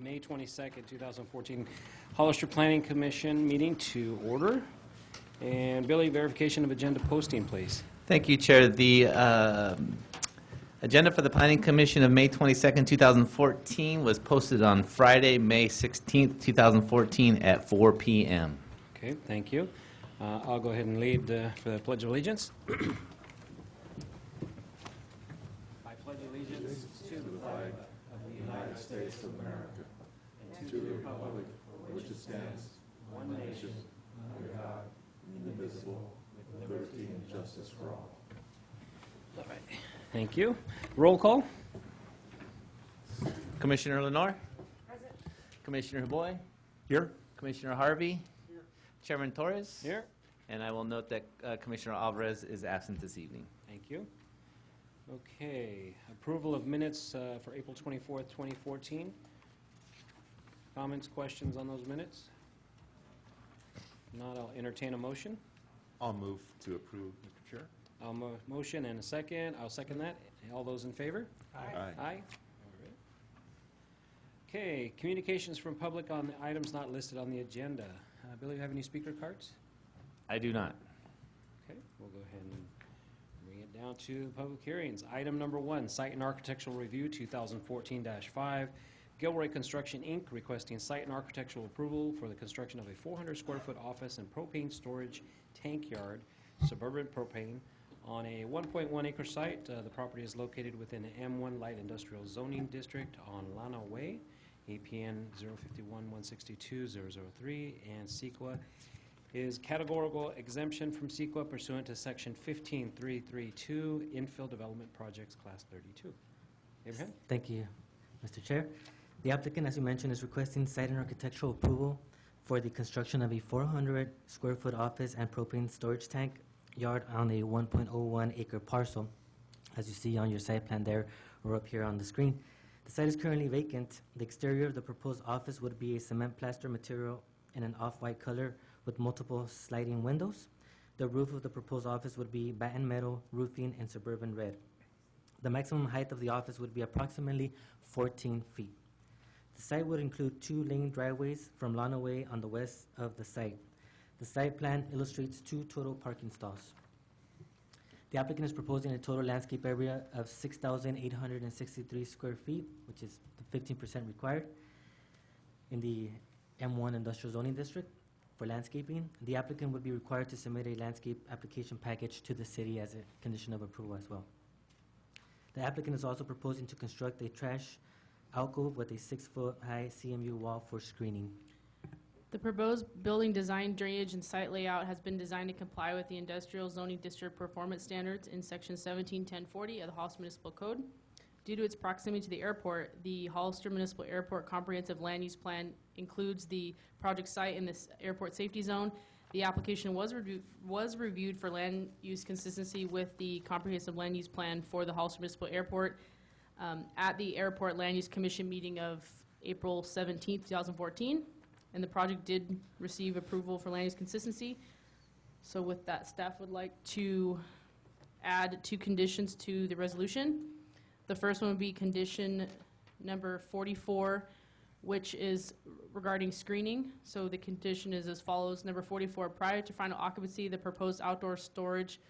May 22nd, 2014, Hollister Planning Commission meeting to order. And Billy, verification of agenda posting, please. Thank you, Chair. The agenda for the Planning Commission of May 22nd, 2014 was posted on Friday, May 16th, 2014 at 4 p.m. Okay, thank you. I'll go ahead and lead for the Pledge of Allegiance. I pledge allegiance to the flag of the United States of America and to the republic for which it stands, one nation, under God, indivisible, with liberty and justice for all. All right. Thank you. Roll call. Commissioner Lenore? Present. Commissioner Boy? Here. Commissioner Harvey? Here. Chairman Torres? Here. And I will note that Commissioner Alvarez is absent this evening. Thank you. Okay. Approval of minutes for April 24th, 2014. Comments, questions on those minutes? If not, I'll entertain a motion. I'll move to approve, Mr. Chair. I'll motion and a second. I'll second that. All those in favor? Aye. Aye. All right. Okay. Communications from public on the items not listed on the agenda. Billy, do you have any speaker cards? I do not. Okay. We'll go ahead and bring it down to public hearings. Item number 1, Site and Architectural Review 2014-5. Gilroy Construction, Inc. requesting site and architectural approval for the construction of a 400 square foot office and propane storage tank yard, suburban propane, on a 1.1 acre site. The property is located within the M1 Light Industrial Zoning District on Lana Way, APN 051-162-003, and CEQA is categorical exemption from CEQA pursuant to Section 15332, Infill Development Projects, Class 32. Abraham? Thank you, Mr. Chair. The applicant, as you mentioned, is requesting site and architectural approval for the construction of a 400 square foot office and propane storage tank yard on a 1.01 acre parcel, as you see on your site plan there or up here on the screen. The site is currently vacant. The exterior of the proposed office would be a cement plaster material in an off-white color with multiple sliding windows. The roof of the proposed office would be batten metal roofing in suburban red. The maximum height of the office would be approximately 14 feet. The site would include 2-lane driveways from Lana Way on the west of the site. The site plan illustrates 2 total parking stalls. The applicant is proposing a total landscape area of 6,863 square feet, which is the 15% required in the M1 Industrial Zoning District for landscaping. The applicant would be required to submit a landscape application package to the city as a condition of approval as well. The applicant is also proposing to construct a trash alcove with a 6-foot high CMU wall for screening. The proposed building design, drainage, and site layout has been designed to comply with the Industrial Zoning District Performance Standards in Section 17-1040 of the Hollister Municipal Code. Due to its proximity to the airport, the Hollister Municipal Airport Comprehensive Land Use Plan includes the project site in this airport safety zone. The application was reviewed for land use consistency with the Comprehensive Land Use Plan for the Hollister Municipal Airport at the Airport Land Use Commission meeting of April 17th, 2014. And the project did receive approval for land use consistency. So with that, staff would like to add 2 conditions to the resolution. The first one would be condition number 44, which is regarding screening. So the condition is as follows. Number 44, prior to final occupancy, the proposed outdoor storage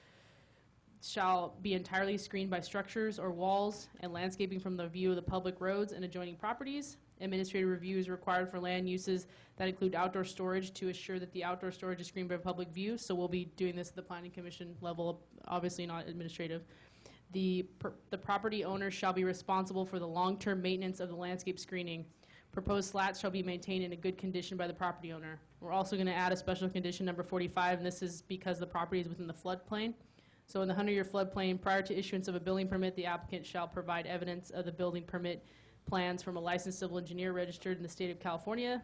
shall be entirely screened by structures or walls and landscaping from the view of the public roads and adjoining properties. Administrative review is required for land uses that include outdoor storage to assure that the outdoor storage is screened by public view. So we'll be doing this at the Planning Commission level, obviously not administrative. The property owner shall be responsible for the long-term maintenance of the landscape screening. Proposed slats shall be maintained in a good condition by the property owner. We're also going to add a special condition number 45, and this is because the property is within the floodplain. So in the 100-year floodplain, prior to issuance of a building permit, the applicant shall provide evidence of the building permit plans from a licensed civil engineer registered in the state of California,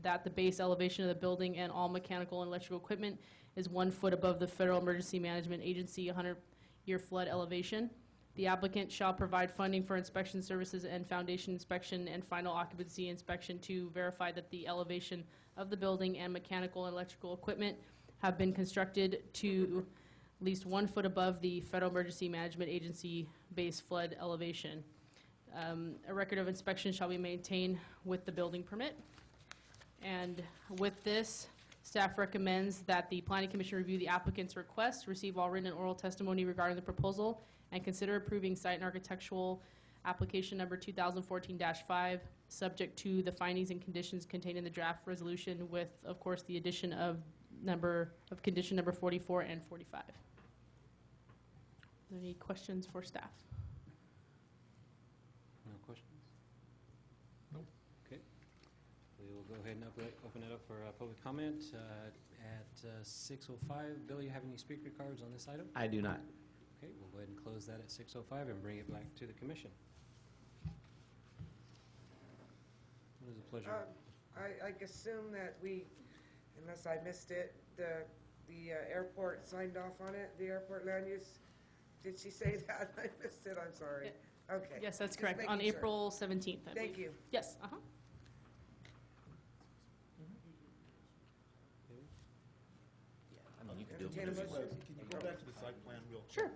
that the base elevation of the building and all mechanical and electrical equipment is 1 foot above the Federal Emergency Management Agency 100-year flood elevation. The applicant shall provide funding for inspection services and foundation inspection and final occupancy inspection to verify that the elevation of the building and mechanical and electrical equipment have been constructed to at least 1 foot above the Federal Emergency Management Agency base flood elevation. A record of inspection shall be maintained with the building permit. And with this, staff recommends that the Planning Commission review the applicant's request, receive all written and oral testimony regarding the proposal, and consider approving site and architectural application number 2014-5, subject to the findings and conditions contained in the draft resolution with, of course, the addition of condition number 44 and 45. Are there any questions for staff? No questions? Nope. Okay. We will go ahead and open it up for public comment at 6:05. Bill, you have any speaker cards on this item? I do not. Okay, we'll go ahead and close that at 6:05 and bring it back to the commission. What is the pleasure? I assume that we, unless I missed it, the airport signed off on it, the airport land use. Did she say that? I missed it, I'm sorry. Okay. Yes, that's Just correct. On making sure. April 17th, I believe. Thank you. Yes, uh-huh. Yeah, I mean, you can do Entertain a it. motion. Can you go back to the site plan real quick? Sure.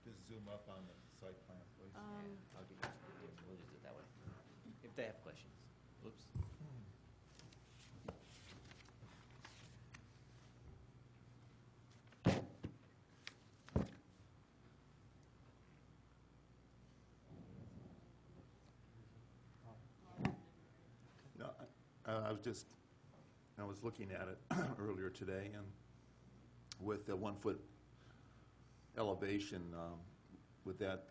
Just zoom up on the site plan, please. I'll do that. We'll just do it that way. If they have questions. Oops. No, I was looking at it earlier today, and with the 1 foot elevation, would that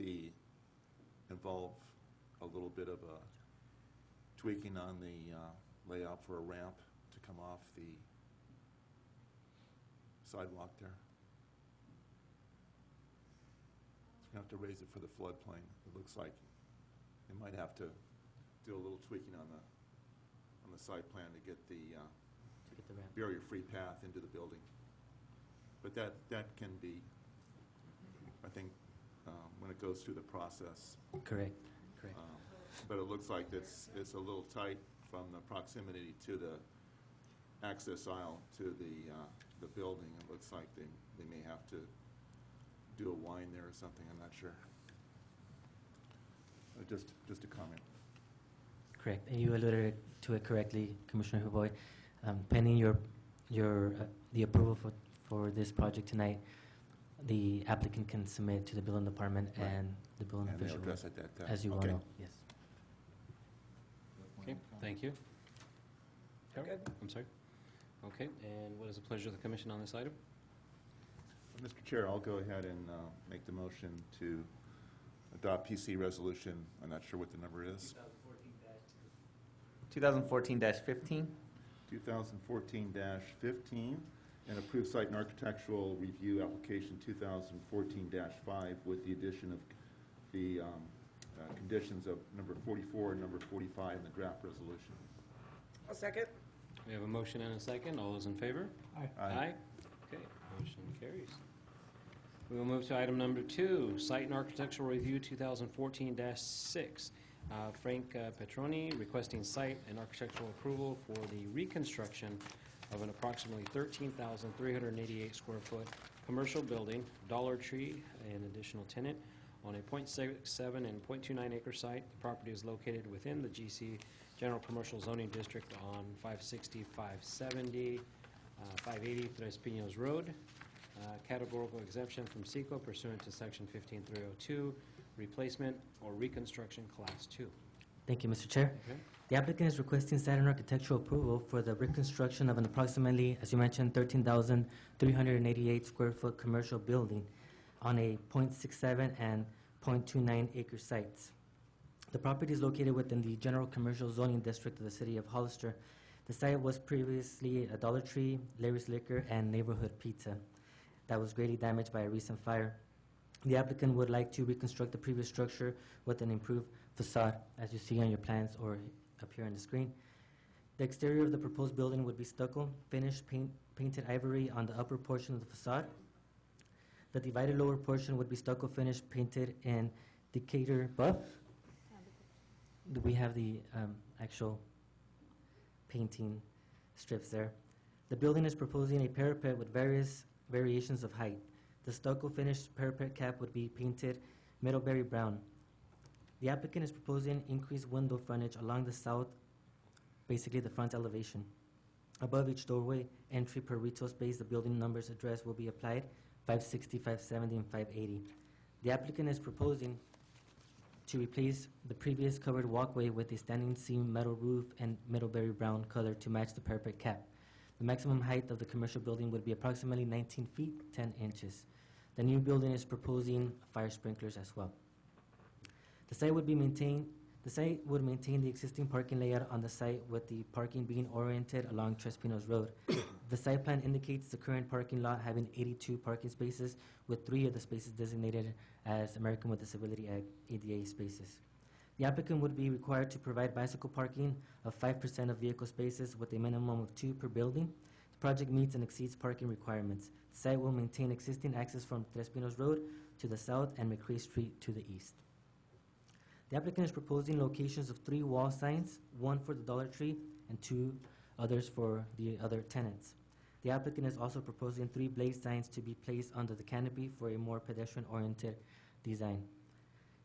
involve a little bit of a tweaking on the layout for a ramp to come off the sidewalk there? You have to raise it for the floodplain. It looks like you might have to do a little tweaking on the site plan to get the To get the ramp. barrier-free path into the building. But that can be, I think, when it goes through the process. Correct. But it looks like it's a little tight from the proximity to the access aisle to the building. It looks like they may have to do a wind there or something, I'm not sure. Just a comment. Correct. And you alluded to it correctly, Commissioner Huboy. Pending the approval for this project tonight, the applicant can submit to the building department Right. and the building And they'll official. address it at that time. As you well Okay. know, yes. Okay, thank you. I'm Harold? good. I'm sorry? Okay, and what is the pleasure of the commission on this item? Mr. Chair, I'll go ahead and make the motion to adopt PC resolution, I'm not sure what the number is, 2014-15. 2014-15, and approve site and architectural review application 2014-5 with the addition of the conditions of number 44 and number 45 in the draft resolution. I'll second. We have a motion and a second. All those in favor? Aye. Okay, motion carries. We will move to item number 2, Site and Architectural Review 2014-6. Frank Petroni requesting site and architectural approval for the reconstruction of an approximately 13,388 square foot commercial building, Dollar Tree, an additional tenant, on a .67 and .29 acre site. The property is located within the GC General Commercial Zoning District on 560, 570, 580 Tres Pinos Road. Categorical exemption from SECO pursuant to Section 15302, replacement or reconstruction Class 2. Thank you, Mr. Chair. Okay. The applicant is requesting site and architectural approval for the reconstruction of an approximately, as you mentioned, 13,388 square foot commercial building on a .67 and .29 acre sites. The property is located within the General Commercial Zoning District of the City of Hollister. The site was previously a Dollar Tree, Larry's Liquor, and Neighborhood Pizza that was greatly damaged by a recent fire. The applicant would like to reconstruct the previous structure with an improved facade, as you see on your plans or up here on the screen. The exterior of the proposed building would be stucco, finished painted ivory on the upper portion of the facade. The divided lower portion would be stucco finished painted in Decatur buff. We have the actual painting strips there. The building is proposing a parapet with various variations of height. The stucco finished parapet cap would be painted Middlebury Brown. The applicant is proposing increased window frontage along the south, basically the front elevation. Above each doorway entry per retail space, the building number's address will be applied, 560, 570, and 580. The applicant is proposing to replace the previous covered walkway with a standing seam metal roof and Middlebury Brown color to match the parapet cap. The maximum height of the commercial building would be approximately 19 feet, 10 inches. The new building is proposing fire sprinklers as well. The site would maintain the existing parking layout on the site, with the parking being oriented along Trespinos Road. The site plan indicates the current parking lot having 82 parking spaces, with 3 of the spaces designated as American with Disability Act ADA spaces. The applicant would be required to provide bicycle parking of 5% of vehicle spaces, with a minimum of 2 per building. The project meets and exceeds parking requirements. The site will maintain existing access from Trespinos Road to the south and McCray Street to the east. The applicant is proposing locations of 3 wall signs, 1 for the Dollar Tree and 2 others for the other tenants. The applicant is also proposing 3 blaze signs to be placed under the canopy for a more pedestrian-oriented design.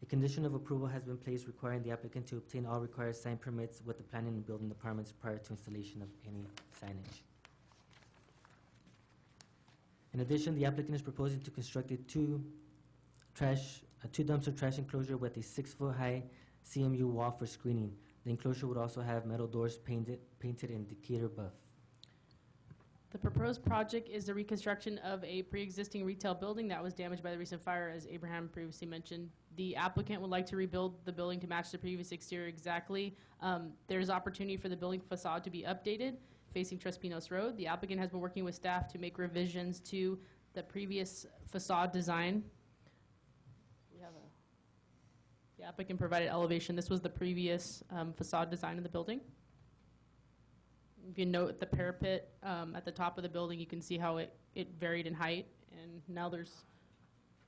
A condition of approval has been placed requiring the applicant to obtain all required sign permits with the planning and building departments prior to installation of any signage. In addition, the applicant is proposing to construct a two dumpster trash enclosure with a 6-foot high CMU wall for screening. The enclosure would also have metal doors painted in Decatur buff. The proposed project is the reconstruction of a pre-existing retail building that was damaged by the recent fire, as Abraham previously mentioned. The applicant would like to rebuild the building to match the previous exterior exactly. There's opportunity for the building facade to be updated facing Trespinos Road. The applicant has been working with staff to make revisions to the previous facade design. The applicant provided elevation. This was the previous facade design of the building. If you note the parapet at the top of the building, you can see how it varied in height, and now there's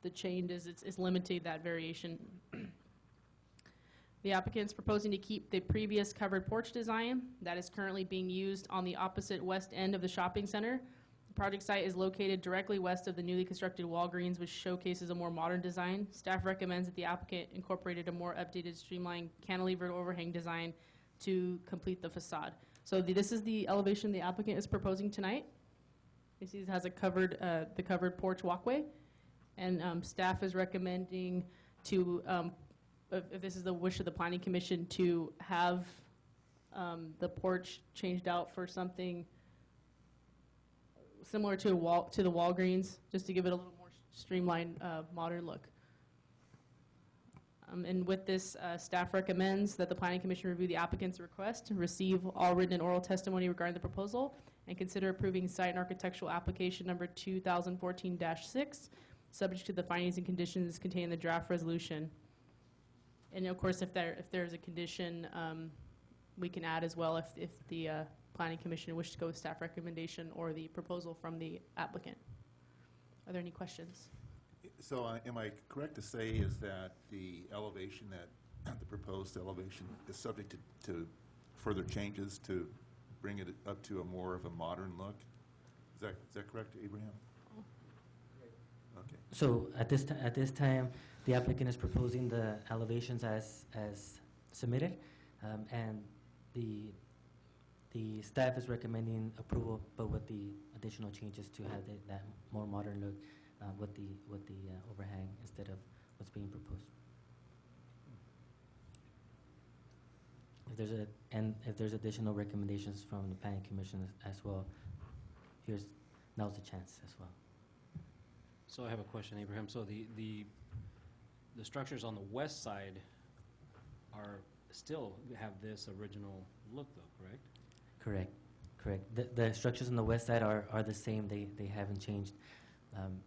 the change is it's limited that variation. The applicant is proposing to keep the previous covered porch design that is currently being used on the opposite west end of the shopping center. The project site is located directly west of the newly constructed Walgreens, which showcases a more modern design. Staff recommends that the applicant incorporated a more updated, streamlined cantilevered overhang design to complete the facade. So this is the elevation the applicant is proposing tonight. You see it has a covered, the covered porch walkway, and staff is recommending to, if this is the wish of the Planning Commission, to have the porch changed out for something similar to the Walgreens, just to give it a little more streamlined, modern look. And with this, staff recommends that the Planning Commission review the applicant's request, receive all written and oral testimony regarding the proposal, and consider approving site and architectural application number 2014-6, subject to the findings and conditions contained in the draft resolution. And of course, if there's a condition, we can add as well if the Planning Commission wishes to go with staff recommendation or the proposal from the applicant. Are there any questions? So am I correct to say is that the elevation, the proposed elevation is subject to further changes to bring it up to a more of a modern look? Is that correct, Abraham? Okay. So at this time, the applicant is proposing the elevations as submitted, and the staff is recommending approval, but with the additional changes to have that more modern look with the overhang instead of what's being proposed. If there's additional recommendations from the Planning Commission as well, now's the chance as well. So I have a question, Abraham. So the structures on the west side still have this original look, though, correct? Correct. The structures on the west side are the same. They haven't changed.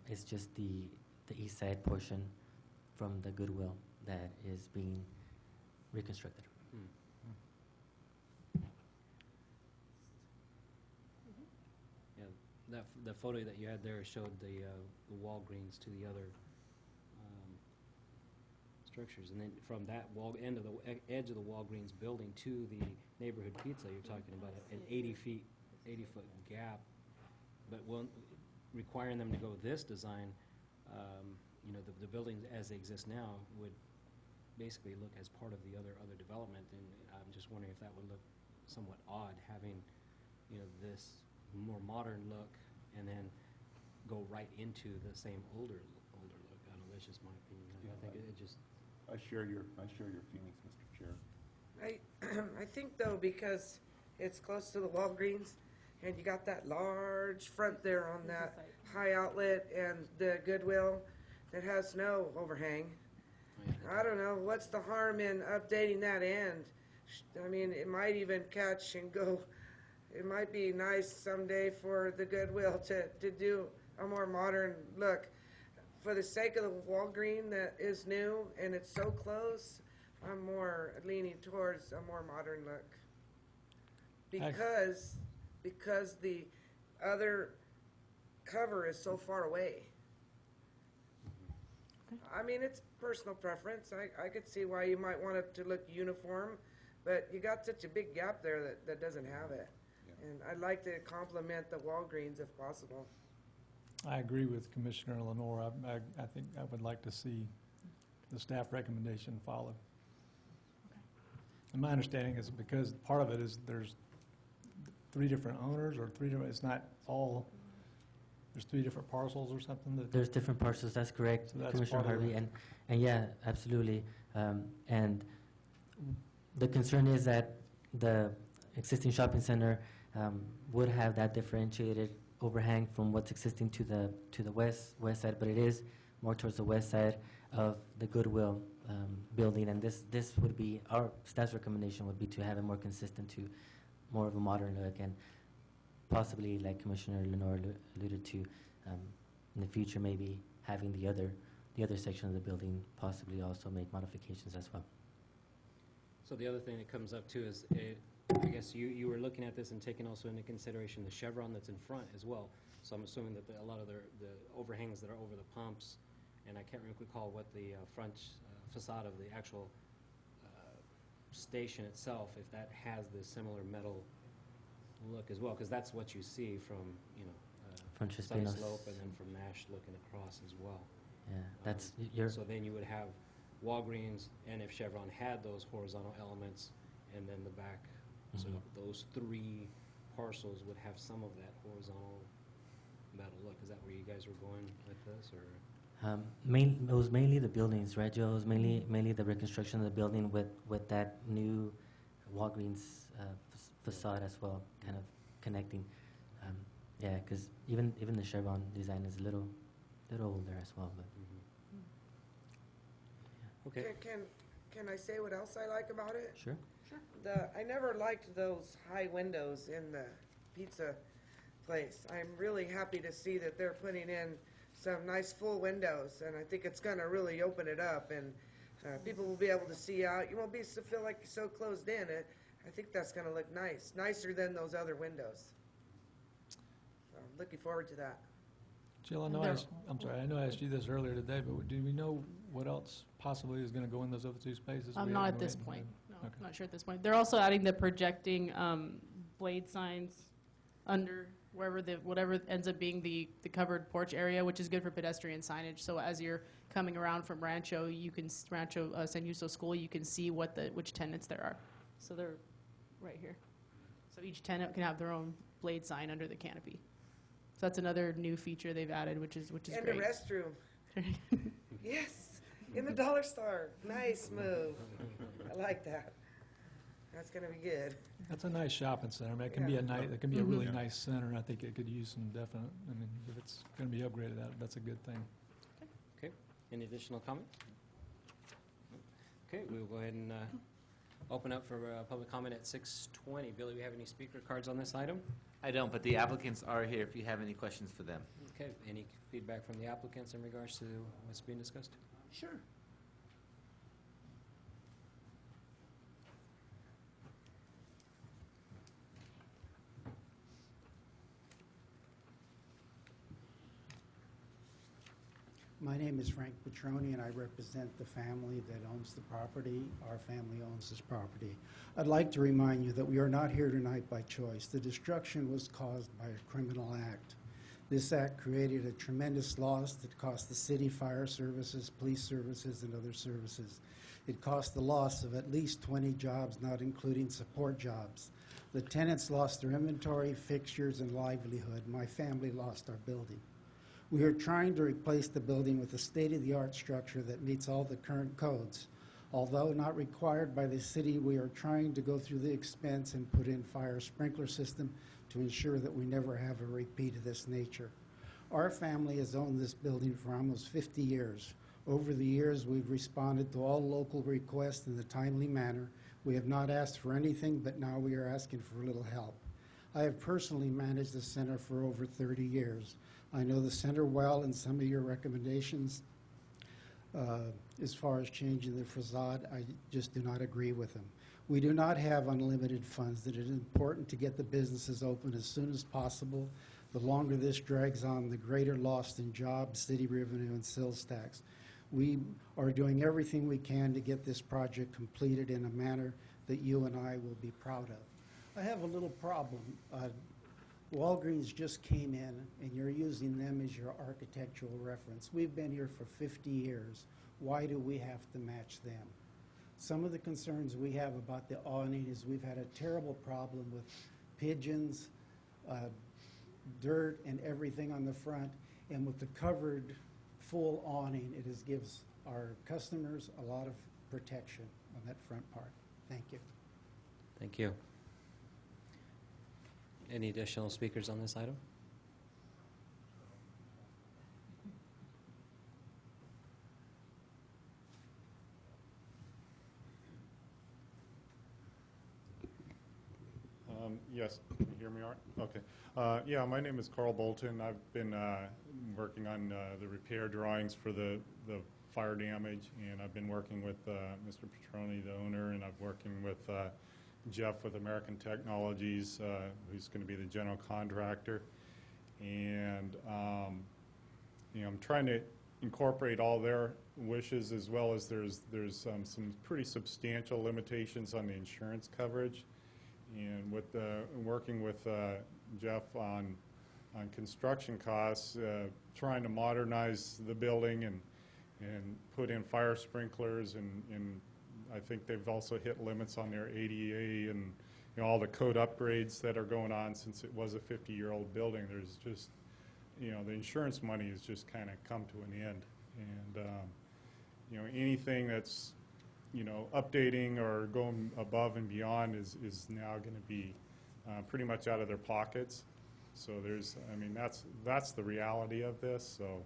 It's just the east side portion from the Goodwill that is being reconstructed. Yeah, the photo that you had there showed the Walgreens to the other structures, and then from that edge of the Walgreens building to the neighborhood pizza, you're talking about an 80-foot gap. But requiring them to go this design, you know, the buildings as they exist now would basically look as part of the other development, and I'm just wondering if that would look somewhat odd, having, you know, this more modern look and then go right into the same older look. I don't know, that's just my opinion. I think it just, I share your feelings, Mr. Chair. I think though, because it's close to the Walgreens, and you got that large front there on that high outlet and the Goodwill that has no overhang. I don't know, what's the harm in updating that end? I mean, it might even catch and go, it might be nice someday for the Goodwill to do a more modern look. For the sake of the Walgreen that is new and it's so close, I'm more leaning towards a more modern look. Because the other cover is so far away. I mean, it's personal preference. I could see why you might want it to look uniform, but you got such a big gap there that doesn't have it. Yeah. And I'd like to compliment the Walgreens if possible. I agree with Commissioner Lenore. I think I would like to see the staff recommendation followed. And my understanding is because part of it is there's 3 different owners or 3 different, it's not all, there's 3 different parcels or something that. There's different parcels, that's correct, So that's Commissioner part of Harvey, it. and yeah, absolutely. And the concern is that the existing shopping center would have that differentiated overhang from what's existing to the west side, but it is more towards the west side of the Goodwill building, and this would be, our staff's recommendation would be to have it more consistent to more of a modern look, and possibly, like Commissioner Lenore alluded to, in the future, maybe having the other section of the building possibly also make modifications as well. so the other thing that comes up too is, I guess you were looking at this and taking also into consideration the chevron that's in front as well. So I'm assuming that a lot of the overhangs that are over the pumps, and I can't recall what the front facade of the actual station itself, if that has this similar metal look as well, because that's what you see from, you know, From Sunny Chispinos. Slope and then from Nash looking across as well. Yeah, that's your. So then you would have Walgreens, and if Chevron had those horizontal elements, and then the back, so those 3 parcels would have some of that horizontal metal look. Is that where you guys were going with this, or? It was mainly the buildings, right, Joe? It was mainly the reconstruction of the building with that new Walgreens facade as well, kind of connecting. Yeah, because even the Chevron design is a little older as well. But Okay. Can I say what else I like about it? sure. I never liked those high windows in the pizza place. I'm really happy to see that they're putting in some nice full windows, and I think it's going to really open it up, and people will be able to see out. You won't feel like you're so closed in. I think that's going to look nice, nicer than those other windows. So I'm looking forward to that. Jill, I know I know I asked you this earlier today, but do we know what else possibly is going to go in those other 2 spaces? We Not haven't at this went- point. No, Okay. not sure at this point. They're also adding the projecting blade signs under whatever ends up being the covered porch area, which is good for pedestrian signage. So as you're coming around from Rancho San Justo School, you can see which tenants there are. So they're right here. So each tenant can have their own blade sign under the canopy. So that's another new feature they've added, which is And great. the restroom. Yes, in the dollar store. Nice move. I like that. That's going to be good. That's a nice shopping center. I mean, it can be it can be a really nice center, and I think it could use some definite, I mean, if it's going to be upgraded, that's a good thing. Okay. Any additional comments? Okay, we will go ahead and open up for public comment at 6:20. Billy, do we have any speaker cards on this item? I don't, but the applicants are here if you have any questions for them. Okay, any feedback from the applicants in regards to what's being discussed? Sure. My name is Frank Petroni, and I represent the family that owns the property. Our family owns this property. I'd like to remind you that we are not here tonight by choice. The destruction was caused by a criminal act. This act created a tremendous loss that cost the city fire services, police services, and other services. It cost the loss of at least 20 jobs, not including support jobs. The tenants lost their inventory, fixtures, and livelihood. My family lost our building. We are trying to replace the building with a state-of-the-art structure that meets all the current codes. Although not required by the city, we are trying to go through the expense and put in fire sprinkler system to ensure that we never have a repeat of this nature. Our family has owned this building for almost 50 years. Over the years, we've responded to all local requests in a timely manner. We have not asked for anything, but now we are asking for a little help. I have personally managed the center for over 30 years. I know the center well, and some of your recommendations as far as changing the facade, I just do not agree with them. We do not have unlimited funds. It is important to get the businesses open as soon as possible. The longer this drags on, the greater loss in jobs, city revenue, and sales tax. We are doing everything we can to get this project completed in a manner that you and I will be proud of. I have a little problem. Walgreens just came in, and you're using them as your architectural reference. We've been here for 50 years. Why do we have to match them? Some of the concerns we have about the awning is we've had a terrible problem with pigeons, dirt, and everything on the front. And with the covered full awning, it gives our customers a lot of protection on that front part. Thank you. Thank you. Any additional speakers on this item? Yes, can you hear me all right? Okay. Yeah, my name is Carl Bolton. I've been working on the repair drawings for the fire damage, and I've been working with Mr. Petroni, the owner, and I'm working with Jeff with American Technologies, who's going to be the general contractor. And I'm trying to incorporate all their wishes, as well as there's some pretty substantial limitations on the insurance coverage. And with working with Jeff on construction costs, trying to modernize the building and put in fire sprinklers, and I think they've also hit limits on their ADA and all the code upgrades that are going on since it was a 50-year-old building. There's just, the insurance money has just kind of come to an end. And, anything that's, updating or going above and beyond is now going to be pretty much out of their pockets. So that's the reality of this. So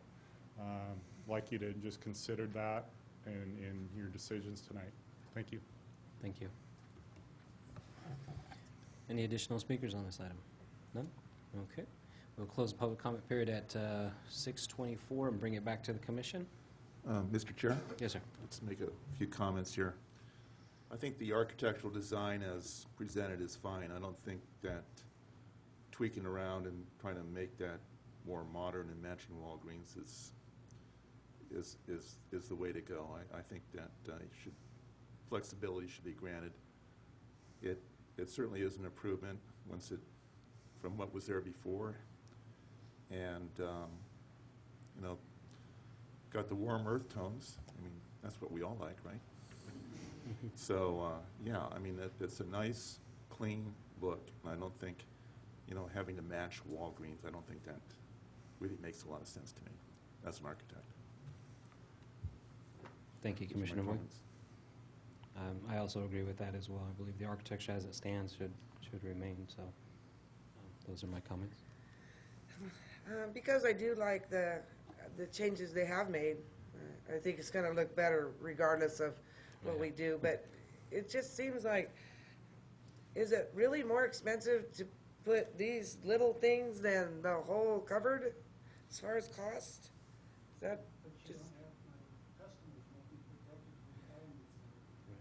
I'd like you to just consider that in your decisions tonight. Thank you. Thank you. Any additional speakers on this item? None? Okay. We'll close the public comment period at 6:24 and bring it back to the commission. Mr. Chair? Yes, sir. Let's make a few comments here. I think the architectural design as presented is fine. I don't think that tweaking around and trying to make that more modern and matching Walgreens is the way to go. I think that flexibility should be granted. It certainly is an improvement from what was there before, and got the warm earth tones. That's what we all like, right? So yeah, it's a nice, clean look. And I don't think, having to match Walgreens, I don't think that really makes a lot of sense to me as an architect. Thank you, Those are my Commissioner Boyd. comments. I also agree with that as well. I believe the architecture as it stands should remain, so those are my comments. Because I do like the changes they have made. I think it's going to look better regardless of what we do. But it just seems like, is it really more expensive to put these little things than the whole cupboard as far as cost? Is that just...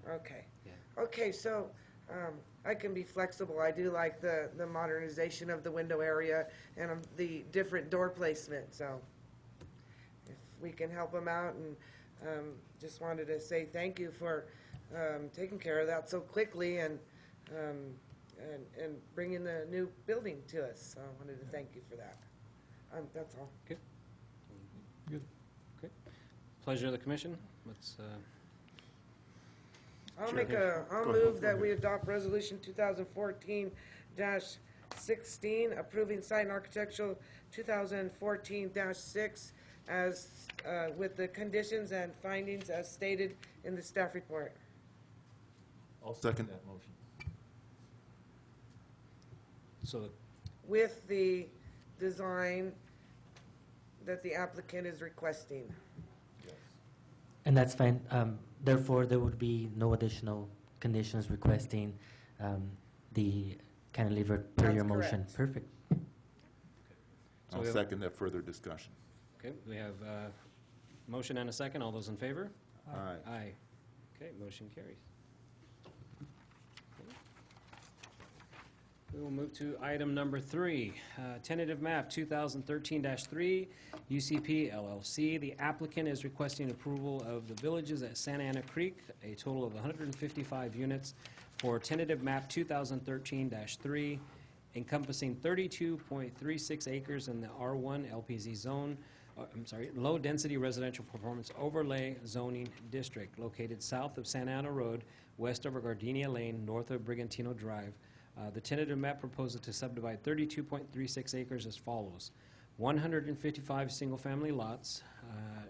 Okay. Yeah. Okay, so I can be flexible. I do like the modernization of the window area and the different door placement. So if we can help them out, and just wanted to say thank you for taking care of that so quickly and bringing the new building to us. So I wanted to thank you for that. That's all. Okay. Good. Okay. Pleasure of the commission. Let's, I'll Sure. make I'll Go ahead. move that we adopt resolution 2014-16, approving site and architectural 2014-6 as, with the conditions and findings as stated in the staff report. I'll second that motion. so With the design that the applicant is requesting. And that's fine. Therefore, there would be no additional conditions requesting the cantilever per That's your motion. correct. Perfect. So I'll we have- second that further discussion. okay, we have a motion and a second. All those in favor? Aye. Aye. Okay, motion carries. We will move to item number 3, tentative map 2013-3, UCP LLC. The applicant is requesting approval of the villages at Santa Ana Creek, a total of 155 units for tentative map 2013-3, encompassing 32.36 acres in the R1 LPZ zone, low-density residential performance overlay zoning district located south of Santa Ana Road, west of Gardenia Lane, north of Brigantino Drive. The tentative map proposes to subdivide 32.36 acres as follows. 155 single-family lots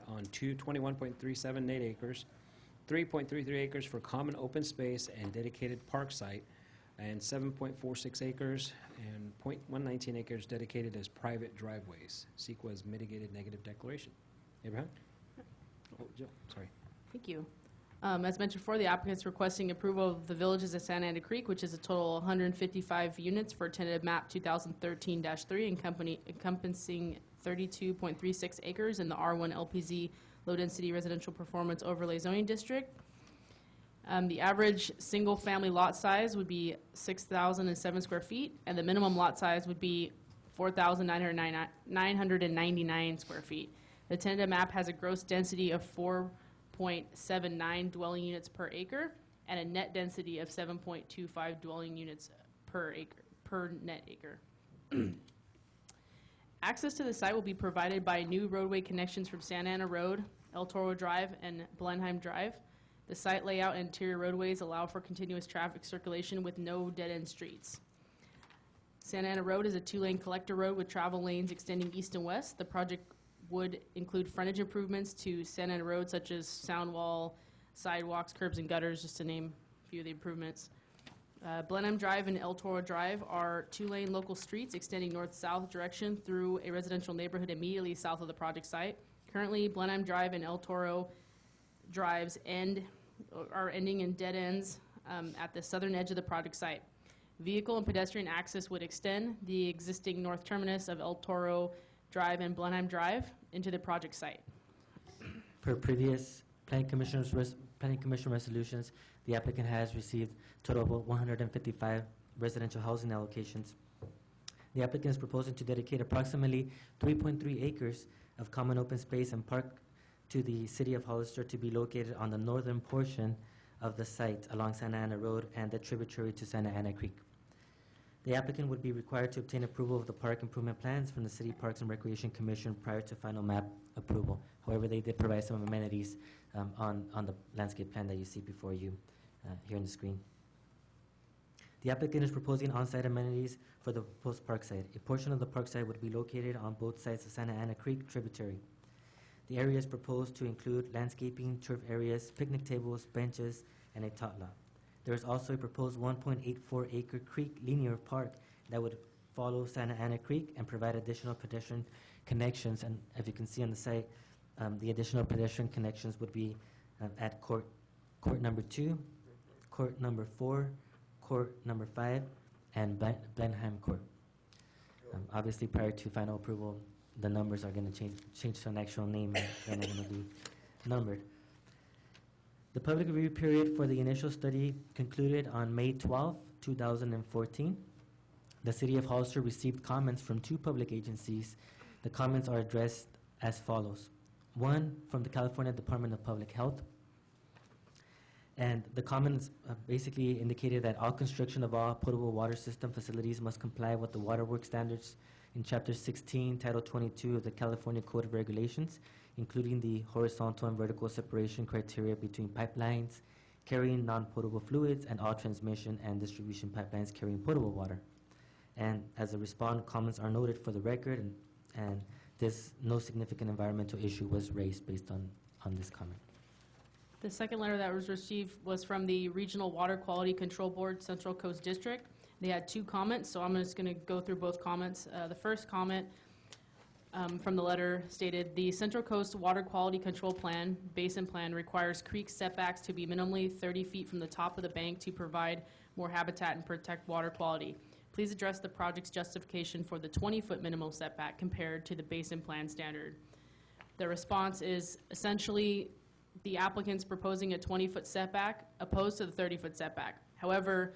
on 21.37 net acres, 3.33 acres for common open space and dedicated park site, and 7.46 acres and 0.119 acres dedicated as private driveways. CEQA's mitigated negative declaration. Abraham? Oh, Jill, sorry. Thank you. As mentioned before, the applicant is requesting approval of the villages of Santa Ana Creek, which is a total of 155 units for tentative map 2013-3, encompassing 32.36 acres in the R1 LPZ low-density residential performance overlay zoning district. The average single-family lot size would be 6,007 square feet, and the minimum lot size would be 4,999 square feet. The tentative map has a gross density of 4.79 dwelling units per acre and a net density of 7.25 dwelling units per net acre. Access to the site will be provided by new roadway connections from Santa Ana Road, El Toro Drive, and Blenheim Drive. The site layout and interior roadways allow for continuous traffic circulation with no dead-end streets. Santa Ana Road is a 2-lane collector road with travel lanes extending east and west. The project would include frontage improvements to Santa Ana Road, such as sound wall, sidewalks, curbs, and gutters, just to name a few of the improvements. Blenheim Drive and El Toro Drive are 2-lane local streets extending north-south direction through a residential neighborhood immediately south of the project site. Currently, Blenheim Drive and El Toro Drives are ending in dead ends at the southern edge of the project site. Vehicle and pedestrian access would extend the existing north terminus of El Toro Drive and Blenheim Drive into the project site. Per previous planning commission resolutions, the applicant has received a total of 155 residential housing allocations. The applicant is proposing to dedicate approximately 3.3 acres of common open space and park to the city of Hollister to be located on the northern portion of the site along Santa Ana Road and the tributary to Santa Ana Creek. The applicant would be required to obtain approval of the park improvement plans from the City Parks and Recreation Commission prior to final map approval. However, they did provide some amenities on the landscape plan that you see before you here on the screen. The applicant is proposing on-site amenities for the proposed park site. A portion of the park site would be located on both sides of Santa Ana Creek tributary. The area is proposed to include landscaping, turf areas, picnic tables, benches, and a tot lot. There is also a proposed 1.84 acre creek linear park that would follow Santa Ana Creek and provide additional pedestrian connections. And as you can see on the site, the additional pedestrian connections would be at court number 2, court number 4, court number 5, and Blenheim Court. Obviously, prior to final approval, the numbers are going to change to an actual name, and they're not going to be numbered. The public review period for the initial study concluded on May 12, 2014. The City of Hollister received comments from 2 public agencies. The comments are addressed as follows. One, from the California Department of Public Health. And the comments basically indicated that all construction of all potable water system facilities must comply with the water work standards in Chapter 16, Title 22 of the California Code of Regulations, including the horizontal and vertical separation criteria between pipelines carrying non-potable fluids and all transmission and distribution pipelines carrying potable water. And as a response, comments are noted for the record, and no significant environmental issue was raised based on this comment. The second letter that was received was from the Regional Water Quality Control Board, Central Coast District. They had 2 comments, so I'm just going to go through both comments. The first comment from the letter stated, the Central Coast Water Quality Control Plan, Basin Plan, requires creek setbacks to be minimally 30 feet from the top of the bank to provide more habitat and protect water quality. Please address the project's justification for the 20-foot minimal setback compared to the Basin Plan standard. The response is essentially the applicant's proposing a 20-foot setback opposed to the 30-foot setback. However,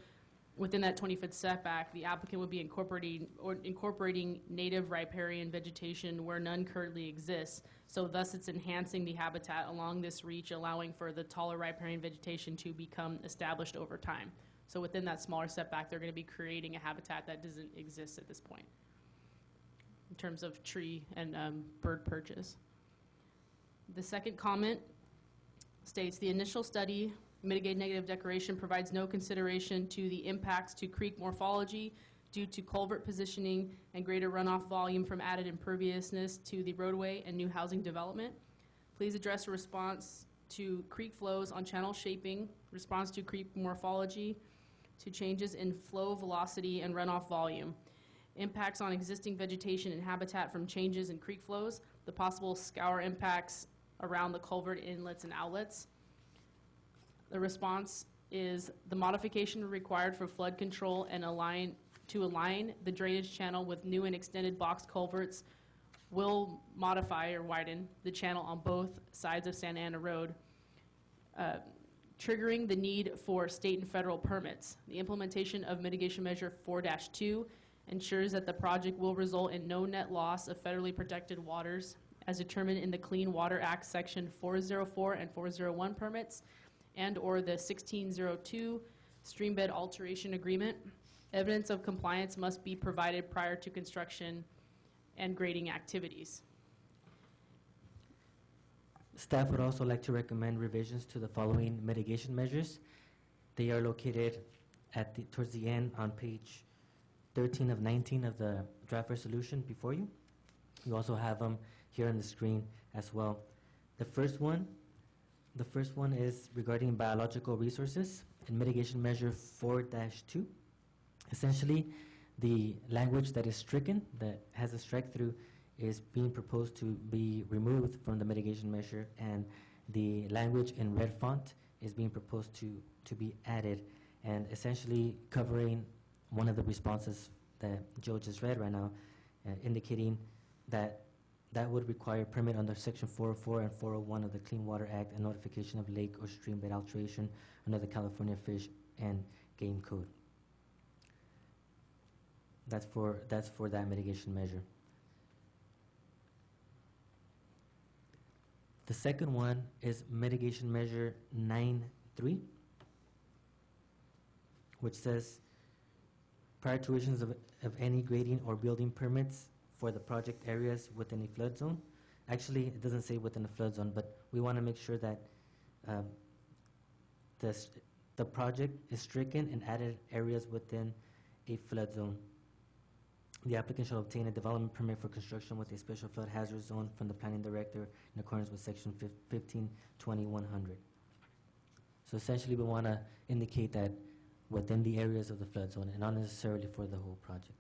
within that 20-foot setback, the applicant would be incorporating native riparian vegetation where none currently exists. So thus it's enhancing the habitat along this reach, allowing for the taller riparian vegetation to become established over time. So within that smaller setback, they're going to be creating a habitat that doesn't exist at this point in terms of tree and bird perches. The second comment states the initial study, Mitigate Negative Declaration, provides no consideration to the impacts to creek morphology due to culvert positioning and greater runoff volume from added imperviousness to the roadway and new housing development. Please address a response to creek flows on channel shaping, response to creek morphology, to changes in flow velocity and runoff volume, impacts on existing vegetation and habitat from changes in creek flows, the possible scour impacts around the culvert inlets and outlets. The response is the modification required for flood control and align the drainage channel with new and extended box culverts will modify or widen the channel on both sides of Santa Ana Road, triggering the need for state and federal permits. The implementation of mitigation measure 4-2 ensures that the project will result in no net loss of federally protected waters as determined in the Clean Water Act Section 404 and 401 permits and or the 1602 Streambed Alteration Agreement. Evidence of compliance must be provided prior to construction and grading activities. Staff would also like to recommend revisions to the following mitigation measures. They are located towards the end on page 13 of 19 of the draft resolution before you. You also have them here on the screen as well. The first one is regarding biological resources in mitigation measure 4-2. Essentially, the language that is stricken, that has a strike through, is being proposed to be removed from the mitigation measure, and the language in red font is being proposed to be added, and essentially covering one of the responses that Joe just read right now, indicating that would require permit under Section 404 and 401 of the Clean Water Act and notification of lake or stream bed alteration under the California Fish and Game Code. That's for that mitigation measure. The second one is mitigation measure 9-3, which says prior to issuance of any grading or building permits for the project areas within a flood zone. Actually, it doesn't say within a flood zone, but we want to make sure that the project is stricken and added areas within a flood zone. The applicant shall obtain a development permit for construction with a special flood hazard zone from the planning director in accordance with Section 1520-100. So essentially, we want to indicate that within the areas of the flood zone and not necessarily for the whole project.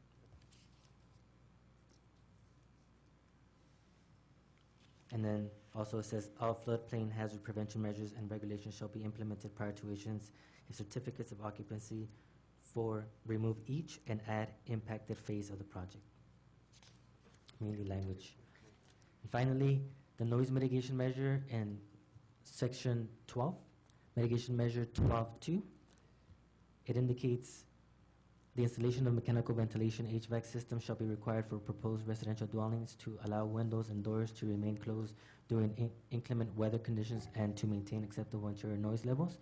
And then also it says all floodplain hazard prevention measures and regulations shall be implemented prior to issuance of certificates of occupancy for remove each and add impacted phase of the project. Mainly language. And finally, the noise mitigation measure in Section 12, mitigation measure 12-2. It indicates the installation of mechanical ventilation HVAC system shall be required for proposed residential dwellings to allow windows and doors to remain closed during inclement weather conditions and to maintain acceptable interior noise levels.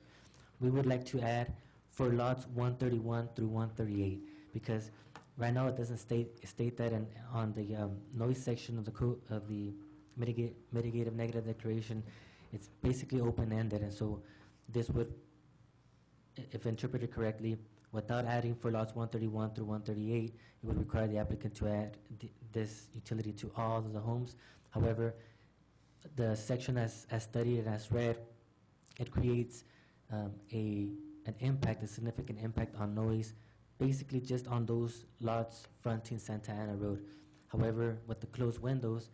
We would like to add for lots 131 through 138 because Right now, it doesn't state that, and on the noise section of the mitigative negative declaration, it's basically open-ended, and so this would, if interpreted correctly, without adding for lots 131 through 138, it would require the applicant to add this utility to all of the homes. However, the section as studied and as read, it creates an impact, a significant impact on noise, basically just on those lots fronting Santa Ana Road. However, with the closed windows,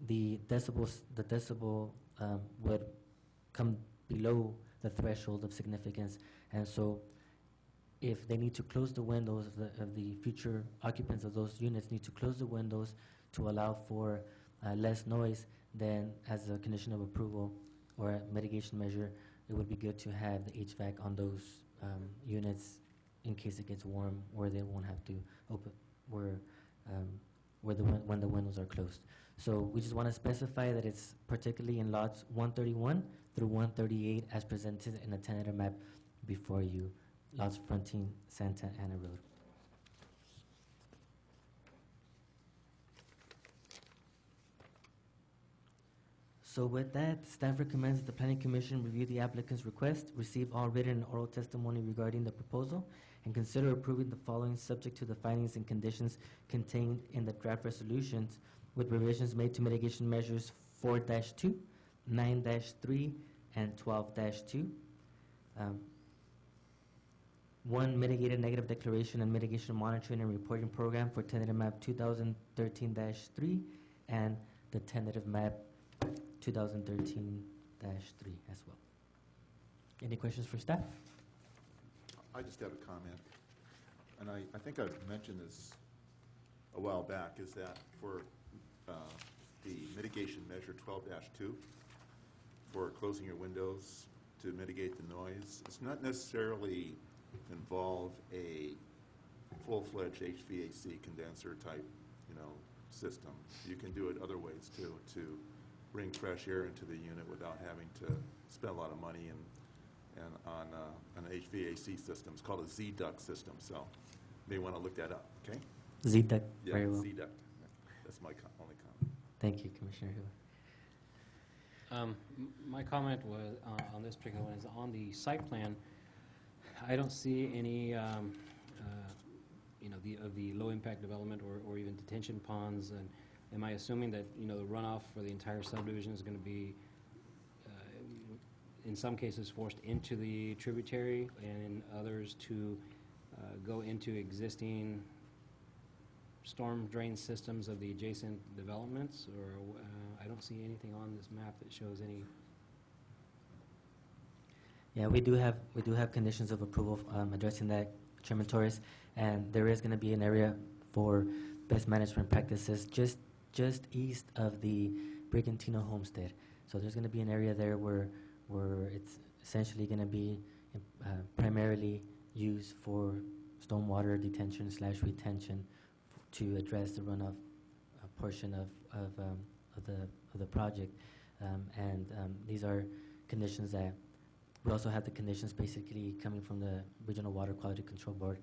the decibel would come below the threshold of significance, and so if they need to close the windows of the future occupants of those units need to close the windows to allow for less noise, then as a condition of approval or a mitigation measure, it would be good to have the HVAC on those units in case it gets warm, where they won't have to open, when the windows are closed. So we just want to specify that it's particularly in lots 131 through 138 as presented in the tentative map before you, lots fronting Santa Ana Road. So with that, staff recommends that the Planning Commission review the applicant's request, receive all written and oral testimony regarding the proposal, and consider approving the following subject to the findings and conditions contained in the draft resolutions with revisions made to mitigation measures 4-2, 9-3, and 12-2. One mitigated negative declaration and mitigation monitoring and reporting program for tentative map 2013-3 and the tentative map 2013-3 as well. Any questions for staff? I just have a comment, and I think I've mentioned this a while back, is that for the mitigation measure 12-2, for closing your windows to mitigate the noise, it's not necessarily involve a full-fledged HVAC condenser type, system. You can do it other ways too, to bring fresh air into the unit without having to spend a lot of money and on an HVAC system. It's called a Z-duct system, so you may want to look that up, okay? Z-duct, Yeah, very well. Z-duct. That's my only comment. Thank you, Commissioner Hill. My comment was, on this particular one, is on the site plan. I don't see any, of the low-impact development or even detention ponds. And am I assuming that, the runoff for the entire subdivision is going to be, in some cases, forced into the tributary, and in others to go into existing storm drain systems of the adjacent developments? Or I don't see anything on this map that shows any. Yeah, we do have conditions of approval addressing that, Chairman Torres, and there is going to be an area for best management practices just east of the Brigantino Homestead. So there's going to be an area there where it's essentially going to be primarily used for stormwater detention / retention to address the runoff portion of the project, and these are conditions that. We also have the conditions basically coming from the Regional Water Quality Control Board,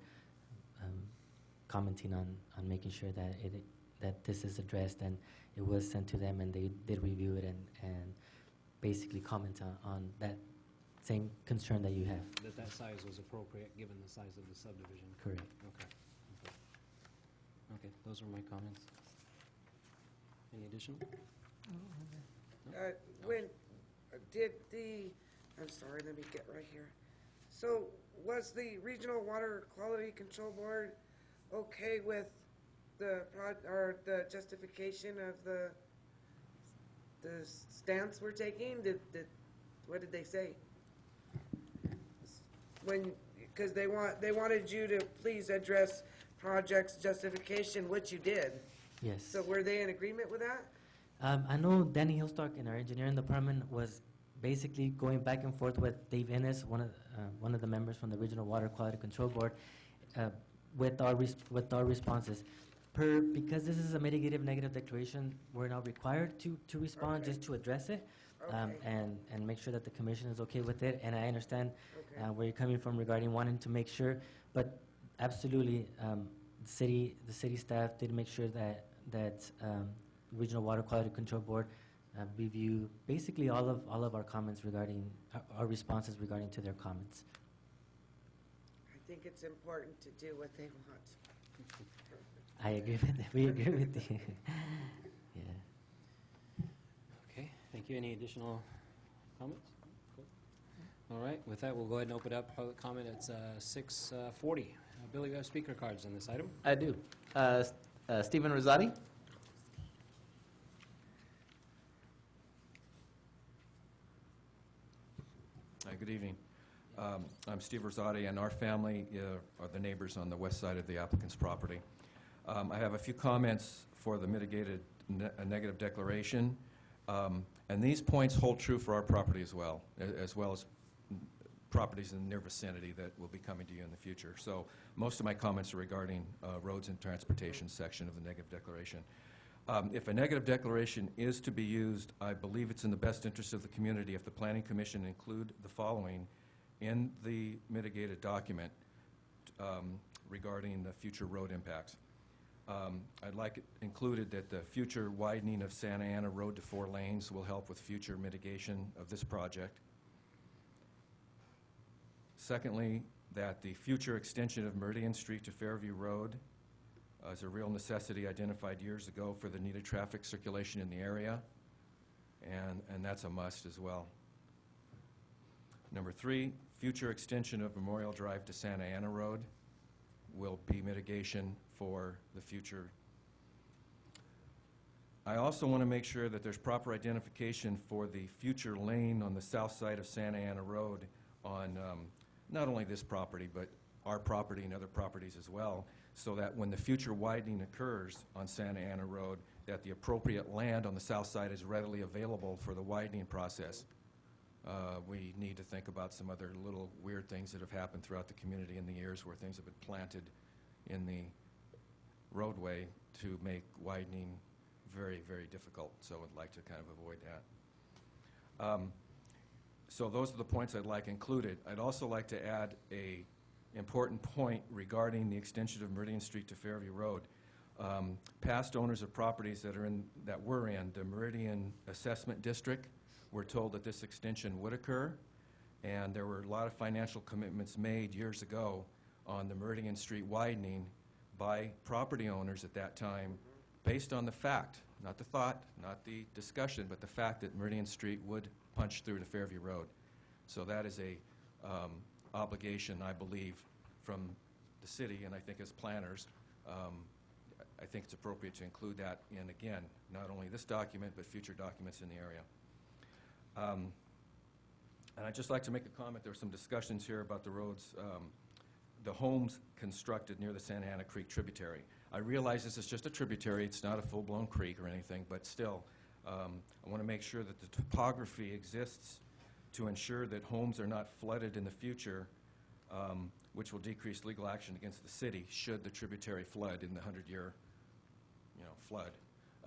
commenting on making sure that this is addressed, and it was sent to them, and they did review it and basically comment on that same concern that you have. That size was appropriate given the size of the subdivision. Correct. Okay, those are my comments. Any additional? When did I'm sorry, let me get right here. So was the Regional Water Quality Control Board okay with the justification of the stance we're taking? What did they say? Because they wanted you to please address project's justification, which you did. Yes. So were they in agreement with that? I know Danny Hillstock in our engineering department was basically going back and forth with Dave Innes, one of the members from the Regional Water Quality Control Board, with our responses. Because this is a mitigative negative declaration, we're now required to respond just to address it, and make sure that the commission is okay with it. And I understand where you're coming from regarding wanting to make sure, but absolutely, the city staff did make sure that Regional Water Quality Control Board review basically all of our comments regarding, our responses regarding to their comments. I think it's important to do what they want. I agree with, we agree with you. Yeah. Okay, thank you. Any additional comments? Cool. All right, with that, we'll go ahead and open up public comment. It's 6:40. Billy, we have speaker cards on this item. I do. Stephen Rosati? Hi, good evening. I'm Steve Rosati, and our family are the neighbors on the west side of the applicant's property. I have a few comments for the mitigated negative declaration, and these points hold true for our property as well as properties in the near vicinity that will be coming to you in the future. So most of my comments are regarding roads and transportation section of the negative declaration. If a negative declaration is to be used, I believe it's in the best interest of the community if the Planning Commission include the following in the mitigated document regarding the future road impacts. I'd like it included that the future widening of Santa Ana Road to 4 lanes will help with future mitigation of this project. Secondly, that the future extension of Meridian Street to Fairview Road is a real necessity identified years ago for the needed traffic circulation in the area, and that's a must as well. Number 3, future extension of Memorial Drive to Santa Ana Road will be mitigation for the future. I also want to make sure that there's proper identification for the future lane on the south side of Santa Ana Road on not only this property, but our property and other properties as well, so that when the future widening occurs on Santa Ana Road, that the appropriate land on the south side is readily available for the widening process. We need to think about some other little weird things that have happened throughout the community in the years where things have been planted in the roadway to make widening very, very difficult. So I'd like to kind of avoid that. So those are the points I'd like included. I'd also like to add a important point regarding the extension of Meridian Street to Fairview Road. Past owners of properties that were in the Meridian Assessment District were told that this extension would occur, and there were a lot of financial commitments made years ago on the Meridian Street widening by property owners at that time, based on the fact, not the thought, not the discussion, but the fact that Meridian Street would punch through to Fairview Road. So that is a obligation, I believe, from the city, and I think as planners, I think it's appropriate to include that in, again, not only this document, but future documents in the area. And I'd just like to make a comment. There were some discussions here about the roads, the homes constructed near the Santa Ana Creek tributary. I realize this is just a tributary. It's not a full-blown creek or anything, but still, I want to make sure that the topography exists to ensure that homes are not flooded in the future, which will decrease legal action against the city should the tributary flood in the 100-year, flood.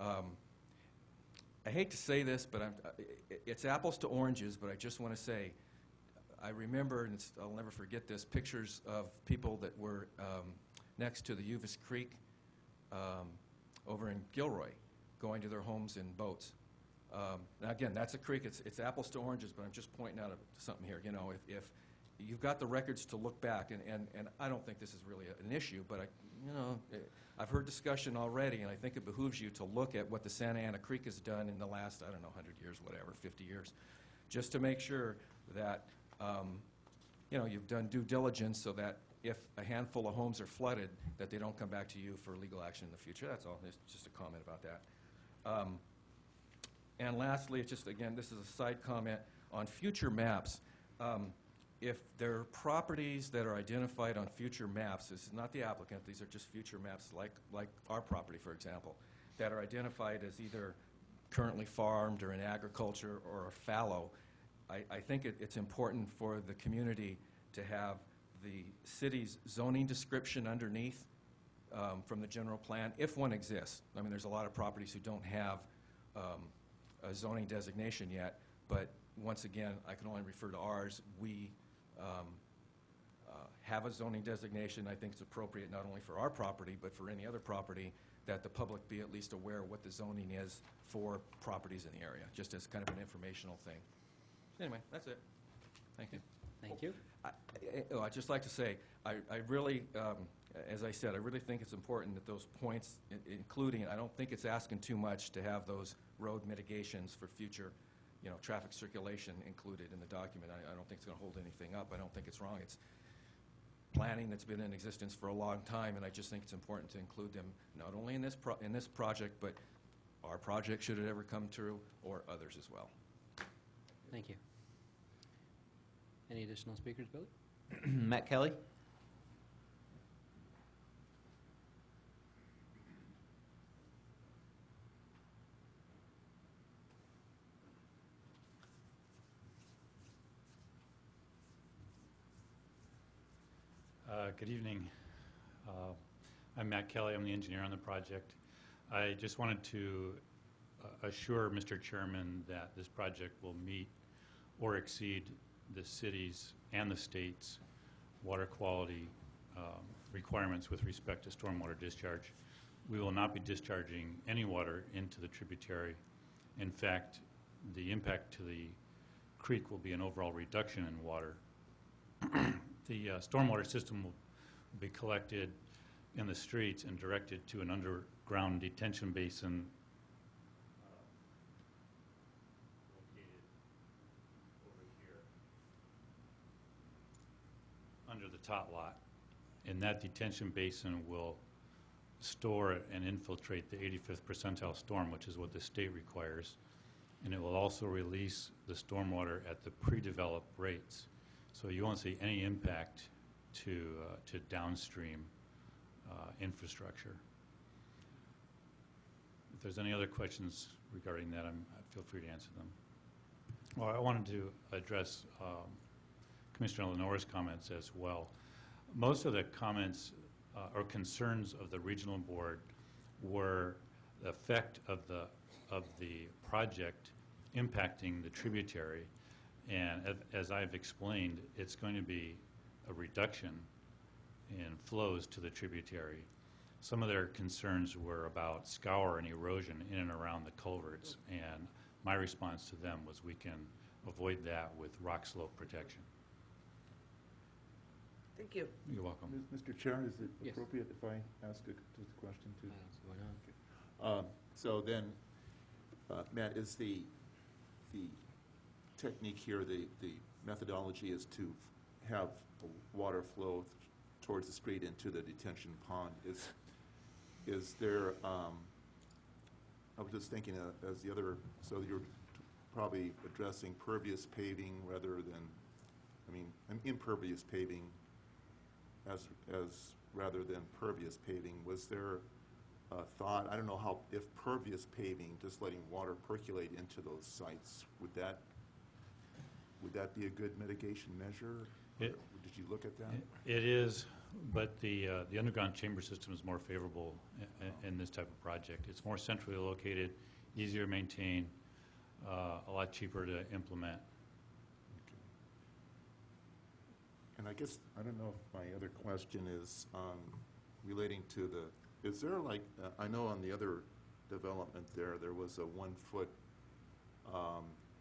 I hate to say this, but it's apples to oranges, but I just want to say, I remember, and I'll never forget this, pictures of people that were next to the Uvis Creek over in Gilroy, going to their homes in boats. Now again, that's a creek, it's apples to oranges, but I'm just pointing out something here. If you've got the records to look back, and I don't think this is really an issue, but I've heard discussion already, and I think it behooves you to look at what the Santa Ana Creek has done in the last, 100 years, whatever, 50 years, just to make sure that, you've done due diligence so that if a handful of homes are flooded, that they don't come back to you for legal action in the future. That's all. It's just a comment about that. And lastly, it's just, again, this is a side comment on future maps. If there are properties that are identified on future maps, this is not the applicant, these are just future maps like our property, for example, that are identified as either currently farmed or in agriculture or fallow, I think it's important for the community to have the city's zoning description underneath from the general plan, if one exists. I mean, there's a lot of properties who don't have a zoning designation yet, but once again, I can only refer to ours. We have a zoning designation. I think it's appropriate not only for our property, but for any other property, that the public be at least aware of what the zoning is for properties in the area, just as kind of an informational thing. Anyway, that's it. Thank you. Thank you. I'd just like to say, I really, as I said, I really think it's important that those points, including, I don't think it's asking too much to have those road mitigations for future, traffic circulation included in the document. I don't think it's going to hold anything up. I don't think it's wrong. It's planning that's been in existence for a long time, and I just think it's important to include them not only in this project, but our project, should it ever come true, or others as well. Thank you. Any additional speakers, Billy? Matt Kelly? Good evening. I'm Matt Kelly. I'm the engineer on the project. I just wanted to assure Mr. Chairman that this project will meet or exceed the city's and the state's water quality requirements with respect to stormwater discharge. We will not be discharging any water into the tributary. In fact, the impact to the creek will be an overall reduction in water. The stormwater system will be collected in the streets and directed to an underground detention basin located over here under the tot lot. And that detention basin will store and infiltrate the 85th percentile storm, which is what the state requires. And it will also release the stormwater at the pre-developed rates. So you won't see any impact to downstream infrastructure. If there's any other questions regarding that, feel free to answer them. Well, I wanted to address Commissioner Lenore's comments as well. Most of the comments or concerns of the regional board were the effect of the project impacting the tributary. And as I've explained, it's going to be a reduction in flows to the tributary. Some of their concerns were about scour and erosion in and around the culverts, and my response to them was we can avoid that with rock slope protection. Thank you. You're welcome. Mr. Chair, is it Yes. appropriate if I ask a question too? Why not? So then, Matt, is the technique here, the methodology is to have water flow towards the street into the detention pond. Is there, I was just thinking as the other, so you're probably addressing pervious paving rather than, impervious paving as rather than pervious paving. Was there a thought, I don't know how, if pervious paving, just letting water percolate into those sites, would that be a good mitigation measure? Did you look at that? It is, but the underground chamber system is more favorable in this type of project. It's more centrally located, easier to maintain, a lot cheaper to implement. Okay. And I guess, I don't know if my other question is relating to is there like, I know on the other development there was a 1 foot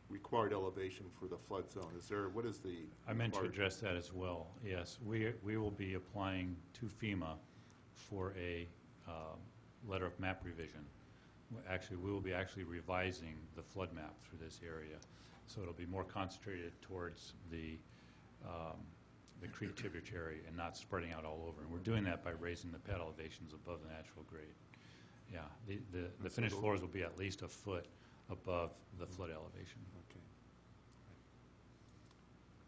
required elevation for the flood zone. Is there, what is the? I meant to address that as well, yes. We will be applying to FEMA for a letter of map revision. Actually, we will be revising the flood map through this area. So it'll be more concentrated towards the creek tributary and not spreading out all over. And we're doing that by raising the pad elevations above the natural grade. Yeah, the finished floors will be at least a foot above the flood elevation. Okay.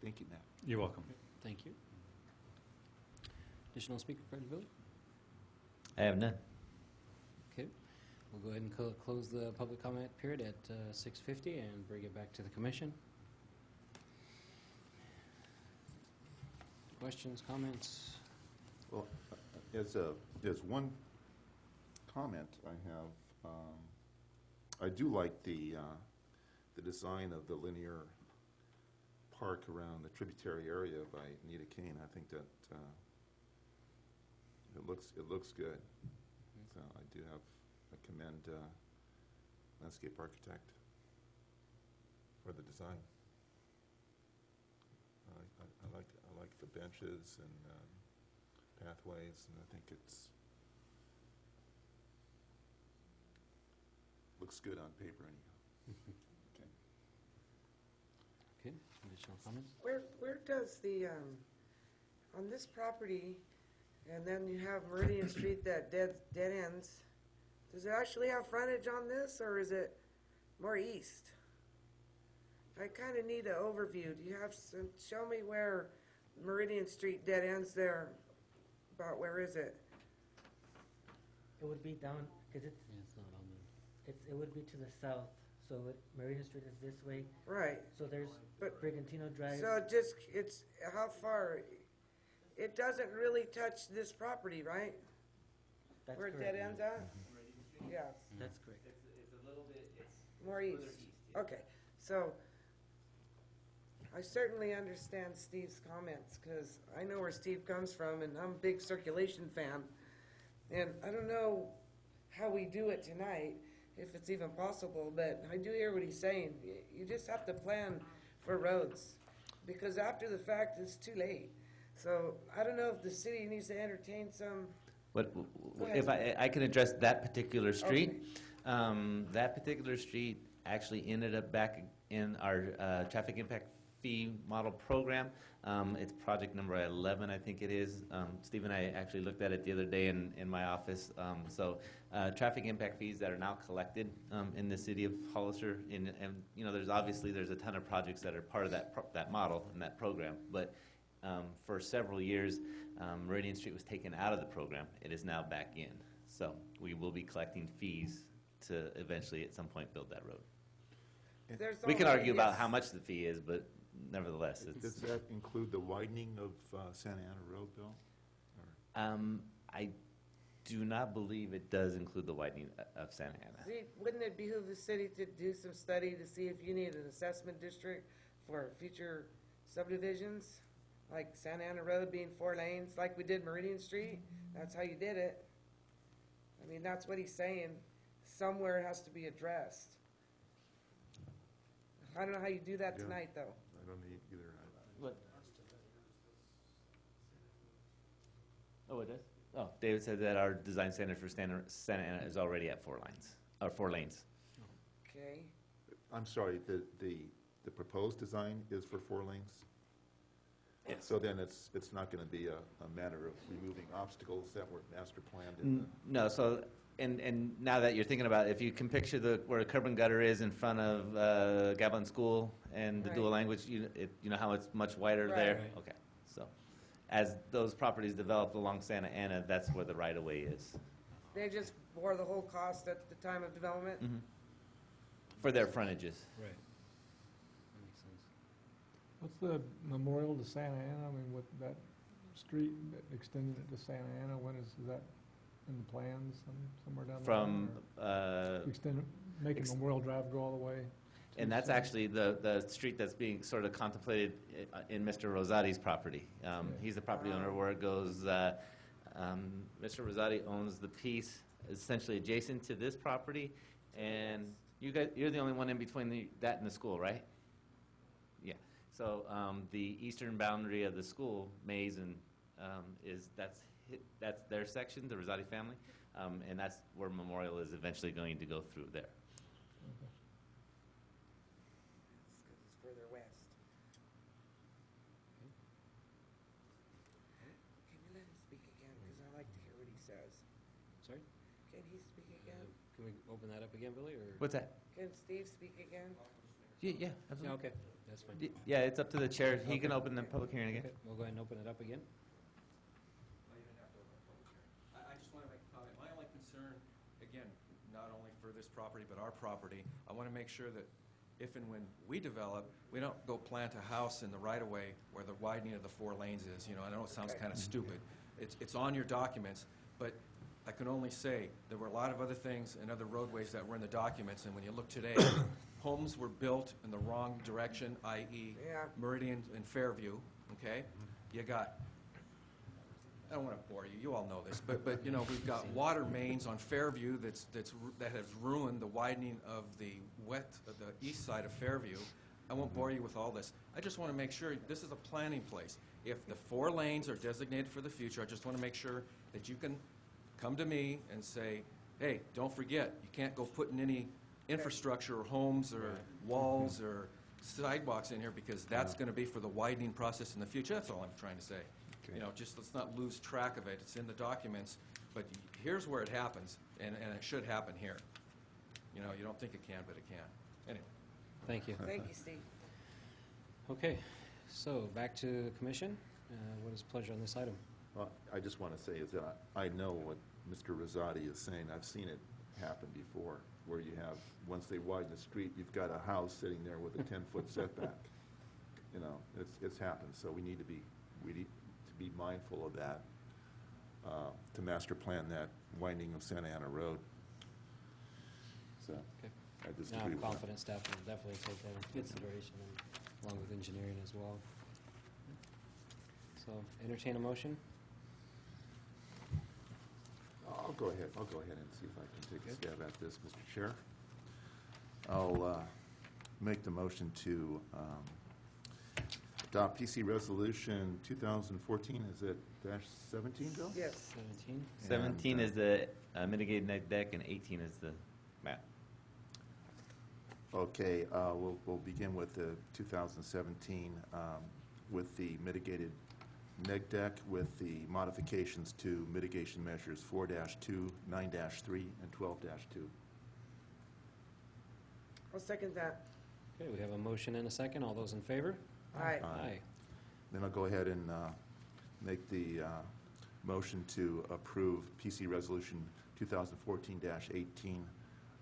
Thank you, Matt. You're welcome. Thank you. Additional speaker, President Billy? I have none. Okay. We'll go ahead and close the public comment period at 6:50 and bring it back to the commission. Questions, comments? Well, as one comment I have, I do like the design of the linear park around the tributary area by Nita Kane, I think that it looks good. So I commend landscape architect for the design. I like the benches and pathways, and I think looks good on paper anyhow. Okay, additional comments? Where does the, on this property, and then you have Meridian Street that dead ends, does it actually have frontage on this, or is it more east? I kind of need an overview. Do you have some, show me where Meridian Street dead ends there? About where is it? It would be down, because Yeah, it's not on there. it would be to the south. So Meridian Street is this way. Right. So there's But- Brigantino Drive. So it's, how far? It doesn't really touch this property, right? That's Where it correct. dead ends at? Yes, That's correct. It's a little bit, it's more east. Okay, so I certainly understand Steve's comments, because I know where Steve comes from, and I'm a big circulation fan. And I don't know how we do it tonight, if it's even possible, but I do hear what he's saying. You just have to plan for roads, because after the fact, it's too late. So I don't know if the city needs to entertain some, What, Go ahead. if I can address that particular street. That particular street actually ended up back in our traffic impact fee model program. It's project number 11, I think it is. Steve and I actually looked at it the other day in my office. Traffic impact fees that are now collected in the city of Hollister, and you know, there's a ton of projects that are part of that model and that program. But for several years, Meridian Street was taken out of the program. It is now back in. So we will be collecting fees to eventually, at some point, build that road. there's We can already argue about a- how much the fee is, but nevertheless, Does that include the widening of Santa Ana Road, Bill? I do not believe it does include the widening of Santa Ana. See, wouldn't it behoove the city to do some study to see if you need an assessment district for future subdivisions? Like Santa Ana Road being 4 lanes, like we did Meridian Street? That's how you did it. I mean, that's what he's saying. Somewhere it has to be addressed. I don't know how you do that Yeah. tonight, though. I don't need either. Oh, it does? Oh, David said that our design standard for Santa Ana is already at 4 lanes, or 4 lanes. Okay? I'm sorry, the proposed design is for 4 lanes? Yes. So then it's not going to be a matter of removing obstacles that were master planned in the... No, so, and now that you're thinking about it, if you can picture where the curb and gutter is in front of Gavilan School and the Right. dual language, you know how it's much wider there? Right. Okay, so, as those properties develop along Santa Ana, that's where the right-of-way is, They just bore the whole cost at the time of development? for their frontages. Right. That makes sense. What's the memorial to Santa Ana? I mean, what, that street, extending it to Santa Ana, when is that in the plans, somewhere down the line? From, or Extend, making Memorial Drive go all the way? to and that's Santa- actually the street that's being sort of contemplated in Mr. Rosati's property. He's the property owner where it goes, Mr. Rosati owns the piece essentially adjacent to this property, and you're the only one in between that and the school, right? Yeah. So the eastern boundary of the school, Mays, and that's their section, the Rosati family, and that's where Memorial is eventually going to go through there. It's further west. Can you let him speak again? Because I like to hear what he says. Sorry? Can he speak again? Can we open that up again, Billy, or? What's that? Can Steve speak again? Yeah, Yeah, absolutely. okay, that's fine. Yeah, it's up to the chair. He can Okay. open the public hearing again. Okay, we'll go ahead and open it up again. I just want to make a comment. My only concern, again, not only for this property, but our property, I want to make sure that if and when we develop, we don't go plant a house in the right-of-way where the widening of the 4 lanes is. You know, I know it sounds Okay. kind of stupid. It's on your documents, but I can only say, there were a lot of other things and other roadways that were in the documents, and when you look today, homes were built in the wrong direction, i.e. Yeah. Meridian and Fairview, okay? You got, I don't want to bore you, you all know this, but you know, we've got water mains on Fairview that has ruined the widening of the east side of Fairview. I won't bore you with all this. I just want to make sure, this is a planning place. If the 4 lanes are designated for the future, I just want to make sure that you can come to me and say, hey, don't forget, you can't go putting any infrastructure or homes or walls or sidewalks in here, because that's going to be for the widening process in the future. That's all I'm trying to say. You know, just let's not lose track of it. It's in the documents, but here's where it happens, and it should happen here. You know, you don't think it can, but it can. Anyway. Thank you. Thank you, Steve. Okay, so back to the commission. What is pleasure on this item? Well, I just want to say is that I know what Mr. Rosati is saying. I've seen it happen before, where you have, once they widen the street, you've got a house sitting there with a 10-foot setback. You know, it's happened, so we need to be mindful of that, to master plan that winding of Santa Ana Road. So, Okay. I just Now, agree I'm with that. confident staff will definitely take that into consideration, and along with engineering as well. So, entertain a motion? I'll go ahead and see if I can take a stab at this, Mr. Chair. I'll make the motion to adopt PC Resolution 2014, is it -17, Bill? Yes. 17? 17 And, is the mitigated net deck, and 18 is the map. Okay, we'll begin with the 2017 with the mitigated neg deck with the modifications to mitigation measures 4-2, 9-3, and 12-2. I'll second that. Okay, we have a motion and a second. All those in favor? Aye. Aye. Then I'll go ahead and make the motion to approve PC Resolution 2014-18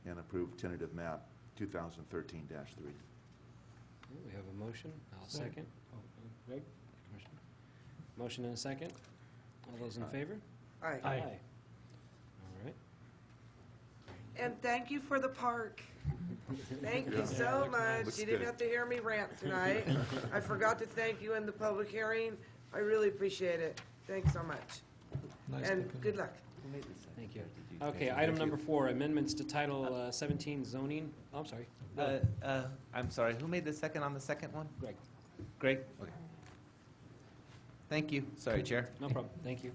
and approve tentative map 2013-3. Okay, we have a motion. I'll second. Oh, Greg? Commissioner? Motion and a second. All those in favor? Aye. All right. And thank you for the park. Thank you so much. Looks You didn't good. have to hear me rant tonight. I forgot to thank you in the public hearing. I really appreciate it. Thanks so much. Nice And looking. good luck. Thank you. Okay, item number 4, amendments to Title 17 zoning. Oh, I'm sorry. I'm sorry, who made the second on the second one? Greg. Greg? Okay. Thank you. Sorry, Chair. No problem. Thank you.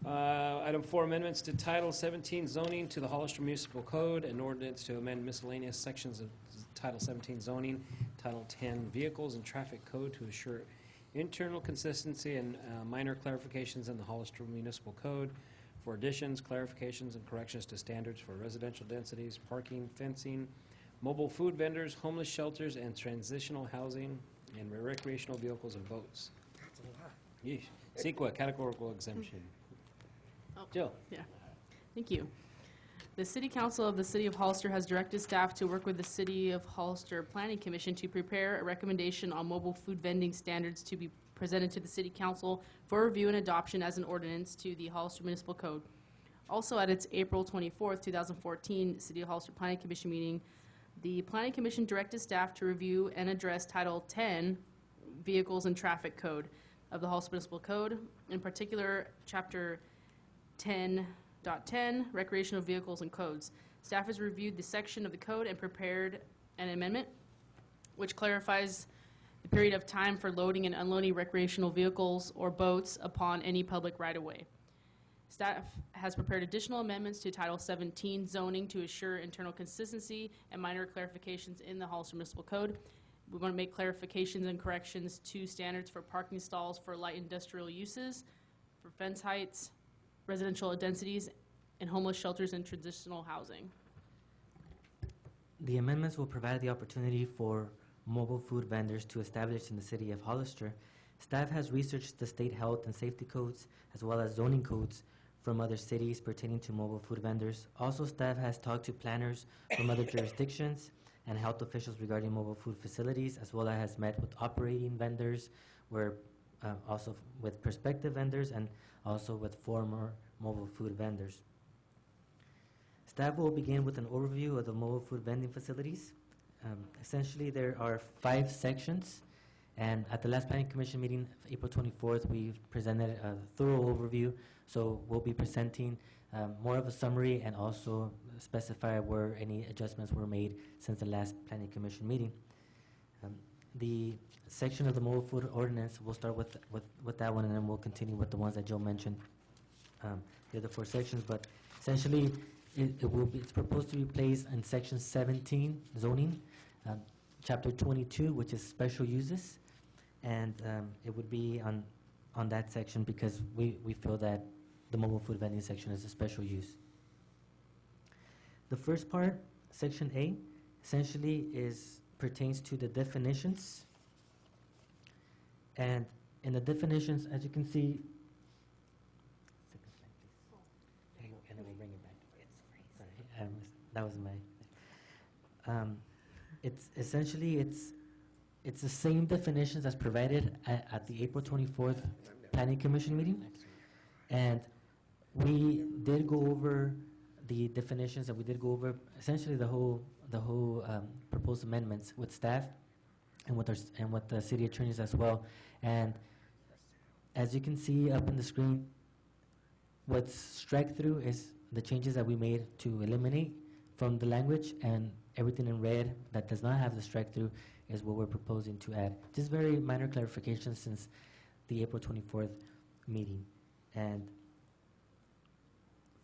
Item 4, amendments to Title 17 zoning to the Hollister Municipal Code, and ordinance to amend miscellaneous sections of Title 17 zoning, Title 10 vehicles and traffic code to assure internal consistency and minor clarifications in the Hollister Municipal Code for additions, clarifications, and corrections to standards for residential densities, parking, fencing, mobile food vendors, homeless shelters, and transitional housing, and recreational vehicles and boats. That's a lot. Yeesh. CEQA, categorical exemption. Oh. Jill? Yeah, thank you. The City Council of the City of Hollister has directed staff to work with the City of Hollister Planning Commission to prepare a recommendation on mobile food vending standards to be presented to the City Council for review and adoption as an ordinance to the Hollister Municipal Code. Also, at its April 24th, 2014 City of Hollister Planning Commission meeting, the Planning Commission directed staff to review and address Title 10 Vehicles and Traffic Code of the Hollister Municipal Code, in particular, Chapter 10.10, Recreational Vehicles and Codes. Staff has reviewed the section of the code and prepared an amendment which clarifies the period of time for loading and unloading recreational vehicles or boats upon any public right-of-way. Staff has prepared additional amendments to Title 17 zoning to assure internal consistency and minor clarifications in the Hollister Municipal Code. We want to make clarifications and corrections to standards for parking stalls for light industrial uses, for fence heights, residential densities, and homeless shelters and transitional housing. The amendments will provide the opportunity for mobile food vendors to establish in the city of Hollister. Staff has researched the state health and safety codes as well as zoning codes from other cities pertaining to mobile food vendors. Also, staff has talked to planners from other jurisdictions and health officials regarding mobile food facilities, as well as has met with operating vendors, also with prospective vendors, and also with former mobile food vendors. Staff will begin with an overview of the mobile food vending facilities. Essentially, there are 5 sections, and at the last Planning Commission meeting, April 24th, we presented a thorough overview. So we'll be presenting more of a summary and also specify where any adjustments were made since the last Planning Commission meeting. The section of the mobile food ordinance, we'll start with that one, and then we'll continue with the ones that Joe mentioned, the other 4 sections. But essentially, it's proposed to be placed in Section 17, zoning, Chapter 22, which is special uses, and it would be on that section because we feel that the mobile food vending section is a special use. The first part, Section A, essentially pertains to the definitions. And in the definitions, as you can see, and then we'll bring it back. Sorry, that was my. It's essentially it's the same definitions as provided at the April 24th Planning Commission meeting, and we did go over the definitions, and we did go over essentially the whole proposed amendments with staff and with the city attorneys as well. And as you can see up on the screen, what's strike through is the changes that we made to eliminate from the language, and everything in red that does not have the strike through is what we're proposing to add. Just very minor clarifications since the April 24th meeting. And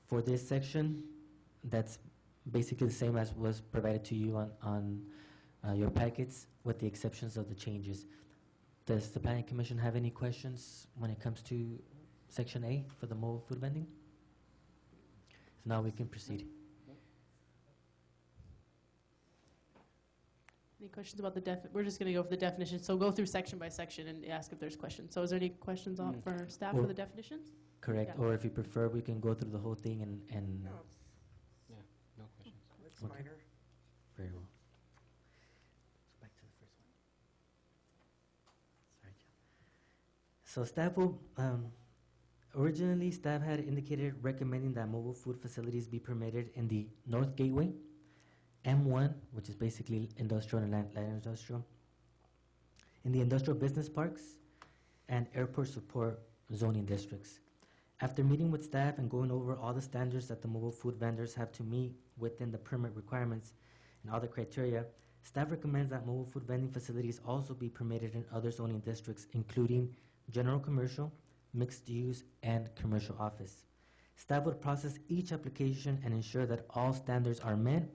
for this section, that's basically the same as was provided to you on your packets, with the exceptions of the changes. Does the Planning Commission have any questions when it comes to Section A for the mobile food vending? So now we can proceed. Any questions about we're just going to go for the definition. So go through section by section and ask if there's questions. So is there any questions for staff for the definitions? Correct. Yeah. Or if you prefer, we can go through the whole thing and No, Yeah, no questions. it's Okay. minor. very well. Back to the first one. Sorry, Joe. So staff will, originally staff had indicated recommending that mobile food facilities be permitted in the North Gateway, M1, which is basically industrial and light industrial, in the industrial business parks, and airport support zoning districts. After meeting with staff and going over all the standards that the mobile food vendors have to meet within the permit requirements and other criteria, staff recommends that mobile food vending facilities also be permitted in other zoning districts, including general commercial, mixed use, and commercial office. Staff would process each application and ensure that all standards are met,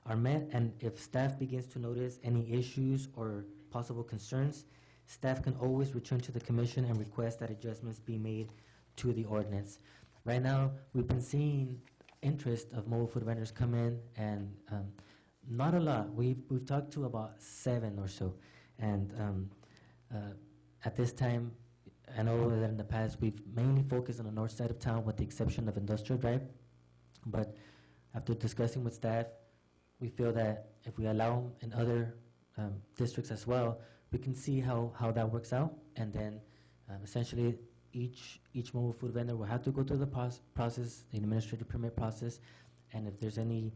and if staff begins to notice any issues or possible concerns, staff can always return to the commission and request that adjustments be made to the ordinance. Right now, we've been seeing interest of mobile food vendors come in, and not a lot. We've talked to about 7 or so, and at this time, I know that in the past we've mainly focused on the north side of town with the exception of Industrial Drive, but after discussing with staff, we feel that if we allow them in other districts as well, we can see how that works out, and then essentially each mobile food vendor will have to go through the process, the administrative permit process, and if there's any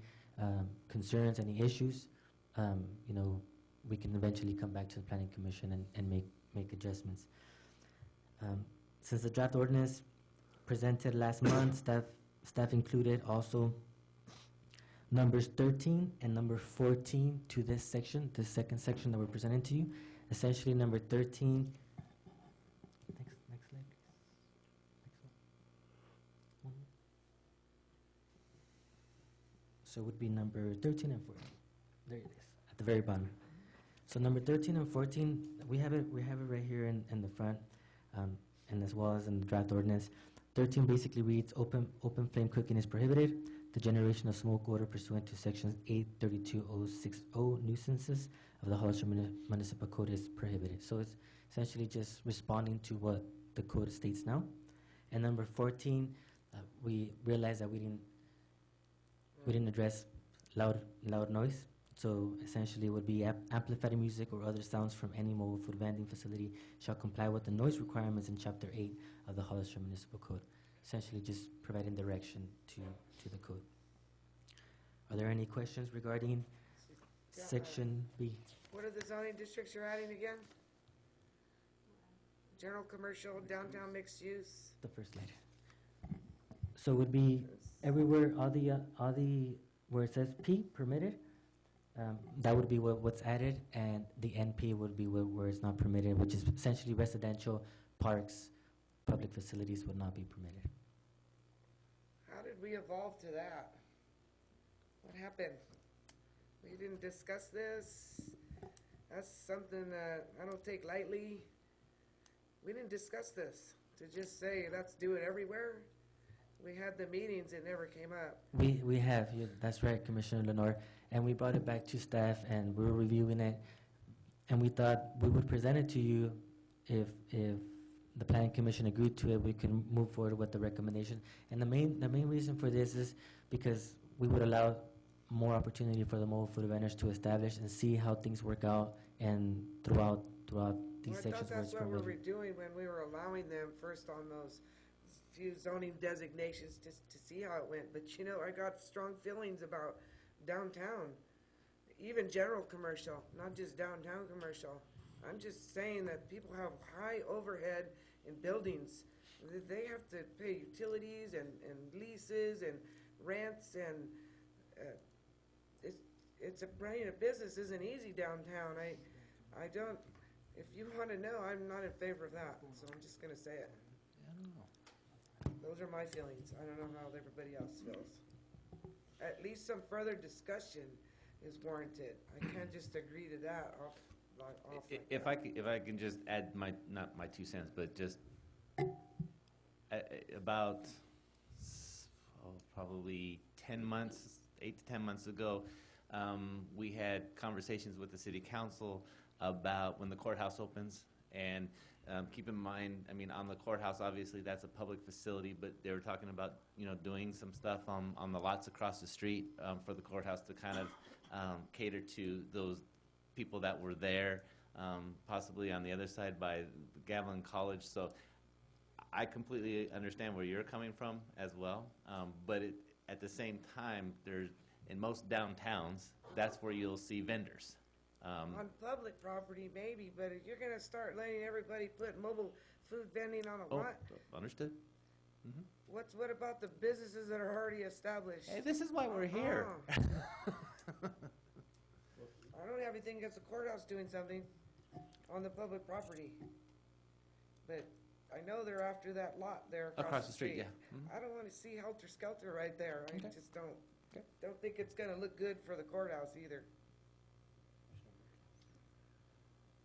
concerns, any issues, we can eventually come back to the Planning Commission and make adjustments. Since the draft ordinance presented last month, staff included also numbers 13 and number 14 to this section, the second section that we're presenting to you. Essentially, number 13. Next slide, please. Next one. So it would be number 13 and 14. There it is, at the very bottom. So number 13 and 14, we have it right here in the front, and as well as in the draft ordinance. 13 basically reads, open flame cooking is prohibited. The generation of smoke odor pursuant to sections 832.060 nuisances of the Hollister Municipal Code is prohibited. So it's essentially just responding to what the code states now. And number 14, we realized that we didn't address loud noise. So essentially it would be amplified music or other sounds from any mobile food vending facility shall comply with the noise requirements in Chapter 8 of the Hollister Municipal Code. Essentially just providing direction to the code. Are there any questions regarding section B? What are the zoning districts you're adding again? General commercial, downtown mixed use? The first slide. So it would be everywhere, all the, where it says P, permitted, that would be what's added, and the NP would be where it's not permitted, which is essentially residential, parks, public facilities would not be permitted. How did we evolve to that? What happened? We didn't discuss this. That's something that I don't take lightly. We didn't discuss this to just say, let's do it everywhere. We had the meetings, it never came up. We have, that's right, Commissioner Lenore, and we brought it back to staff, and we were reviewing it, and we thought we would present it to you if the planning commission agreed to it, we can move forward with the recommendation. And the main reason for this is because we would allow more opportunity for the mobile food vendors to establish and see how things work out and throughout these Well, I sections thought where that's it's what we were permitted. doing when we were allowing them first on those few zoning designations just to see how it went. But you know, I got strong feelings about downtown, even general commercial, not just downtown commercial. I'm just saying that people have high overhead in buildings. They have to pay utilities and leases and rents, and it's running a business isn't easy downtown. I don't, if you want to know, I'm not in favor of that, so I'm just going to say it. Those are my feelings. I don't know how everybody else feels. At least some further discussion is warranted. I can't just agree to that off like If that. if I can just add not my 2 cents, but just about probably 10 months, 8 to 10 months ago, we had conversations with the city council about when the courthouse opens. And keep in mind, I mean, on the courthouse, obviously that's a public facility, but they were talking about, doing some stuff on the lots across the street for the courthouse to kind of cater to those people that were there, possibly on the other side by Gavilan College. So I completely understand where you're coming from as well, but at the same time, in most downtowns, that's where you'll see vendors. On public property, maybe, but if you're gonna start letting everybody put mobile food vending on a lot, Understood. what about the businesses that are already established? Hey, this is why we're here. I don't have anything against the courthouse doing something on the public property, but I know they're after that lot there across the street. Yeah. Mhm. I don't wanna see helter-skelter right there. I Okay. just don't, Okay. don't think it's gonna look good for the courthouse either.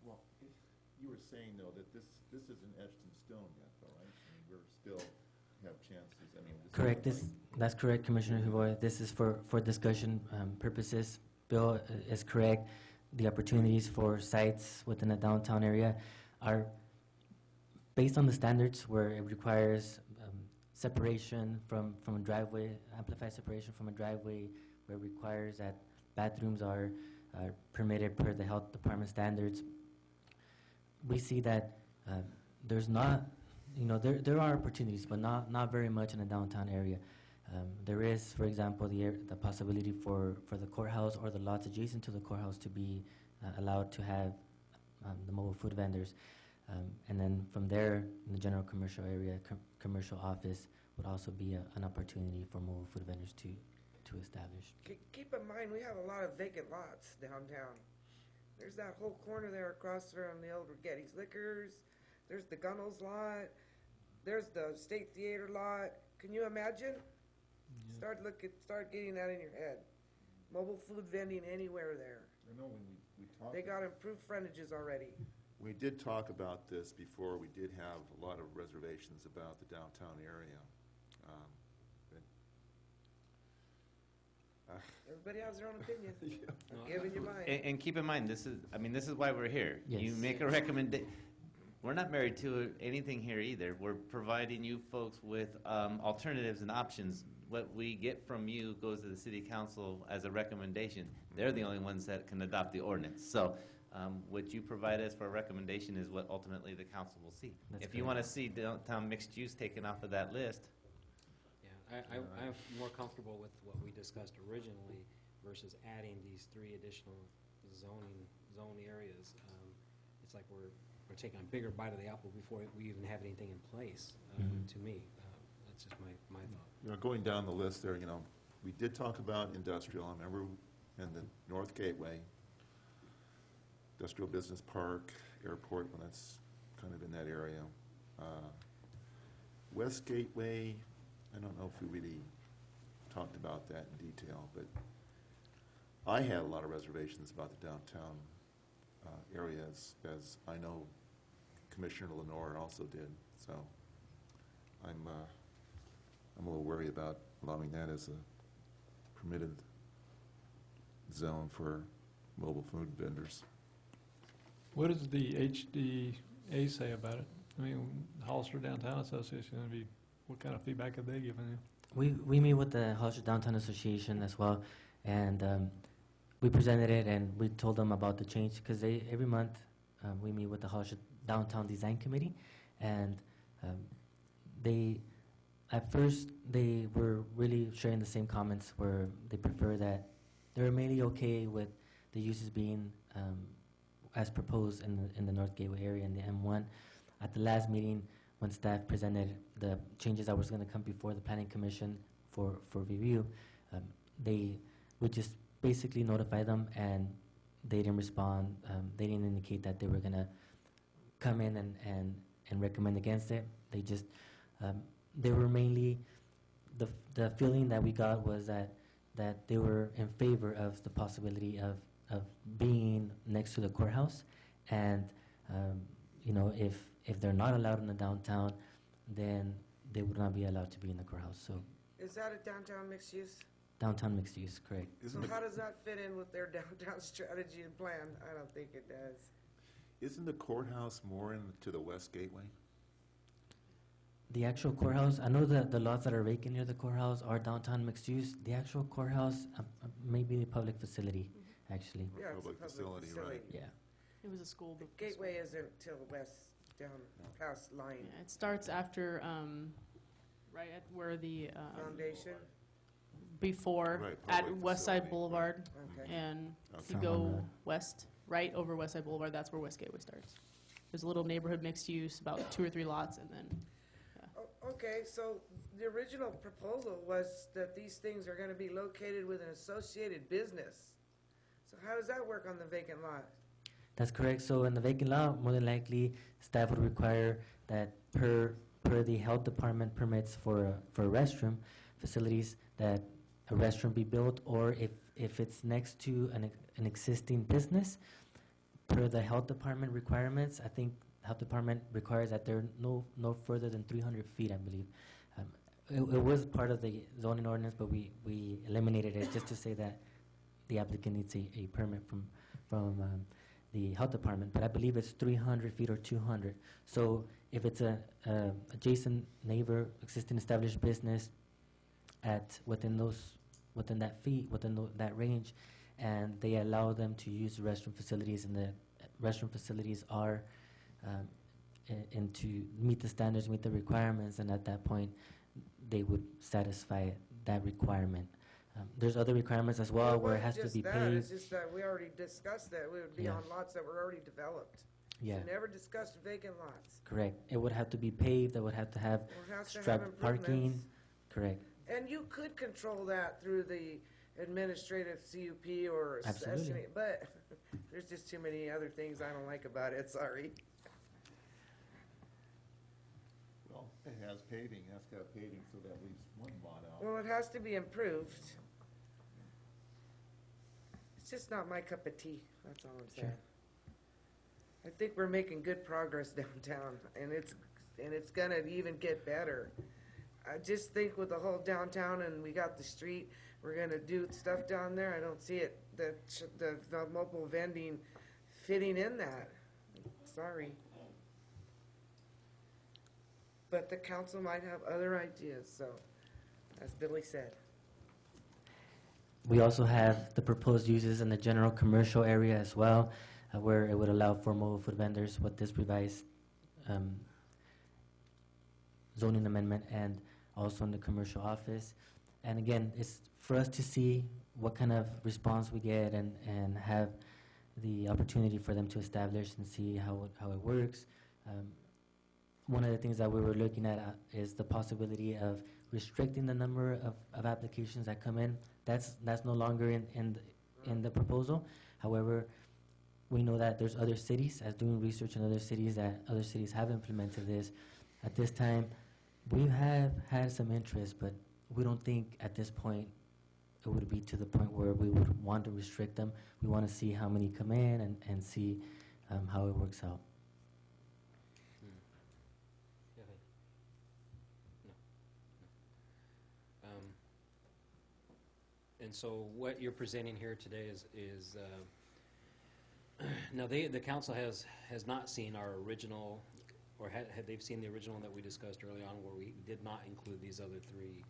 Well, you were saying, though, that this isn't etched in stone yet, though, right? I mean, we're still have chances, I mean. Correct, that's correct, Commissioner Huboy. This is for discussion purposes. Bill is correct. The opportunities for sites within the downtown area are based on the standards where it requires separation from a driveway, amplified separation from a driveway, where it requires that bathrooms are permitted per the health department standards. We see that there's not, there are opportunities, but not very much in the downtown area. There is, for example, the possibility for the courthouse or the lots adjacent to the courthouse to be allowed to have the mobile food vendors. And then from there, in the general commercial area, commercial office would also be an opportunity for mobile food vendors to establish. Keep in mind, we have a lot of vacant lots downtown. There's that whole corner there across from the old Getty's Liquors. There's the Gunnels lot. There's the State Theater lot. Can you imagine? Start getting that in your head. Mobile food vending anywhere there. I know when we talked. They got improved frontages already. We did talk about this before. We did have a lot of reservations about the downtown area. Everybody has their own opinion. Yeah. I'm giving you mine. And keep in mind, this is why we're here. You Yes. make a recommendation. We're not married to anything here either. We're providing you folks with alternatives and options. What we get from you goes to the city council as a recommendation. They're the only ones that can adopt the ordinance. So what you provide us for a recommendation is what ultimately the council will see. That's If you correct. want to see downtown mixed use taken off of that list, Yeah, I'm more comfortable with what we discussed originally versus adding these 3 additional zone areas. It's like we're taking a bigger bite of the apple before we even have anything in place, to me. That's just my thought. You know, going down the list there, you know, we did talk about industrial. I remember in the North Gateway, Industrial Business Park, Airport, well, that's kind of in that area. West Gateway, I don't know if we really talked about that in detail, but I had a lot of reservations about the downtown area, as I know Commissioner Lenore also did. So I'm a little worried about allowing that as a permitted zone for mobile food vendors. What does the HDA say about it? I mean, Hollister Downtown Association, what kind of feedback have they given you? We meet with the Hollister Downtown Association as well, and we presented it and we told them about the change because every month we meet with the Hollister Downtown Design Committee, and at first they were really sharing the same comments where they prefer that they were mainly okay with the uses being as proposed in the North Gateway area in the M1. At the last meeting, when staff presented the changes that was going to come before the Planning Commission for review, they would just basically notify them, and they didn't respond. They didn't indicate that they were going to come in and recommend against it. They just, they were mainly, the feeling that we got was that they were in favor of the possibility of being next to the courthouse, and you know, if they're not allowed in the downtown, then they would not be allowed to be in the courthouse. So Is that a downtown mixed use? downtown mixed use, correct. So how does that fit in with their downtown strategy and plan? I don't think it does. Isn't the courthouse more to the West Gateway? The actual courthouse, I know that the lots that are vacant near the courthouse are downtown mixed use. The actual courthouse may be a public facility, actually. Yeah, it's a Public facility, right. Yeah. It was a school. The gateway isn't till west, down past line Yeah, it starts after, right at where the, foundation. before, Right, at public West Side facility, Boulevard, Okay. and if you Okay. go west, right over West Side Boulevard, that's where West Gateway starts. There's a little neighborhood mixed use, about 2 or 3 lots, and then, Okay, so the original proposal was that these things are gonna be located with an associated business. So how does that work on the vacant lot? That's correct. So in the vacant lot, more than likely, staff would require that per the health department permits for restroom facilities, that a restroom be built, or if it's next to an existing business, per the health department requirements, I think health department requires that they're no further than 300 feet, I believe. It was part of the zoning ordinance, but we eliminated it just to say that the applicant needs a permit from the health department, but I believe it's 300 feet or 200. So if it's a adjacent neighbor, existing established business within that range, and they allow them to use restroom facilities, and the restroom facilities are and to meet the standards, meet the requirements, and at that point, they would satisfy that requirement. There's other requirements as well where it has to be paved. It's just that we already discussed that. We would be Yeah. on lots that were already developed. Yeah, We never discussed vacant lots. correct. It would have to be paved, it would have to have Or it has to have striped parking, improvements. correct. And you could control that through the administrative CUP or Absolutely. assessing, but there's just too many other things I don't like about it, sorry. Well, it has paving, it has to have paving, so that leaves one lot out. Well, it has to be improved. It's just not my cup of tea, that's all I'm saying. Sure. I think we're making good progress downtown, and it's gonna even get better. I just think with the whole downtown, and we got the street, we're gonna do stuff down there, I don't see it, the mobile vending fitting in that. Sorry. But the council might have other ideas, so, as Billy said. We also have the proposed uses in the general commercial area as well, where it would allow for mobile food vendors with this revised zoning amendment. And also in the commercial office. And again, it's for us to see what kind of response we get and have the opportunity for them to establish and see how it works. One of the things that we were looking at is the possibility of restricting the number of applications that come in. That's no longer in the proposal. However, we know that there's other cities, as doing research in other cities, that other cities have implemented this. At this time, we have had some interest, but we don't think at this point it would be to the point where we would want to restrict them. We want to see how many come in and see how it works out. Go ahead. No. And so what you're presenting here today is now the council has not seen our original, or had they've seen the original that we discussed early on where we did not include these other 3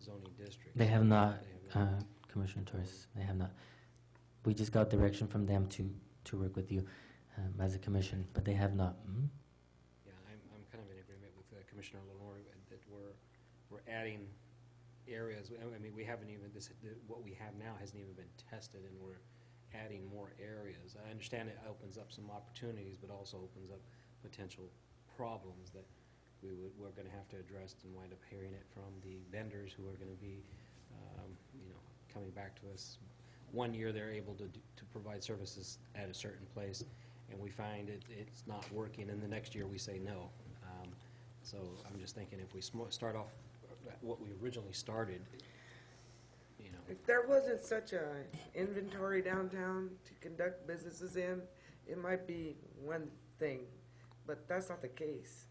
zoning districts? They have not, They have not. Commissioner Torres, they have not. We just got direction from them to work with you as a commission, but they have not. Mm-hmm. Yeah, I'm kind of in agreement with Commissioner Lenore that we're adding areas. I mean, we haven't even, what we have now hasn't even been tested, and we're adding more areas. I understand it opens up some opportunities, but also opens up potential problems that we're going to have to address and wind up hearing it from the vendors who are going to be, coming back to us. One year they're able to provide services at a certain place, and we find it's not working, and the next year we say no. So I'm just thinking if we start off what we originally started, If there wasn't such a inventory downtown to conduct businesses in, it might be one thing, but that's not the case.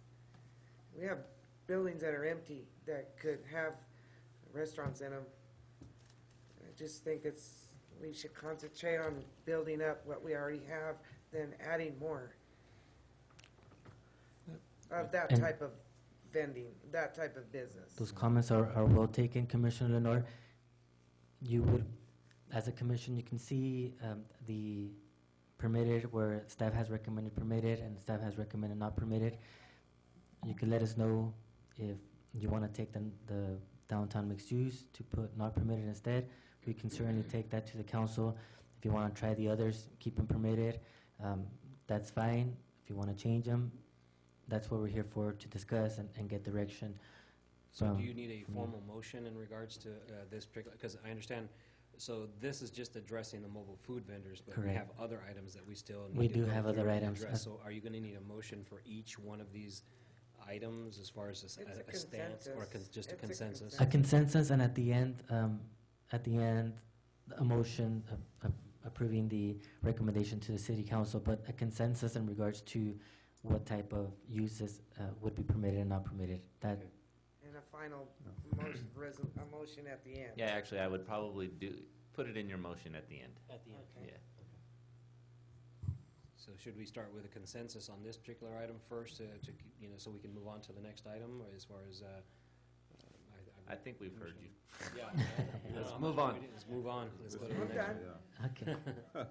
We have buildings that are empty that could have restaurants in them. I just think we should concentrate on building up what we already have than adding more of that And- type of vending, that type of business. Those comments are well taken, Commissioner Lenore. You would, as a commission, you can see the permitted where staff has recommended permitted and staff has recommended not permitted. You could let us know if you want to take the downtown mixed use to put not permitted instead. We can certainly take that to the council. If you want to try the others, keep them permitted, that's fine. If you want to change them, that's what we're here for, to discuss and get direction. So from- do you need a from you. formal motion in regards to this particular, because I understand, so this is just addressing the mobile food vendors, but we Correct. have other items that we still need We to do go have through other and items. address. So are you going to need a motion for each one of these items as far as It's a a stance or consensus. just a It's a consensus? A consensus, and at the end, a motion approving the recommendation to the city council, but a consensus in regards to what type of uses would be permitted and not permitted. That, Okay. And a final a motion at the end. Yeah, actually, I would probably put it in your motion at the end. At the end. Okay. Yeah. So should we start with a consensus on this particular item first, so we can move on to the next item, or as far as, I think we've heard you. Yeah. Let's No, move I'm on. ready. Let's move on. Let's go to the Okay. next one. okay.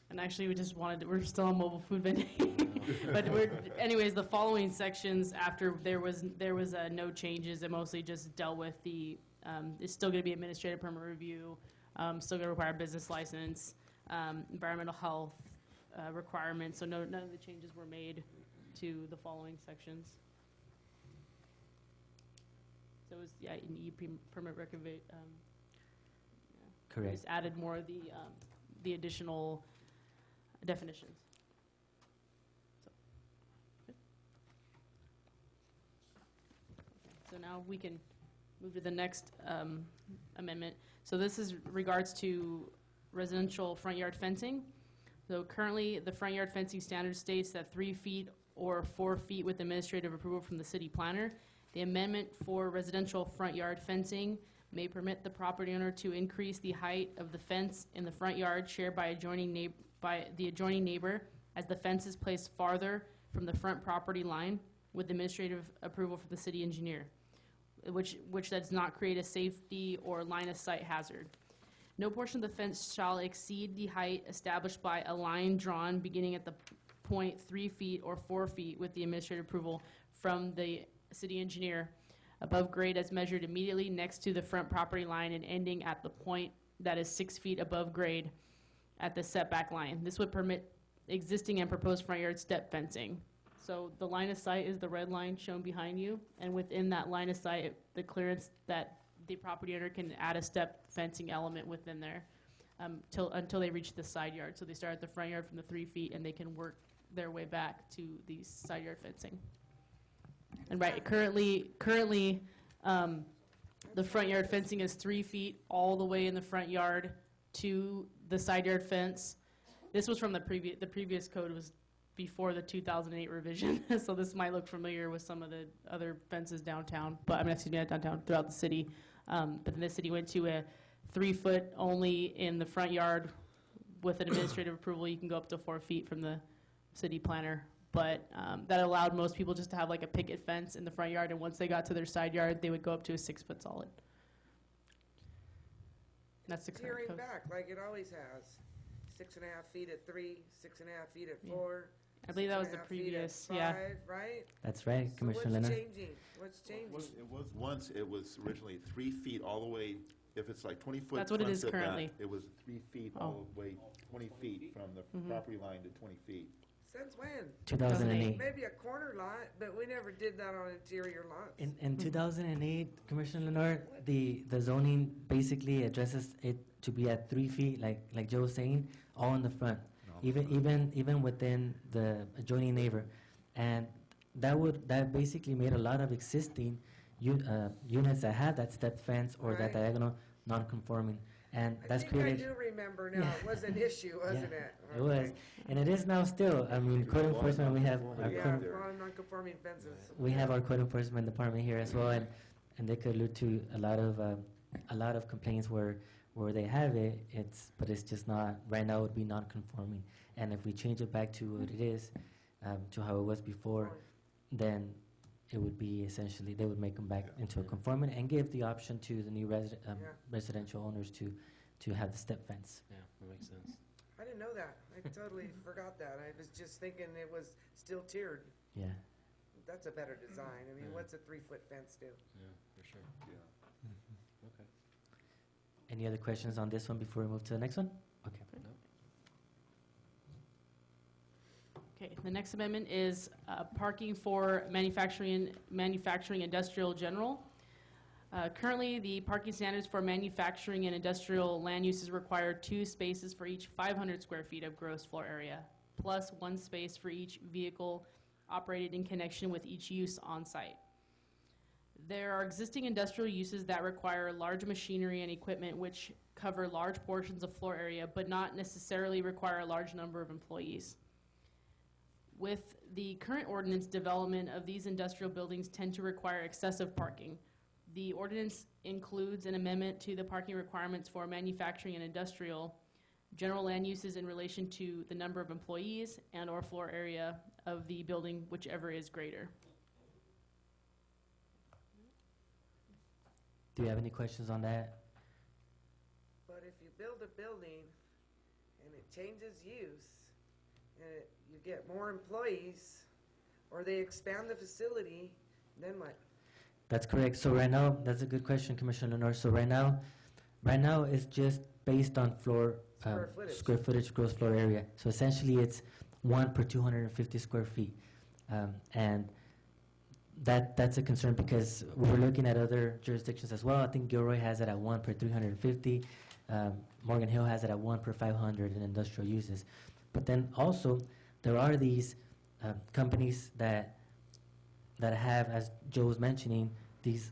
And actually, we're still on mobile food vending. But anyways, the following sections after there was no changes, it mostly just dealt with it's still gonna be administrative permit review, still gonna require a business license, environmental health, requirements, so none of the changes were made to the following sections. So it was, an EP permit record, Correct. just added more of the additional definitions. So now we can move to the next amendment. So this is regards to residential front yard fencing. So currently, the front yard fencing standard states that 3 feet or 4 feet with administrative approval from the city planner. The amendment for residential front yard fencing may permit the property owner to increase the height of the fence in the front yard shared by the adjoining neighbor as the fence is placed farther from the front property line with administrative approval from the city engineer, which does not create a safety or line of sight hazard. No portion of the fence shall exceed the height established by a line drawn beginning at the point 3 feet or 4 feet with the administrative approval from the city engineer above grade as measured immediately next to the front property line and ending at the point that is 6 feet above grade at the setback line. This would permit existing and proposed front yard step fencing. So the line of sight is the red line shown behind you, and within that line of sight, the clearance that the property owner can add a step fencing element within there until they reach the side yard. So they start at the front yard from the 3 feet, and they can work their way back to the side yard fencing. And currently, the front yard fencing is 3 feet all the way in the front yard to the side yard fence. This was from the previous code was before the 2008 revision, so this might look familiar with some of the other fences downtown, but I mean, excuse me, not downtown, throughout the city. But then the city went to a 3 foot only in the front yard. With an administrative approval, you can go up to 4 feet from the city planner. But that allowed most people just to have like a picket fence in the front yard, and once they got to their side yard, they would go up to a 6 foot solid. That's the current Tearing code. back like it always has. 6.5 feet at 3, 6.5 feet at 4. I believe that was the 6.5 feet at previous, yeah. 5, right? That's right, So Commissioner what's Leonard. changing? What's changing? Once it was originally 3 feet all the way, if it's like 20-foot That's what it front is setback, currently. it was 3 feet all the way, 20 feet from the property line to 20 feet. Since when? 2008. Maybe a corner lot, but we never did that on interior lots. In 2008, Commissioner Leonard, the zoning basically addresses it to be at 3 feet, like Joe was saying, all in the front, even within the adjoining neighbor, and that basically made a lot of existing units that had that step fence or that Right. diagonal non-conforming, and I that's think I created. do remember now. Yeah. It was an issue, wasn't Yeah, it? It was, and it is now still. I mean, code enforcement, we have our Yeah, code, a lot of non-conforming fences. we have our code enforcement department here as well, and they could allude to a lot of complaints where they have it, but it's just not, right now it would be non-conforming. And if we change it back to what it is, to how it was before, then it would be essentially, they would make them back into a conforming and give the option to the new residential owners to have the step fence. Yeah, that makes sense. I didn't know that. I totally forgot that. I was just thinking it was still tiered. Yeah. That's a better design. I mean, Yeah. what's a 3-foot fence do? Yeah, for sure. Okay. Any other questions on this one before we move to the next one? Okay. Okay, the next amendment is parking for manufacturing industrial general. Currently, the parking standards for manufacturing and industrial land uses require 2 spaces for each 500 square feet of gross floor area, plus 1 space for each vehicle operated in connection with each use on site. There are existing industrial uses that require large machinery and equipment which cover large portions of floor area, but not necessarily require a large number of employees. With the current ordinance, development of these industrial buildings tend to require excessive parking. The ordinance includes an amendment to the parking requirements for manufacturing and industrial general land uses in relation to the number of employees and/or floor area of the building, whichever is greater. Do you have any questions on that? But if you build a building and it changes use, and you get more employees, or they expand the facility, then what? That's correct. So right now, that's a good question, Commissioner Lenore. So right now it's just based on floor square footage, gross floor area. So essentially, it's 1 per 250 square feet, and that's a concern because we're looking at other jurisdictions as well. I think Gilroy has it at 1 per 350. Morgan Hill has it at 1 per 500 in industrial uses. But then also, there are these companies that have, as Joe was mentioning, these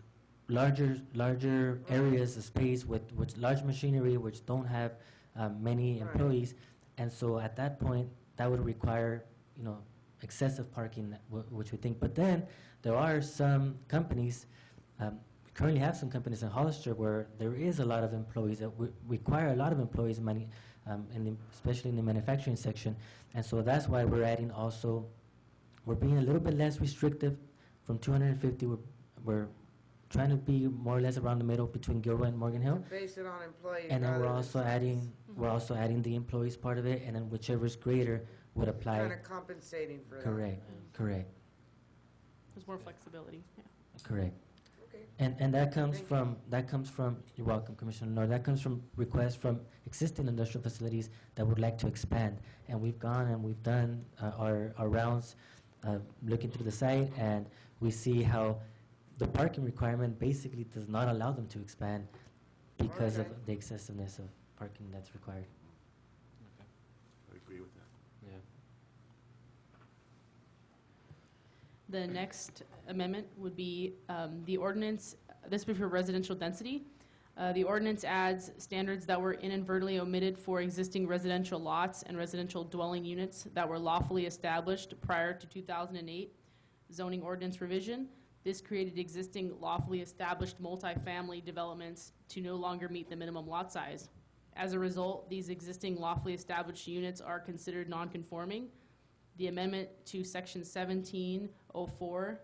larger areas of space with large machinery, which don't have many employees, and so at that point, that would require, excessive parking, which we think. But then there are some companies. We currently have some companies in Hollister where there is a lot of employees that require a lot of employees, especially in the manufacturing section, and so that's why we're adding also. We're being a little bit less restrictive from 250. We're trying to be more or less around the middle between Gilroy and Morgan Hill. Base it on employees. And then rather we're than also size. adding the employees part of it, and then whichever is greater would apply. Kind of compensating for that. Correct. There's more flexibility, yeah. Correct. Okay. And Thank you. that comes from, you're welcome, Commissioner Lenore, that comes from requests from existing industrial facilities that would like to expand. And we've gone and we've done our rounds, looking through the site, and we see how the parking requirement basically does not allow them to expand because of Okay. the excessiveness of parking that's required. I agree with that. Yeah. The next amendment would be the ordinance, this would be for residential density. The ordinance adds standards that were inadvertently omitted for existing residential lots and residential dwelling units that were lawfully established prior to 2008 zoning ordinance revision. This created existing lawfully established multifamily developments to no longer meet the minimum lot size. As a result, these existing lawfully established units are considered non-conforming. The amendment to Section 1704,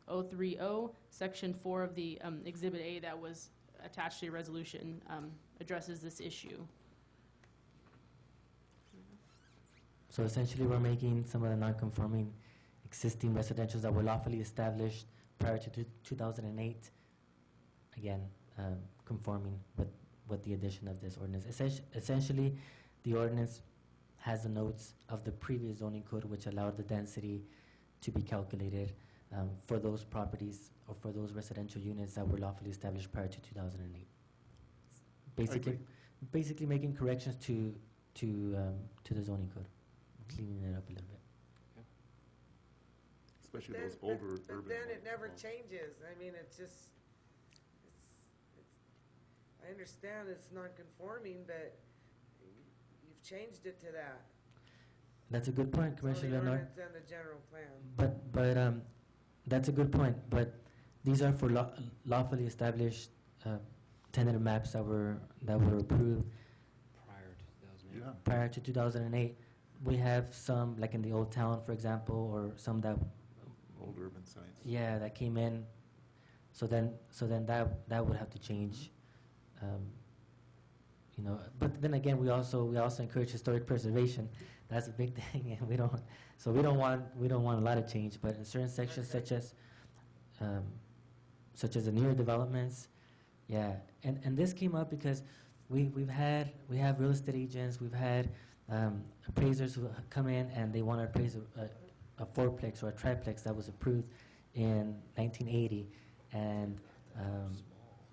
030, Section 4 of the Exhibit A that was attached to your resolution addresses this issue. So essentially, we're making some of the non-conforming existing residentials that were lawfully established prior to 2008, again, conforming with the addition of this ordinance. Essentially, the ordinance has the notes of the previous zoning code, which allowed the density to be calculated for those properties or for those residential units that were lawfully established prior to 2008. Basically making corrections to the zoning code, cleaning it up a little bit. Especially Then- those older but urban. then it ones. never changes. I mean, it's just, I understand it's non-conforming, but you've changed it to that. That's a good point, Commissioner Zoning Lenore. ordinance and the general plan. But that's a good point. But these are for lawfully established tentative maps that were approved Prior to 2008. Yeah. prior to 2008. We have some, like in the Old Town, for example, or some that, Old urban sites. yeah, that came in. So then that would have to change. You know, but then again, we also encourage historic preservation. That's a big thing, and we don't want a lot of change. But in certain sections, Okay. such as the newer developments, yeah. And this came up because we have real estate agents, we've had appraisers who come in and they want to appraise a fourplex or a triplex that was approved in 1980, and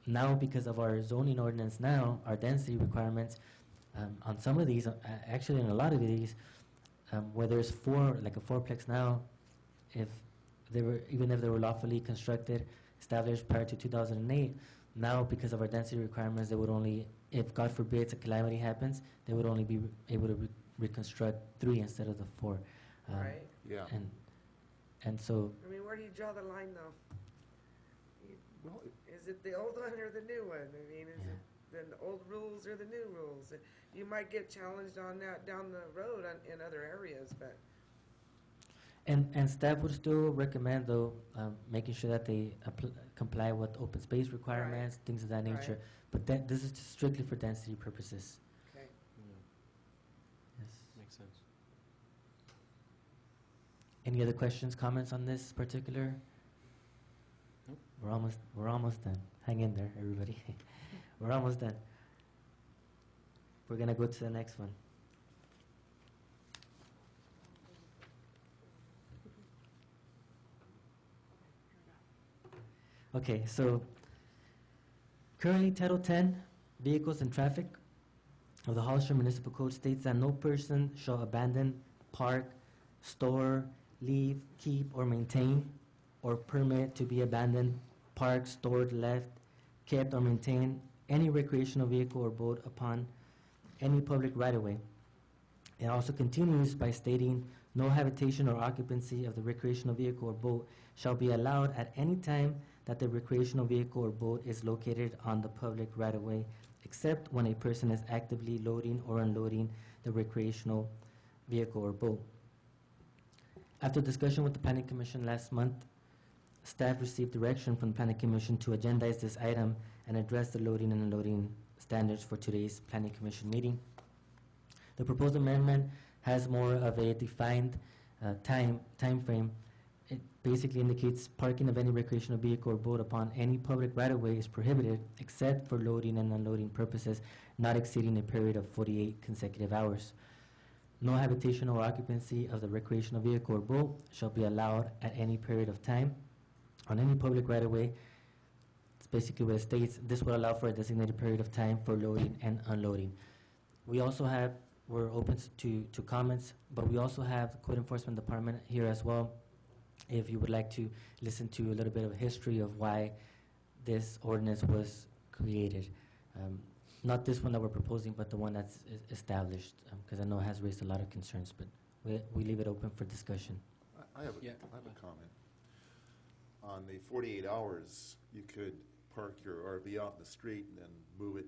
now because of our zoning ordinance now, our density requirements, on some of these, actually in a lot of these, where there's like a fourplex now, even if they were lawfully constructed, established prior to 2008, now because of our density requirements, they would only, if God forbid a calamity happens, they would only be able to reconstruct 3 instead of the 4. Right. Yeah. And so, I mean, where do you draw the line, though? Well, Is it the old one or the new one? I mean, is Yeah. it the old rules or the new rules? You might get challenged on that down the road in other areas, but and staff would still recommend, though, making sure that they comply with open space requirements, things of that nature. Right. But this is just strictly for density purposes. okay. Yeah, Yes. makes sense. Any other questions, comments on this particular? Nope. We're almost done. Hang in there, everybody. We're almost done. We're gonna go to the next one. Okay, so currently Title 10, Vehicles and Traffic of the Hollister Municipal Code states that no person shall abandon, park, store, leave, keep, or maintain, or permit to be abandoned, parked, stored, left, kept, or maintained any recreational vehicle or boat upon any public right-of-way. It also continues by stating, no habitation or occupancy of the recreational vehicle or boat shall be allowed at any time that the recreational vehicle or boat is located on the public right-of-way, except when a person is actively loading or unloading the recreational vehicle or boat. After discussion with the Planning Commission last month, staff received direction from the Planning Commission to agendize this item and address the loading and unloading standards for today's Planning Commission meeting. The proposed amendment has more of a defined time frame it basically indicates parking of any recreational vehicle or boat upon any public right-of-way is prohibited except for loading and unloading purposes, not exceeding a period of 48 consecutive hours. No habitation or occupancy of the recreational vehicle or boat shall be allowed at any period of time on any public right-of-way. It's basically what it states. This will allow for a designated period of time for loading and unloading. We also have, we're open to comments, but we also have the Code Enforcement Department here as well. If you would like to listen to a little bit of history of why this ordinance was created. Not this one that we're proposing, but the one that's established, because I know it has raised a lot of concerns, but we leave it open for discussion. I have Yeah. a comment. On the 48 hours, you could park your RV out in the street and then move it,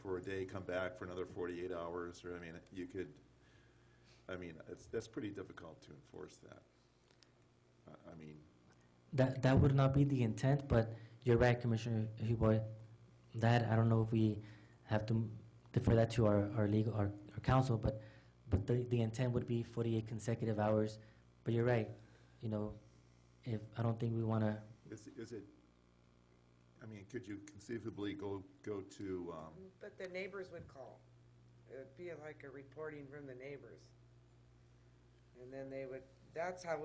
for a day, come back for another 48 hours, or, that's pretty difficult to enforce that. That would not be the intent, but you're right, Commissioner Huboy. That, I don't know if we have to defer that to our legal, our counsel, but the intent would be 48 consecutive hours. But you're right, if, I don't think we want to, Could you conceivably go to, But the neighbors would call. It would be like a reporting from the neighbors. And then that's how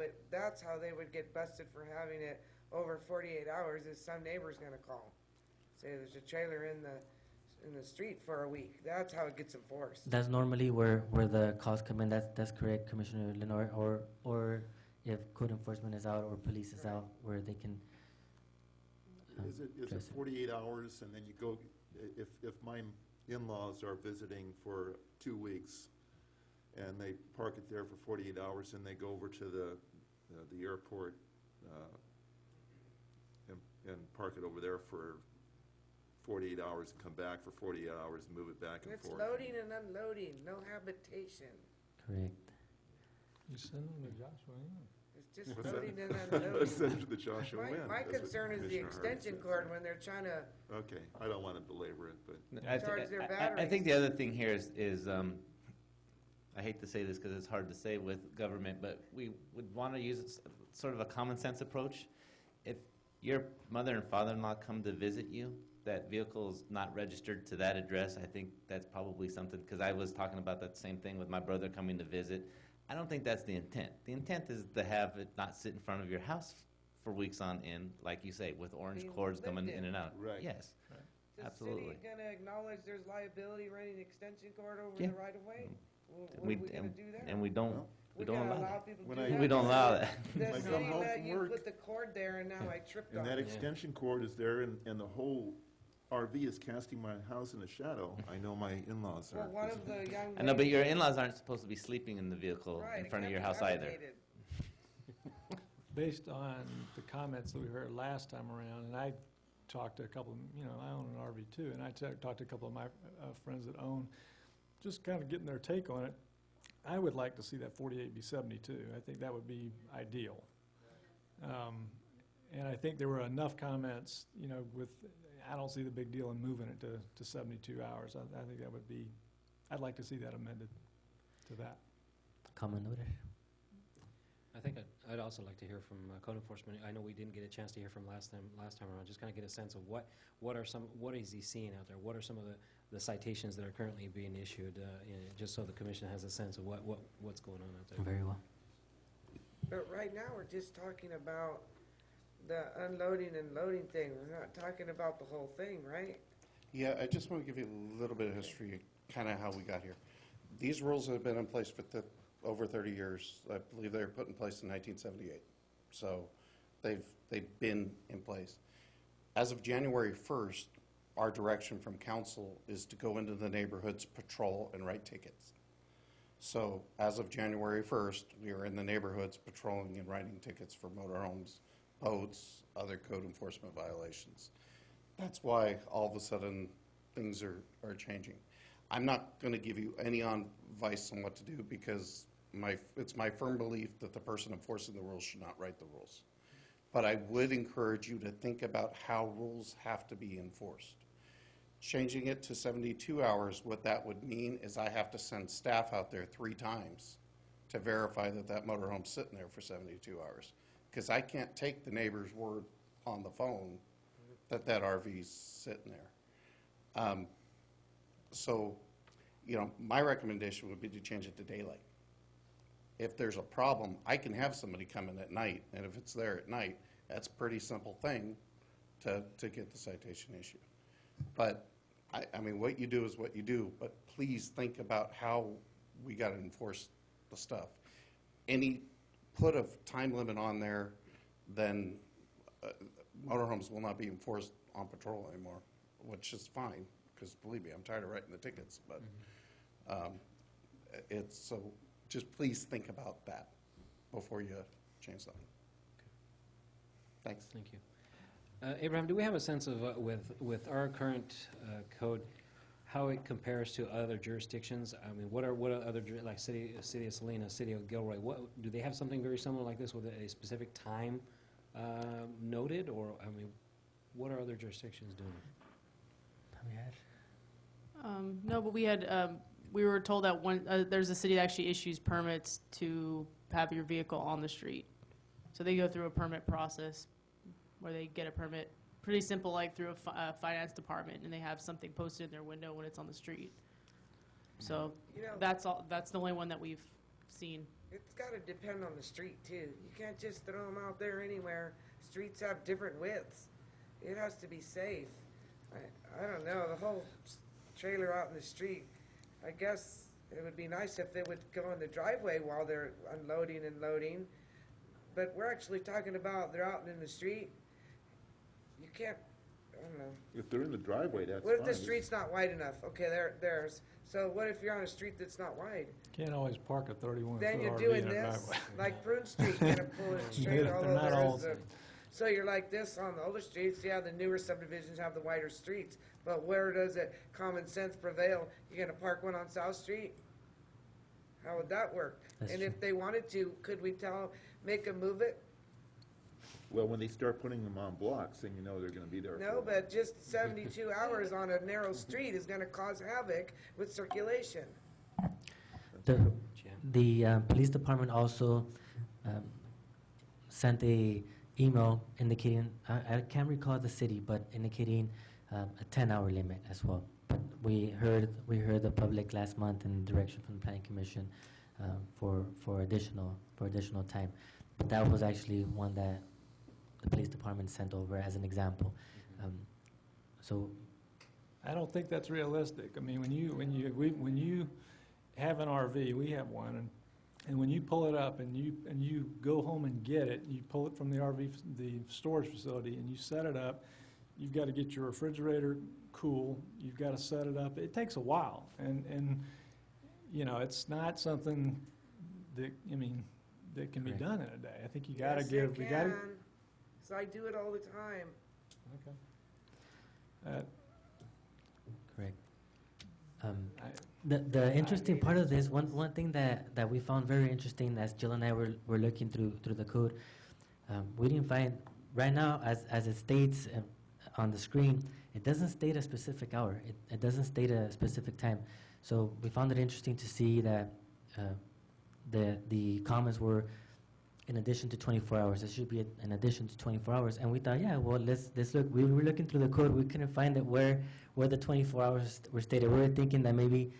they would get busted for having it over 48 hours, is some neighbor's gonna call. Say there's a trailer in the street for a week. That's how it gets enforced. that's normally where the calls come in. That's correct, Commissioner Lenore, or if code enforcement is out or police is out, where they can. is it address it. 48 hours and then you go, if my in-laws are visiting for 2 weeks and they park it there for 48 hours and they go over to the airport and park it over there for 48 hours and come back for 48 hours and move it back and It's forth. loading and unloading, no habitation. Correct. You send them to Joshua, It's just What's that? loading and Let's unloading. send it to the Joshua Wynn. My That's what concern is the Commissioner Hart extension says. cord when they're trying to, Okay, I don't want to belabor it, but Charge their I think the other thing here is I hate to say this because it's hard to say with government, but we would want to use sort of a common sense approach. If your mother and father-in-law come to visit you, that vehicle is not registered to that address, I think that's probably something, because I was talking about that same thing with my brother coming to visit. I don't think that's the intent. The intent is to have it not sit in front of your house for weeks on end, like you say, with orange Being cords lived coming in. in and out. Right. Yes. the Absolutely. city gonna acknowledge there's liability running extension cord over Yeah. the right of way? What are We- we gonna do there? And we don't, Well, we don't gotta allow that. people to When do I- that. We don't allow that. The I city come home let from you work, put the cord there and now I tripped and on that it. extension cord is there, and the whole RV is casting my house in the shadow. I know my in-laws Well, are. one of the young. I know, but ladies- your in-laws aren't supposed to be sleeping in the vehicle Right, in it front of can't your be house either. habitated. Based on the comments that we heard last time around, and I talked to a couple, I own an RV too, and I talked to a couple of my friends that own, just kind of getting their take on it. I would like to see that 48 be 72. I think that would be ideal. And I think there were enough comments, I don't see the big deal in moving it to 72 hours. I think that would be, I'd like to see that amended to that. Comment noted. I think I'd also like to hear from code enforcement. I know we didn't get a chance to hear from last time around. Just kind of get a sense of what is he seeing out there? What are some of the citations that are currently being issued? Just so the commission has a sense of what's going on out there. Very well. But right now, we're just talking about the unloading and loading thing. We're not talking about the whole thing, right? Yeah, I just want to give you a little bit of history, kind of how we got here. These rules have been in place for over 30 years. I believe they were put in place in 1978. So they've been in place. As of January 1st, our direction from council is to go into the neighborhoods, patrol, and write tickets. So as of January 1st, we are in the neighborhoods patrolling and writing tickets for motorhomes, boats, other code enforcement violations. That's why all of a sudden things are changing. I'm not going to give you any advice on what to do because it's my firm belief that the person enforcing the rules should not write the rules. But I would encourage you to think about how rules have to be enforced. Changing it to 72 hours, what that would mean is I have to send staff out there 3 times to verify that that motorhome's sitting there for 72 hours. Because I can't take the neighbor's word on the phone that that RV's sitting there. So, you know, my recommendation would be to change it to daylight. If there's a problem, I can have somebody come in at night, and if it's there at night, that's a pretty simple thing to get the citation issued. But, I mean, what you do is what you do, but please think about how we got to enforce the stuff. Any put of time limit on there, then motorhomes will not be enforced on patrol anymore, which is fine, because believe me, I'm tired of writing the tickets, but it's, so just please think about that before you change something. Thanks. Thank you. Abraham, do we have a sense of, with our current code, how it compares to other jurisdictions? I mean, what are other, like city of Salina, city of Gilroy, what, do they have something very similar like this with a specific time noted? Or, I mean, what are other jurisdictions doing? No, but we had, we were told that there's a city that actually issues permits to have your vehicle on the street. So they go through a permit process where they get a permit, pretty simple, like through a finance department, and they have something posted in their window when it's on the street. So You know, that's all. That's the only one that we've seen. it's got to depend on the street too. You can't just throw them out there anywhere. Streets have different widths. It has to be safe. I don't know, the whole trailer out in the street, I guess it would be nice if they would go in the driveway while they're unloading and loading. But we're actually talking about they're out in the street. You can't, I don't know. If they're in the driveway, that's What if the fine. street's not wide enough? Okay, there's. So what if you're on a street that's not wide? Can't always park a 31-foot Then you're RV doing in a this, driveway. like Prune Street, you're gonna pull it straight all They're not all- over. So you're like this on the older streets. Yeah, the newer subdivisions have the wider streets, but where does it common sense prevail? You're gonna park one on South Street? How would that work? That's And true. if they wanted to, could we make them move it? Well, when they start putting them on blocks, then you know they're gonna be there for a No, while. but just 72 hours on a narrow street is gonna cause havoc with circulation. The police department also sent a email indicating, I can't recall the city, but indicating a 10-hour limit as well. But we heard the public last month in direction from the planning commission for additional time. But that was actually one that the police department sent over as an example. So I don't think that's realistic. I mean, when you have an RV, we have one, and when you pull it up and you go home and get it, you pull it from the the storage facility, and you set it up. You've got to get your refrigerator cool. You've got to set it up. It takes a while, and you know, it's not something that that can be Correct. done in a day. I think you got to Yes, give. they We got to. can. So I do it all the time. Okay. correct. I- The interesting part of this, one thing that we found very interesting as Jill and I were looking through the code, we didn't find, right now, as it states on the screen, it doesn't state a specific hour. It doesn't state a specific time. So we found it interesting to see that the comments were in addition to 24 hours. It should be in addition to 24 hours. And we thought, yeah, well, let's look. We were looking through the code. We couldn't find it where the 24 hours were stated. We were thinking that maybe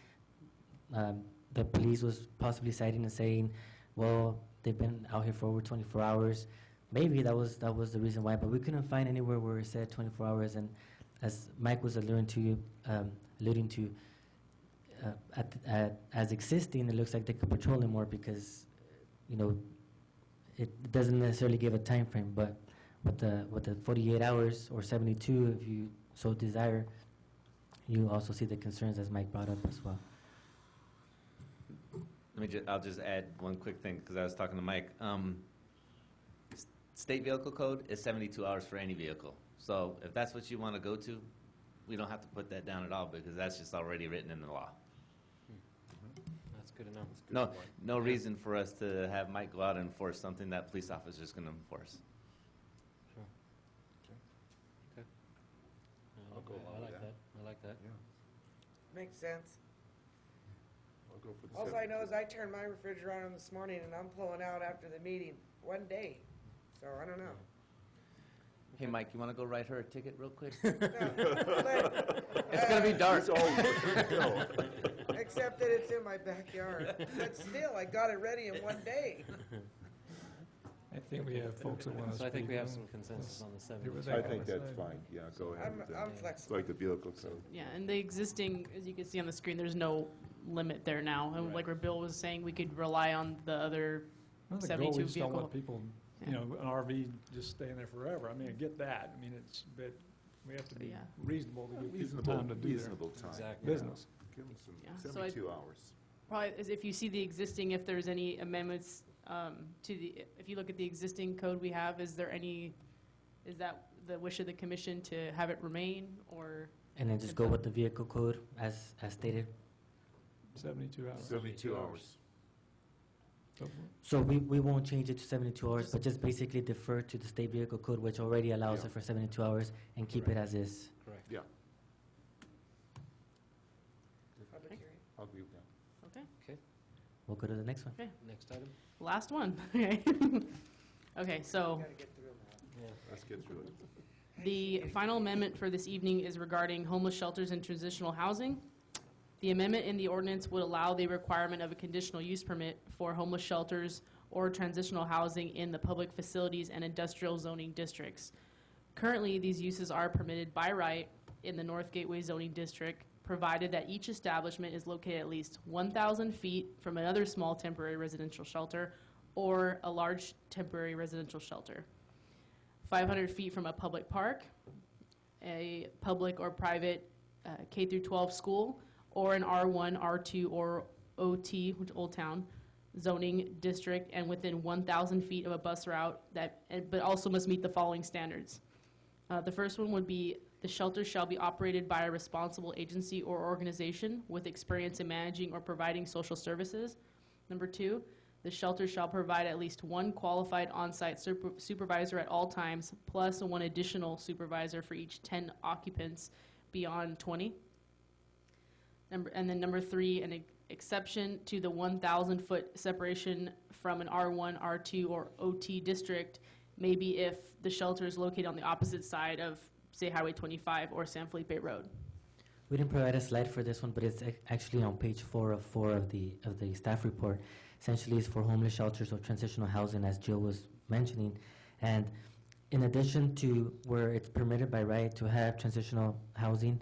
the police was possibly citing and saying, well, they've been out here for over 24 hours. Maybe that was the reason why, but we couldn't find anywhere where it said 24 hours. And as Mike was alluding to, as existing, it looks like they could patrol it more because, you know, it doesn't necessarily give a time frame. But with the 48 hours or 72, if you so desire, you also see the concerns as Mike brought up as well. I'll just add one quick thing, because I was talking to Mike. State vehicle code is 72 hours for any vehicle. So if that's what you want to go to, we don't have to put that down at all, because that's just already written in the law. That's good to know. No reason for us to have Mike go out and enforce something that police officer's going to enforce. Sure. Okay. I'll go along I with like that. that. I like that. Yeah. Makes sense. I'll go for the All I know is I turned my refrigerator on this morning and I'm pulling out after the meeting, one day. So I don't know. Hey, Mike, you want to go write her a ticket real quick? No, but, It's going to be dark. except that it's in my backyard. But still, I got it ready in one day. I think we have folks that want to So speak. I think we have some consensus on the Hear what 72 they I gotta think that's say. fine, yeah, go ahead. I'm It's flexible. like the vehicle code. Yeah, and the existing, as you can see on the screen, there's no limit there now. And like where Bill was saying, we could rely on the other Well, the 72 goal, we just don't vehicle. want people, you know, an RV just staying there forever. I mean, I get that. I mean, but we have to be Yeah. reasonable to give people Reasonable, time to do their reasonable time. Exactly. business. Give them some, Yeah, so I- 72 hours. Probably, is if you see the existing, if there's any amendments to the, if you look at the existing code we have, is that the wish of the commission to have it remain, or? And then just go with the vehicle code as stated. 72 hours. 72 hours. So, So we won't change it to 72 hours, but just basically defer to the state vehicle code, which already allows Yeah. it for 72 hours, and keep it as is. Correct. Yeah, Public hearing. I'll agree with that. Okay, Okay, We'll go to the next one. next item? last one. Okay, so Gotta get through them all. Yeah. Let's get through it. the final amendment for this evening is regarding homeless shelters and transitional housing. The amendment in the ordinance would allow the requirement of a conditional use permit for homeless shelters or transitional housing in the public facilities and industrial zoning districts. Currently, these uses are permitted by right in the North Gateway zoning district, provided that each establishment is located at least 1,000 feet from another small temporary residential shelter or a large temporary residential shelter, 500 feet from a public park, a public or private K through 12 school, or an R1, R2, or OT, which is Old Town, zoning district, and within 1,000 feet of a bus route but also must meet the following standards. The first one would be the shelter shall be operated by a responsible agency or organization with experience in managing or providing social services. Number two, the shelter shall provide at least one qualified on-site supervisor at all times, plus one additional supervisor for each 10 occupants beyond 20. And then number three, an exception to the 1,000-foot separation from an R1, R2, or OT district may be if the shelter is located on the opposite side of, say, Highway 25 or San Felipe Road. We didn't provide a slide for this one, but it's actually on page 4 of the staff report. Essentially, it's for homeless shelters or transitional housing, as Jill was mentioning. And in addition to where it's permitted by right to have transitional housing,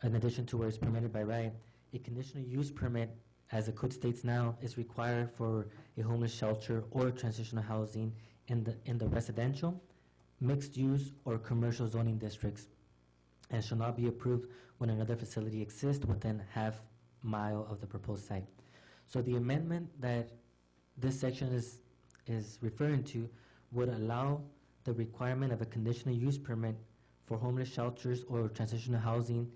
in addition to where it's permitted by right, a conditional use permit, as the code states now, is required for a homeless shelter or transitional housing in the residential, mixed use, or commercial zoning districts, and shall not be approved when another facility exists within half mile of the proposed site. So the amendment that this section is referring to would allow the requirement of a conditional use permit for homeless shelters or transitional housing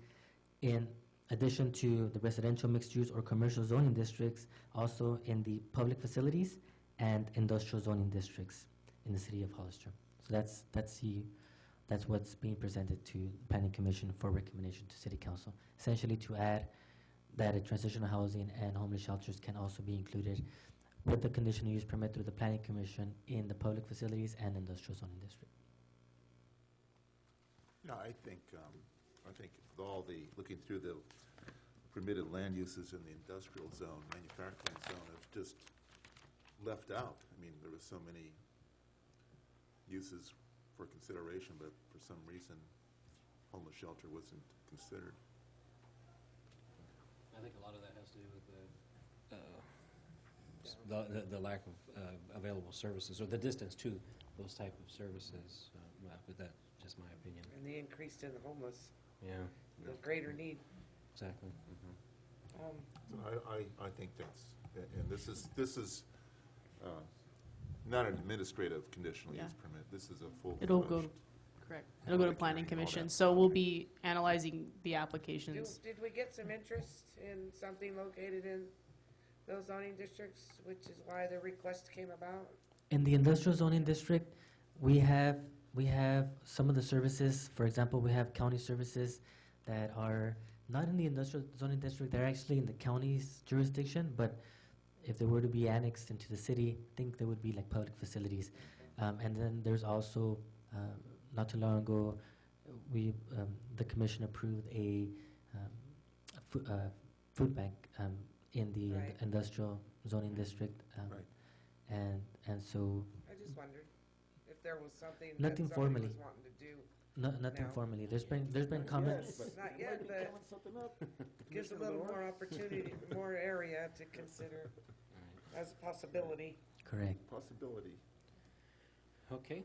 in addition to the residential mixed use or commercial zoning districts, also in the public facilities and industrial zoning districts in the city of Hollister. So that's what's being presented to the Planning Commission for recommendation to City Council. Essentially to add that a transitional housing and homeless shelters can also be included with the conditional use permit through the Planning Commission in the public facilities and industrial zoning district. Yeah, I think with all the, looking through the permitted land uses in the industrial zone, manufacturing zone, have just left out. I mean, there were so many uses for consideration, but for some reason, homeless shelter wasn't considered. I think a lot of that has to do with the lack of available services, or the distance to those type of services, but that's just my opinion. And the increase in the homeless, Yeah, the greater need. exactly. Um, So I think that's, and this is not an administrative conditional Yeah. use permit. This is a full-fledged. It'll go, correct, it'll go to Public Planning hearing, all Commission, that so stuff. we'll be analyzing the applications. Did we get some interest in something located in those zoning districts, which is why the request came about? In the industrial zoning district, we have some of the services. For example, we have county services that are Not in the industrial zoning district, they're actually in the county's jurisdiction, but if they were to be annexed into the city, I think there would be like public facilities. And then there's also, not too long ago, the commission approved a food bank in the Right. industrial zoning district. Right. And so, I just wondered if there was something that Nothing somebody formally. was wanting to do. nothing No. formally. There's been comments. Not yet, but gives a little more opportunity, more area to consider as a possibility. Correct. Possibility. Okay.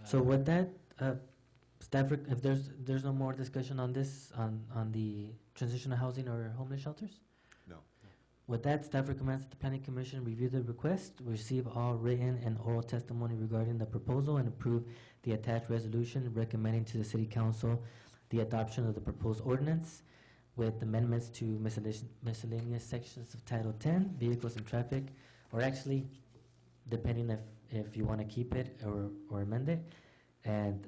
So with that, if there's no more discussion on this, on the transitional housing or homeless shelters? No. With that, staff recommends that the planning commission review the request, receive all written and oral testimony regarding the proposal, and approve the attached resolution recommending to the city council the adoption of the proposed ordinance with amendments to miscellaneous sections of Title 10, Vehicles and Traffic, or actually, depending if you want to keep it or amend it, and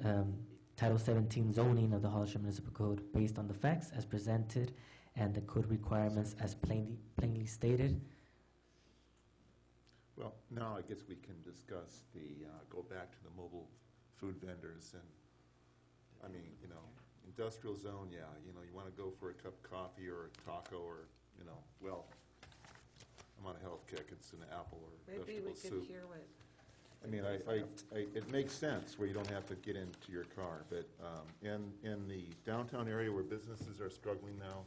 Title 17 zoning of the Hollister Municipal Code based on the facts as presented and the code requirements as plainly stated. Well, now I guess we can discuss go back to the mobile food vendors and, I mean, industrial zone, yeah, you want to go for a cup of coffee or a taco or, well, I'm on a health kick, it's an apple or Maybe we vegetable could soup. hear what. I mean, it makes sense where you don't have to get into your car, but in the downtown area where businesses are struggling now,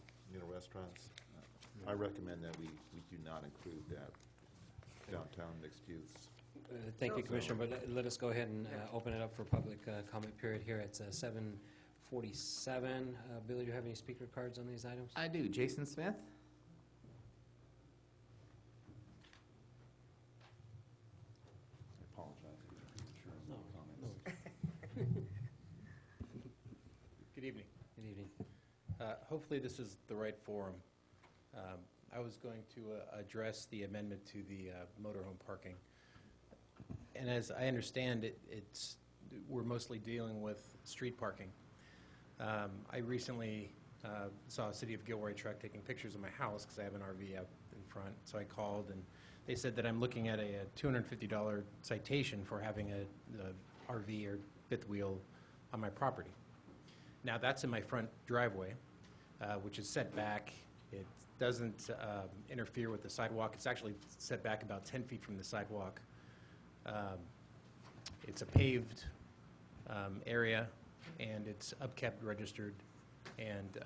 restaurants, I recommend that we do not include that downtown mixed use. Thank you, Commissioner, but let us go ahead and open it up for public comment period here. It's 7:47. Billy, do you have any speaker cards on these items? I do. Jason Smith? I apologize. Good evening. Good evening. Hopefully this is the right forum. I was going to address the amendment to the motorhome parking. And as I understand it, we're mostly dealing with street parking. I recently saw a City of Gilroy truck taking pictures of my house because I have an RV out in front. So I called and they said that I'm looking at a $250 citation for having a RV or fifth wheel on my property. Now that's in my front driveway, which is set back. It doesn't interfere with the sidewalk. It's actually set back about 10 feet from the sidewalk. It's a paved area, and it's upkept, registered, and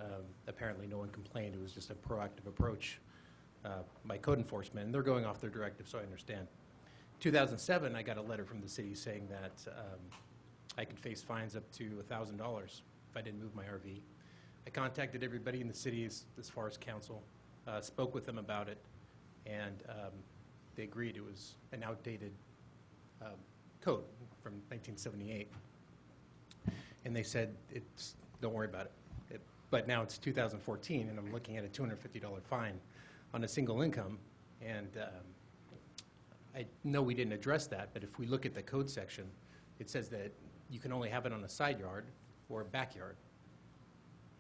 apparently no one complained. It was just a proactive approach by code enforcement, and they're going off their directive, so I understand. 2007, I got a letter from the city saying that I could face fines up to $1,000 if I didn't move my RV. I contacted everybody in the city as far as council, spoke with them about it, and they agreed it was an outdated code from 1978. And they said, don't worry about it. But now it's 2014, and I'm looking at a $250 fine on a single income. And I know we didn't address that, but if we look at the code section, it says that you can only have it on a side yard or a backyard.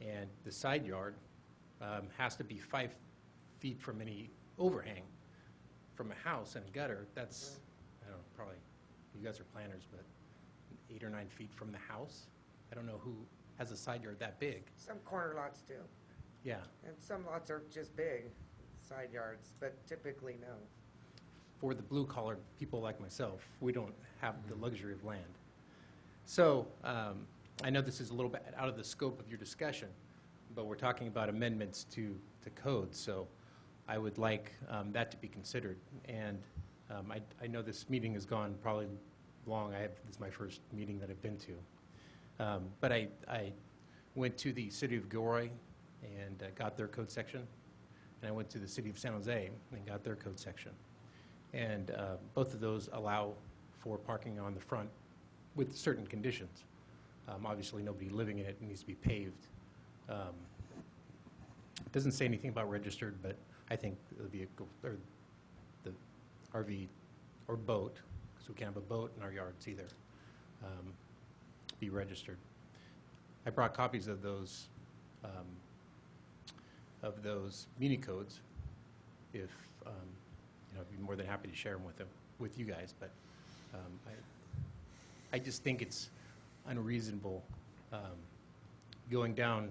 And the side yard has to be 5 feet from any overhang from a house and a gutter. That's, I don't know, probably, you guys are planners, but 8 or 9 feet from the house. I don't know who has a side yard that big. Some corner lots do, Yeah. and some lots are just big, side yards, but typically no. For the blue-collar people like myself, we don't have the luxury of land. So I know this is a little bit out of the scope of your discussion, but we're talking about amendments to code, so I would like that to be considered. And I know this meeting has gone probably long. This is my first meeting that I've been to. But I went to the City of Gilroy and got their code section, and I went to the City of San Jose and got their code section. And both of those allow for parking on the front with certain conditions. Obviously, nobody living in it needs to be paved. It doesn't say anything about registered, but I think the vehicle, or the RV or boat, because we can't have a boat in our yards either, be registered. I brought copies of those of those muni codes, if, I'd be more than happy to share them with you guys, but I just think it's unreasonable going down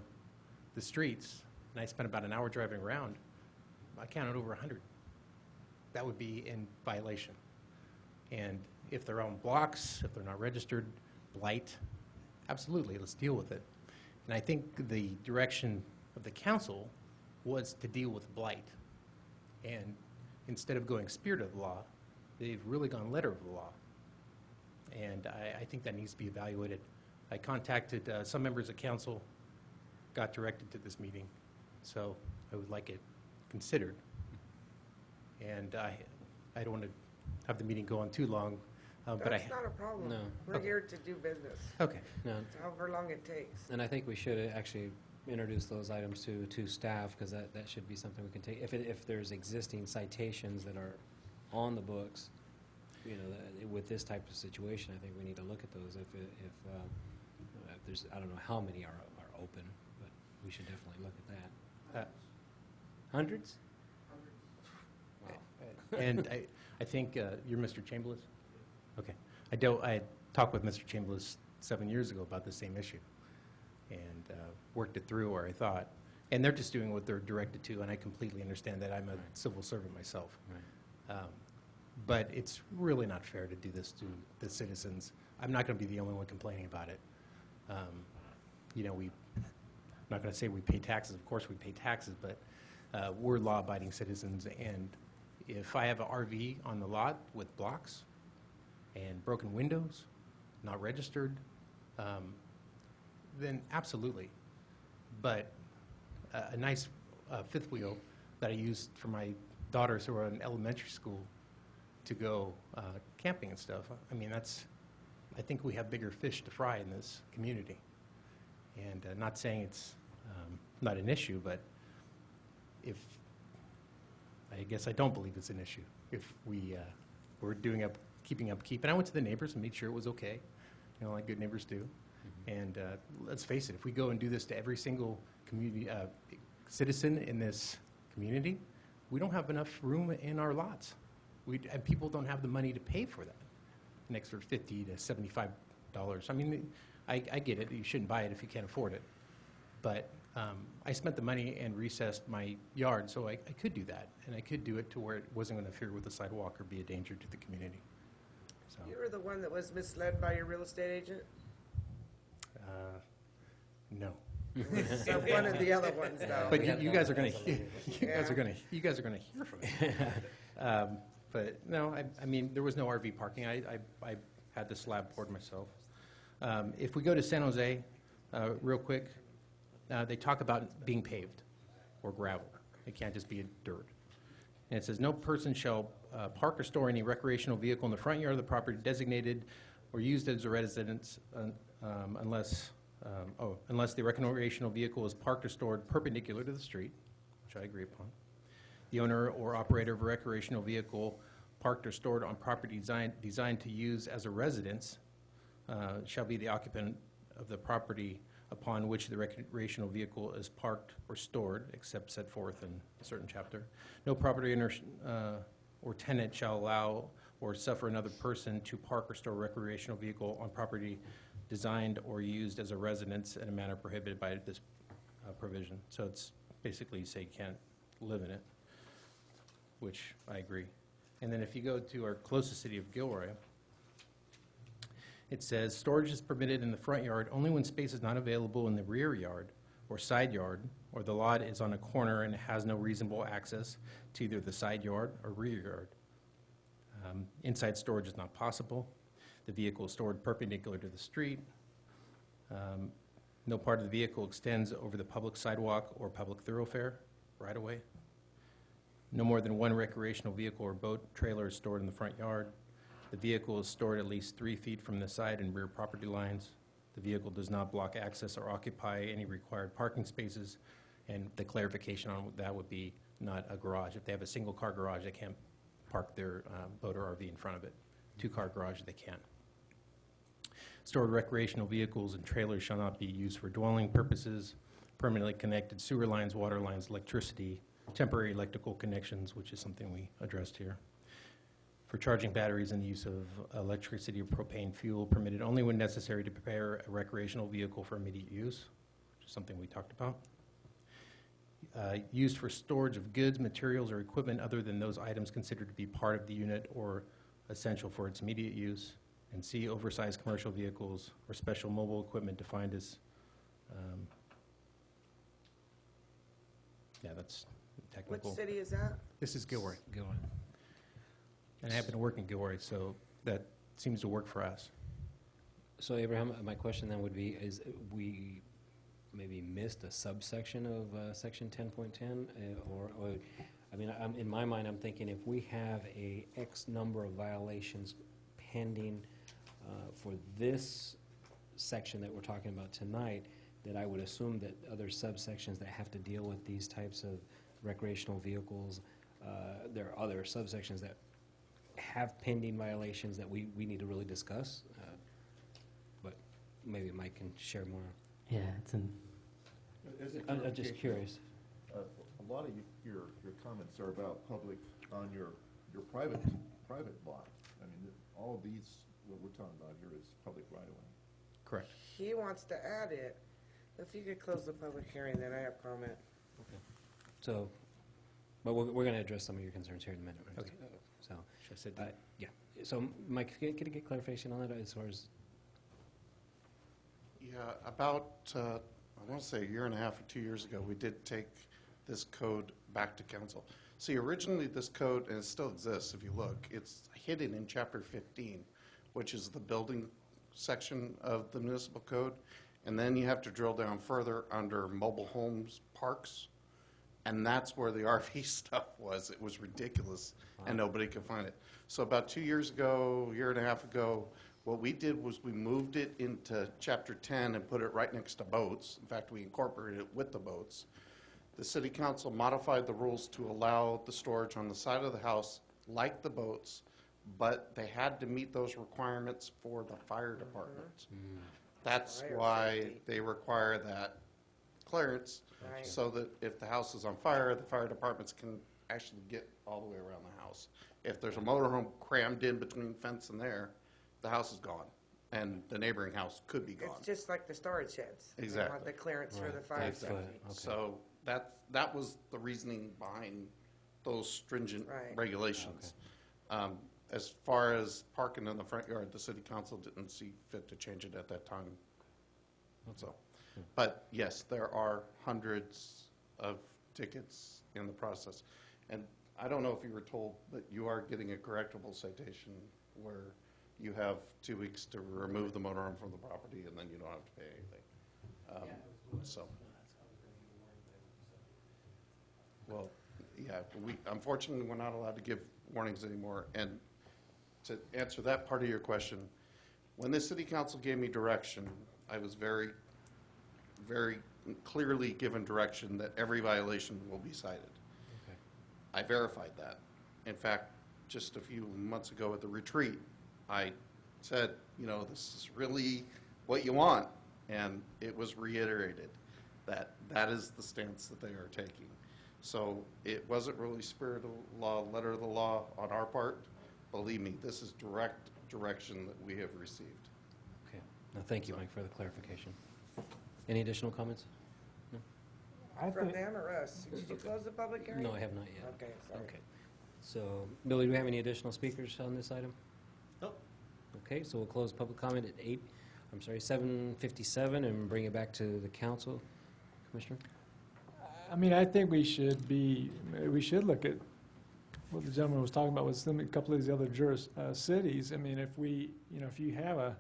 the streets, and I spent about an hour driving around. I counted over 100. That would be in violation. And if they're on blocks, if they're not registered, blight, absolutely, let's deal with it. And I think the direction of the council was to deal with blight. And instead of going spirit of the law, they've really gone letter of the law. And I think that needs to be evaluated. I contacted some members of council, got directed to this meeting, so I would like it considered. And I don't want to have the meeting go on too long, but That's not a problem. No. We're Okay. here to do business, Okay. No, however long it takes. and I think we should actually introduce those items to staff, because that should be something we can take. If there's existing citations that are on the books, with this type of situation, I think we need to look at those. If there's, I don't know how many are open, but we should definitely look at that. Hundreds? Wow. And I think you're Mr. Chambliss? Okay. I talked with Mr. Chambliss 7 years ago about the same issue and worked it through where I thought. And they're just doing what they're directed to, and I completely understand that. I'm a civil servant myself. Right. But it's really not fair to do this to the citizens. I'm not going to be the only one complaining about it. I'm not going to say we pay taxes. Of course we pay taxes, but we're law-abiding citizens, and if I have an RV on the lot with blocks and broken windows, not registered, then absolutely. But a nice fifth wheel that I used for my daughters who are in elementary school to go camping and stuff, I mean, I think we have bigger fish to fry in this community. And not saying it's not an issue, but I guess I don't believe it's an issue if we're keeping upkeep. And I went to the neighbors and made sure it was okay, like good neighbors do. And let's face it, if we go and do this to every single community citizen in this community, we don't have enough room in our lots. And people don't have the money to pay for that, an extra $50 to $75. I mean, I get it. You shouldn't buy it if you can't afford it. But I spent the money and recessed my yard, so I could do that. And I could do it to where it wasn't going to interfere with the sidewalk or be a danger to the community. So, You were the one that was misled by your real estate agent? no. So one of the other ones, though. But you guys are going to you guys are going to hear from me. But no, I mean, there was no RV parking. I had the slab poured myself. If we go to San Jose, real quick, they talk about being paved or gravel. It can't just be dirt. And it says, no person shall park or store any recreational vehicle in the front yard of the property designated or used as a residence unless the recreational vehicle is parked or stored perpendicular to the street, which I agree upon. The owner or operator of a recreational vehicle parked or stored on property designed to use as a residence shall be the occupant of the property upon which the recreational vehicle is parked or stored, except set forth in a certain chapter. No property owner or tenant shall allow or suffer another person to park or store a recreational vehicle on property designed or used as a residence in a manner prohibited by this provision. So it's basically you say you can't live in it, which I agree. And then if you go to our closest city of Gilroy, it says storage is permitted in the front yard only when space is not available in the rear yard or side yard, or the lot is on a corner and has no reasonable access to either the side yard or rear yard. Inside storage is not possible. The vehicle is stored perpendicular to the street. No part of the vehicle extends over the public sidewalk or public thoroughfare right away. No more than one recreational vehicle or boat trailer is stored in the front yard. The vehicle is stored at least 3 feet from the side and rear property lines. The vehicle does not block access or occupy any required parking spaces. And the clarification on that would be not a garage. If they have a single-car garage, they can't park their boat or RV in front of it. Two-car garage, they can. Stored recreational vehicles and trailers shall not be used for dwelling purposes, permanently connected sewer lines, water lines, electricity, temporary electrical connections, which is something we addressed here. For charging batteries and the use of electricity or propane fuel permitted only when necessary to prepare a recreational vehicle for immediate use, which is something we talked about. Used for storage of goods, materials, or equipment other than those items considered to be part of the unit or essential for its immediate use. And C, oversized commercial vehicles or special mobile equipment defined as, yeah, that's Which technical. city is that? This is Gilroy. Gilroy. And I have been working Gilroy, so that seems to work for us. So Abraham, my question then would be, is we maybe missed a subsection of section 10.10? Or, I mean, in my mind, I'm thinking if we have a X number of violations pending for this section that we're talking about tonight, that I would assume that other subsections that have to deal with these types of recreational vehicles, there are other subsections that have pending violations that we need to really discuss. But maybe Mike can share more. Yeah, it's in, I'm just curious. A lot of your comments are about public on your private lot. I mean, all of these, what we're talking about here is public right of way. Correct. He wants to add it. If you could close the public hearing, then I have comment. So, but we're going to address some of your concerns here in a minute. Right? Okay. So, Should I sit down? yeah. So, Mike, could you get clarification on that as far as? Yeah, about, I want to say a year and a half or 2 years ago, we did take this code back to council. See, originally this code, and it still exists if you look, it's hidden in chapter 15, which is the building section of the municipal code. And then you have to drill down further under mobile homes, parks, and that's where the RV stuff was. It was ridiculous, and nobody could find it. So about 2 years ago, year and a half ago, what we did was we moved it into chapter 10 and put it right next to boats. In fact, we incorporated it with the boats. The city council modified the rules to allow the storage on the side of the house like the boats, but they had to meet those requirements for the fire department. That's Fire why safety. they require that clearance, Right. so that if the house is on fire, the fire departments can actually get all the way around the house. If there's a motorhome crammed in between fence and there, the house is gone, and the neighboring house could be gone. It's just like the storage sheds. They Exactly. want the clearance for Right. the fire Exactly. safety. Okay. So that was the reasoning behind those stringent Right. regulations. As far as parking in the front yard, the city council didn't see fit to change it at that time. So, but yes, there are hundreds of tickets in the process. And I don't know if you were told, but you are getting a correctable citation where you have 2 weeks to remove the motorhome from the property, and then you don't have to pay anything. So, well, yeah, unfortunately, we're not allowed to give warnings anymore. And to answer that part of your question, when the city council gave me direction, I was very, very clearly given direction that every violation will be cited. Okay. I verified that. In fact, just a few months ago at the retreat, I said, you know, this is really what you want. And it was reiterated that that is the stance that they are taking. So it wasn't really spirit of the law, letter of the law on our part. Believe me, this is direct direction that we have received. Okay. No, thank you, Mike, for the clarification. Any additional comments? From them or us? Did you close the public hearing? No, I have not yet. Okay, sorry. Okay. So, Billy, do we have any additional speakers on this item? Nope. Okay, so we'll close public comment at 7:57 and bring it back to the council. Commissioner? I mean, I think we should look at what the gentleman was talking about with a couple of these other cities. I mean, if if you have an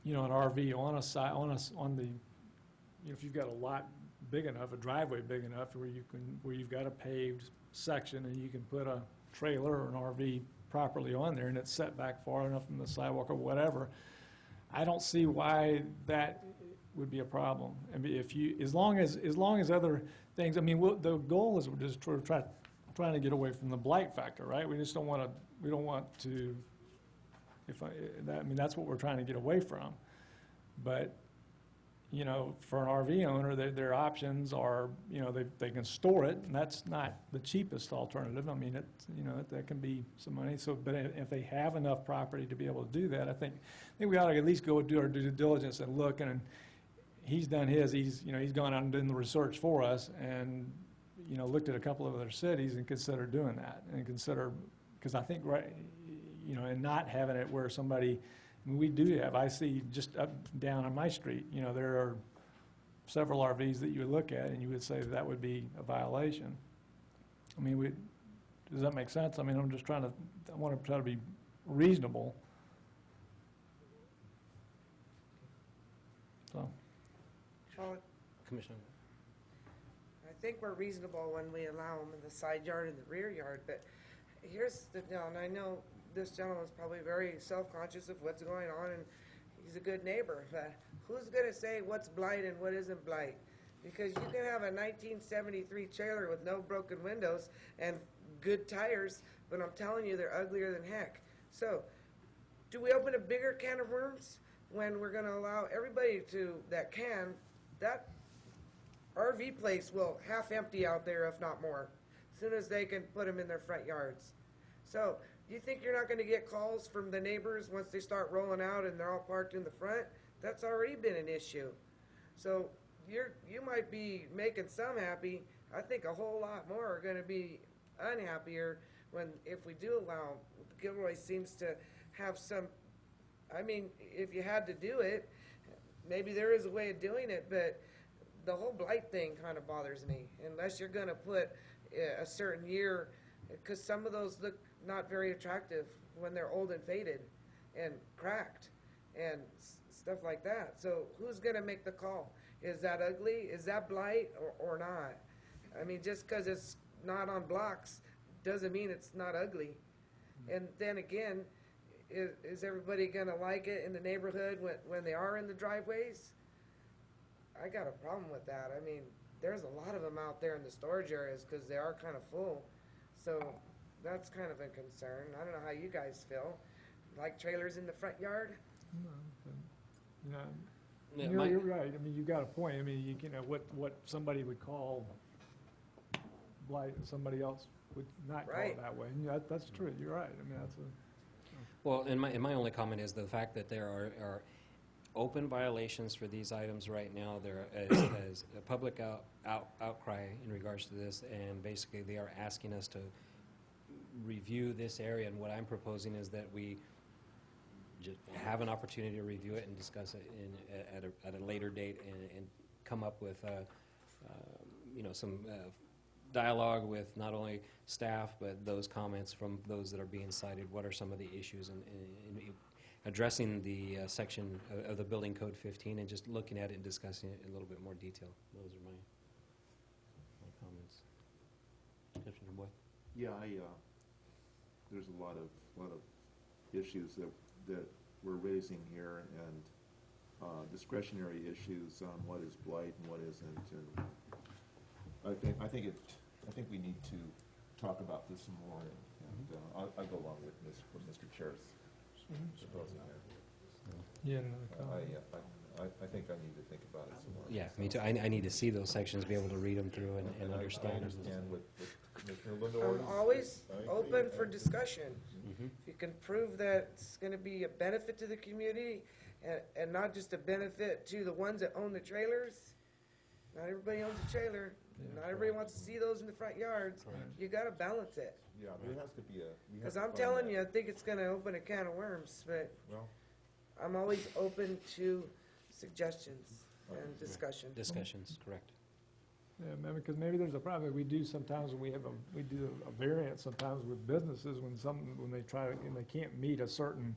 RV on a site, if you've got a lot big enough, a driveway big enough where you've got a paved section and you can put a trailer or an RV properly on there and it's set back far enough from the sidewalk or whatever, I don't see why that would be a problem. I mean, as long as other things, I mean, the goal is we're just trying to get away from the blight factor, right? We just don't want to, I mean, that's what we're trying to get away from. But, you know, for an RV owner, their options are, you know, they can store it, and that's not the cheapest alternative. I mean, you know, that can be some money. So, but if they have enough property to be able to do that, I think we ought to at least go do our due diligence and look. And he's done his. You know, he's gone out and done the research for us, and you know, looked at a couple of other cities and considered doing that, and because I think, right, you know, and not having it where somebody. We do have, I see just up, down on my street, you know, there are several RVs that you would look at and you would say that would be a violation. I mean, does that make sense? I mean, I'm just I want to try to be reasonable. So. Well, Commissioner? I think we're reasonable when we allow them in the side yard and the rear yard, but here's the deal, and I know this gentleman's probably very self-conscious of what's going on, and he's a good neighbor, but who's going to say what's blight and what isn't blight? Because you can have a 1973 trailer with no broken windows and good tires, but I'm telling you, they're uglier than heck. So, do we open a bigger can of worms when we're going to allow everybody that RV place will half empty out there, if not more, as soon as they can put them in their front yards. So, do you think you're not going to get calls from the neighbors once they start rolling out and they're all parked in the front? That's already been an issue. So you might be making some happy. I think a whole lot more are going to be unhappier if we do allow. Gilroy seems to have some. I mean, if you had to do it, maybe there is a way of doing it, but the whole blight thing kind of bothers me. Unless you're going to put a certain year, because some of those look not very attractive when they're old and faded and cracked and stuff like that. So who's going to make the call? Is that ugly? Is that blight or not? I mean, just because it's not on blocks doesn't mean it's not ugly. And then again, is everybody going to like it in the neighborhood when they are in the driveways? I got a problem with that. I mean, there's a lot of them out there in the storage areas because they are kind of full. So that's kind of a concern. I don't know how you guys feel. Like trailers in the front yard? No, Yeah, you're right. I mean, you got a point. I mean, you know, what somebody would call blight, somebody else would not call it that way. And that's true. You're right. I mean, that's Well, and my only comment is the fact that there are open violations for these items right now. There is a public outcry in regards to this, and basically they are asking us to review this area, and what I'm proposing is that we just have an opportunity to review it and discuss it at a later date and come up with you know, some dialogue with not only staff but those comments from those that are being cited. What are some of the issues and addressing the section of the Building Code 15 and just looking at it and discussing it in a little bit more detail. Those are my comments. Commissioner Boyd? Yeah, there's a lot of issues that we're raising here, and discretionary issues on what is blight and what isn't. And I think we need to talk about this some more, and I'll go along with what Mr. Chair's proposing there. yeah. No, I think I need to think about it some more. Yeah, me too. I need to see those sections, be able to read them through and I understand. understand what Commissioner Lenore I'm always I agree. open for discussion. Mhm. If you can prove that it's going to be a benefit to the community and not just a benefit to the ones that own the trailers. Not everybody owns a trailer. Not everybody wants to see those in the front yards. You got to balance it. Yeah, there has to be a. Because I'm telling you, I think it's going to open a can of worms, but Well, I'm always open to suggestions and discussion. Discussions, correct. Yeah, because maybe there's a problem. We do sometimes when we do a variance sometimes with businesses when they try to, and they can't meet a certain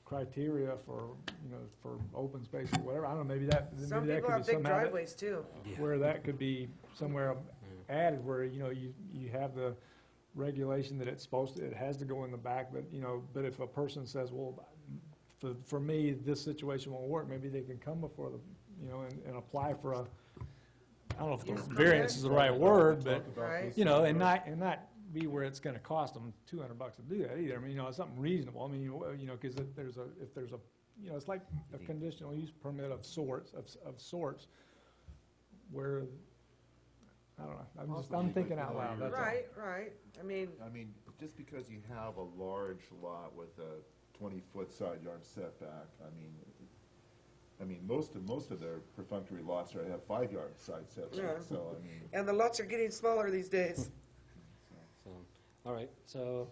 criteria for, you know, for open space or whatever. I don't know, maybe that Some maybe that people could have be big somehow driveways too. where that could be somewhere added where, you know, you have the regulation that it has to go in the back, but, you know, but if a person says, well, for me, this situation won't work, maybe they can come before the, you know, and apply for a, I don't know if the Use variance is the right word, but, Right. you know, and not be where it's gonna cost them $200 to do that either. I mean, you know, it's something reasonable. I mean, you know, because if there's a you know, it's like a conditional use permit of sorts, where, I don't know, I'm thinking out loud, that's all. Right. I mean, Just because you have a large lot with a 20-foot side yard setback, I mean, most of their perfunctory lots have 5-yard side Yeah. setbacks, so, I mean. and the lots are getting smaller these days. So, all right, so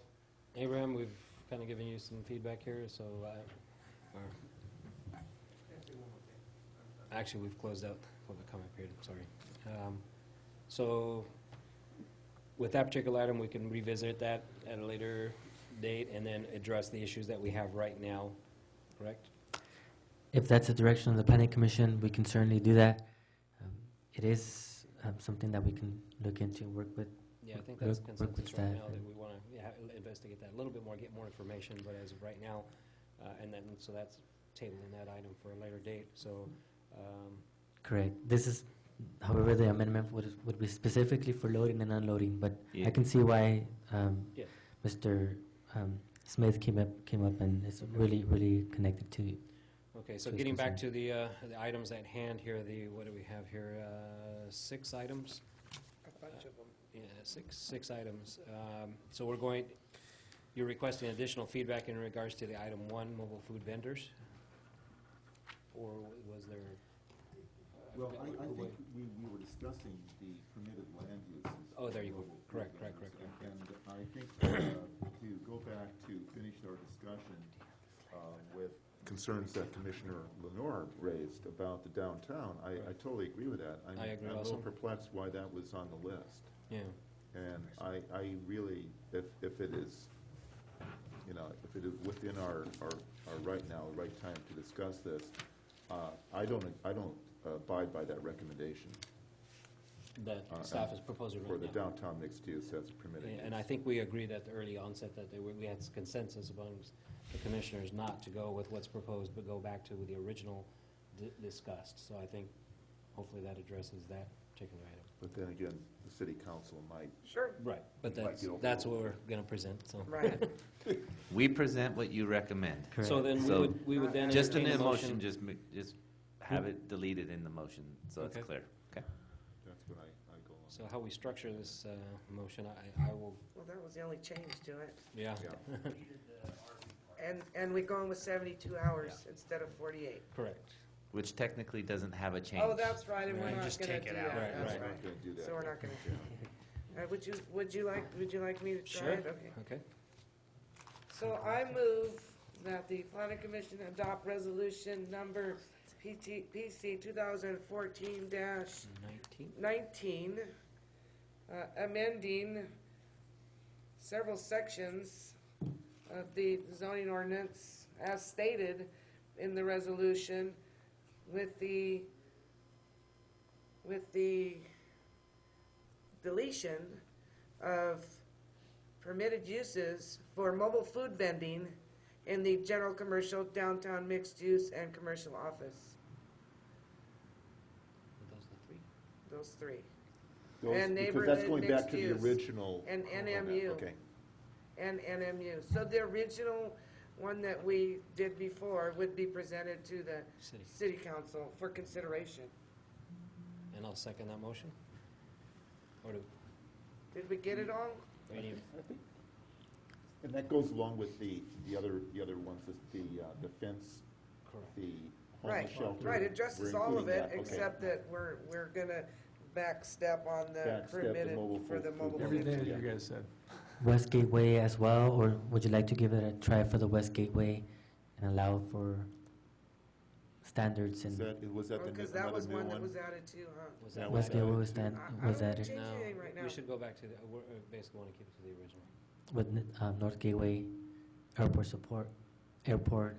Abraham, we've kind of given you some feedback here, so, actually, we've closed out public comment period, I'm sorry. So, with that particular item, we can revisit that at a later date and then address the issues that we have right now, correct? If that's the direction of the planning commission, we can certainly do that. It is something that we can look into, work with. Yeah, I think that's Work with consensus right staff now, that and- we want to investigate that a little bit more, get more information, but as of right now, and then, so that's tabling that item for a later date, so, Correct. This is, however, the amendment would be specifically for loading and unloading, but Yeah. I can see why Yeah. Mr. Smith came up and it's really connected to. okay, so So it's getting back concerned. to the items at hand here, what do we have here? 6 items? A bunch of them. Yeah, six items. So you're requesting additional feedback in regards to the item 1, mobile food vendors? Or was there? Well, I think we were discussing the permitted land uses. Oh, there you go. Correct. And I think to go back to finish our discussion with concerns that Commissioner Lenore raised about the downtown, I totally agree with that. I agree I'm a also. little perplexed why that was on the list. Yeah. And I really, if it is, if it is within our right now, the right time to discuss this, I don't abide by that recommendation That staff is proposing for right the now. downtown mixed use as permitted use. And I think we agreed at the early onset that we had consensus amongst the commissioners not to go with what's proposed, but go back to the original discussed. So I think hopefully that addresses that particular item. But then again, the city council might. Sure. Right, but Might get that's what overruled. we're going to present, so. Right. We present what you recommend. Correct. So then So we would then Just in entertain the a motion, just have it deleted in the motion, so it's Okay. clear. Okay. That's what I go on. So how we structure this motion, I will, Well, that was the only change to it. yeah, And we're going with 72 hours instead of 48. correct. Which technically doesn't have a change. Oh, that's right, and we're Right. not Just gonna take do it that. out. Right, That's right. We're not gonna do that. So we're not gonna do it. Would you like me to try Sure. it? Okay. Okay. So I move that the planning commission adopt resolution number PC 2014-19, 19. amending several sections of the zoning ordinance as stated in the resolution with the deletion of permitted uses for mobile food vending in the general commercial, downtown mixed use, and commercial office. Those are the 3. Those three. And Because that's going back to the neighborhood mixed original. And format. NMU. Okay. And NMU. So the original one that we did before would be presented to the City. city council for consideration. And I'll second that motion. Or do Did we get it all? we need, I think, and that goes along with the other ones, the fence, correct. the Right, homeless shelter. right, it addresses We're all of including it, that. Okay. except that we're gonna backstep on the Backstep the permitted mobile for the food mobile vending. food. Everything that Yeah. you guys said. West Gateway as well, or would you like to give it a try for the West Gateway and allow for standards and Was that Because the that another was new one that one? was added too, huh? Was that West one? Gateway was stand, I was don't added change No, anything right now. we should go back to the, we're basically want to keep it to the original. with North Gateway, Airport Support, Airport,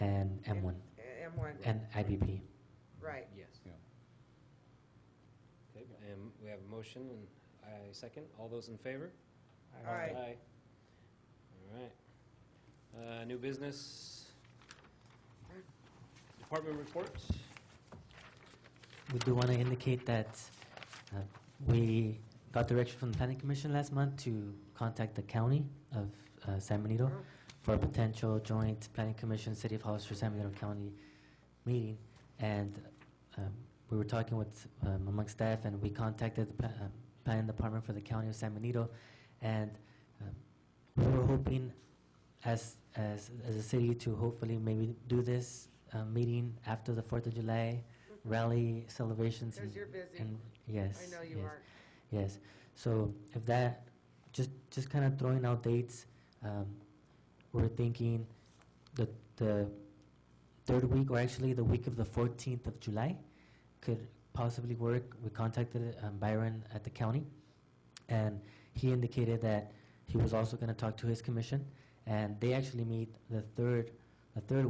and M1, M1, and IBP. right. Yes. Yeah. Okay, and we have a motion, and I second. All those in favor? Aye. All right. New business. Department reports. We do want to indicate that we got direction from the Planning Commission last month to contact the county of San Benito for a potential joint planning commission, City of Hollister, San Benito County meeting. And we were talking with among staff, and we contacted the planning department for the county of San Benito, and we were hoping as a city to hopefully maybe do this meeting after the 4th of July rally celebrations. Because you're busy. And yes. I know you yes, aren't. Yes. So if that, just kind of throwing out dates, we're thinking the third week, or actually the week of the 14th of July, could possibly work. We contacted Byron at the county, and he indicated that he was also going to talk to his commission, and they actually meet the third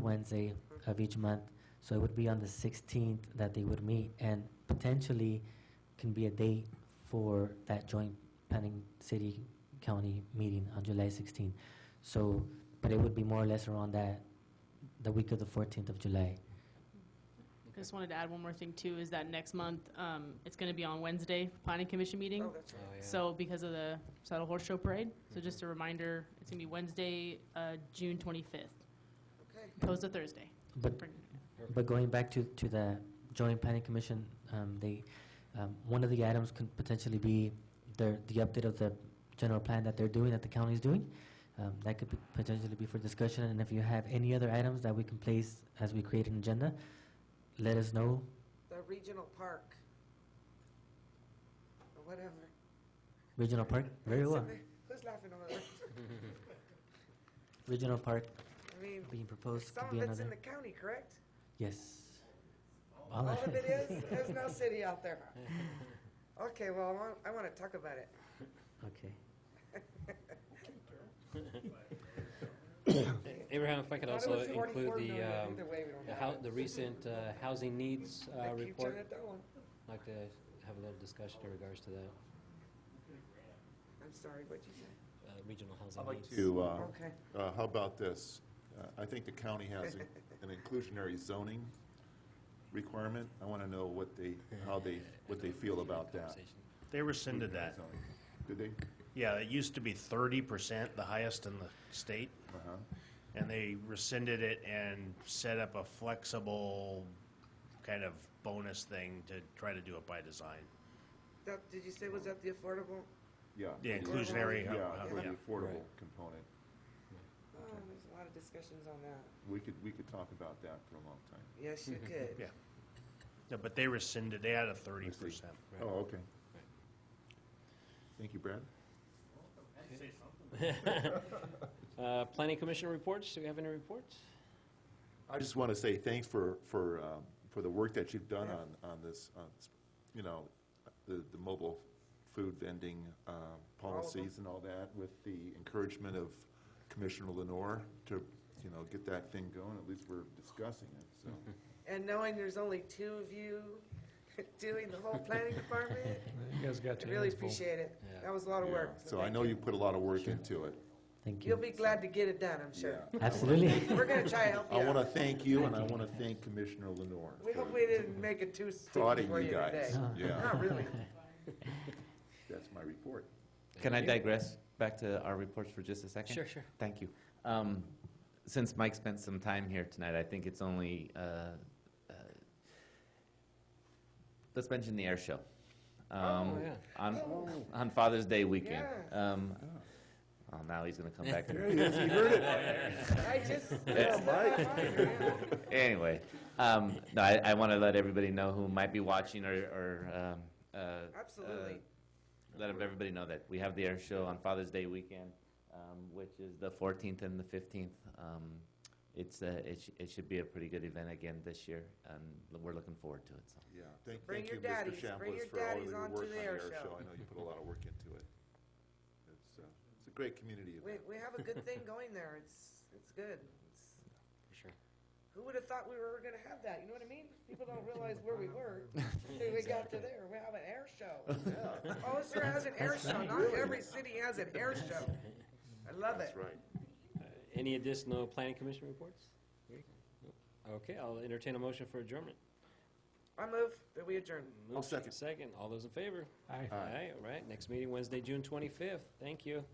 Wednesday of each month. So it would be on the 16th that they would meet, and potentially can be a date for that joint planning city county meeting on July 16th. So, but it would be more or less around the week of the 14th of July. I just wanted to add one more thing too, is that next month, it's gonna be on Wednesday, planning commission meeting. Oh, that's right. Oh, yeah. So because of the Saddle Horse Show Parade, so just a reminder, it's gonna be Wednesday, June 25th, Okay. opposed to Thursday. But But going back to the Joint Planning Commission, one of the items could potentially be the update of the general plan that they're doing, that the county is doing. That could potentially be for discussion, and if you have any other items that we can place as we create an agenda, let us know. The regional park. Or whatever. Regional Park, very well. Who's laughing over there? Regional Park I mean, being proposed some could be of it's in another. the county, correct? Yes. All of it is? There's no city out there. Okay, well, I want to talk about it. Okay. Abraham, if I could Thought it also was 44 include million. Either way, we don't have it. the recent housing needs I keep report. turning it down. I'd like to have a little discussion in regards to that, I'm sorry, what'd you say? regional housing I'd like needs. to, Okay. how about this? I think the county has an inclusionary zoning requirement. I want to know what they feel about that. They rescinded that. Did they? Yeah, it used to be 30%, the highest in the state, Uh-huh. and they rescinded it and set up a flexible kind of bonus thing to try to do it by design. Did you say, was that the affordable? Yeah. The inclusionary, Yeah, for the yeah. affordable Right. component. Oh, there's a lot of discussions on that. We could talk about that for a long time. Yes, you could. Yeah. No, but they rescinded, they had a 30%. Oh, okay. Thank you, Brad. Planning Commission reports, do we have any reports? I just want to say thanks for the work that you've done on this, the mobile food vending policies and all that, with the encouragement of Commissioner Lenore to, get that thing going. At least we're discussing it, so. And knowing there's only two of you doing the whole planning department, You guys got I your really hands full. appreciate it. Yeah. That was a lot of Yeah. work. So I thank know you. you put a lot of work into it. Thank You'll you. be glad to get it done, I'm sure. Yeah. Absolutely. We're going to try to help you I want to out. thank you, and I want to thank Commissioner Lenore. We for hope we didn't make it too sticky prodding for you you today. guys. Yeah. Not really. That's my report. Can I digress back to our reports for just a second? Sure, sure. Thank you. Since Mike spent some time here tonight, I think it's only, let's mention the air show. Oh, yeah. On Father's Day weekend. Yeah. Well, now he's going to come back There to he is, he heard it. I just. Anyway, no, I want to let everybody know who might be watching or Absolutely. let everybody know that we have the air show on Father's Day weekend, which is the 14th and the 15th. It should be a pretty good event again this year, and we're looking forward to it. So. Yeah, Bring thank your you, Mr. daddies, bring Chambliss, your for all of daddies your onto work on the the air air show. show. I know you put a lot of work into it. It's a great community event. We have a good thing going there. It's good. For sure. Who would have thought we were going to have that? You know what I mean? People don't realize where we were until we got to there. We have an air show. Yeah, Hollister has an air show. Not every city has an air show. I love it. that's right. Any additional Planning Commission reports? Okay, I'll entertain a motion for adjournment. I move that we adjourn. I'll second. Second, all those in favor? Aye. Aye, all right, next meeting Wednesday, June 25th. Thank you.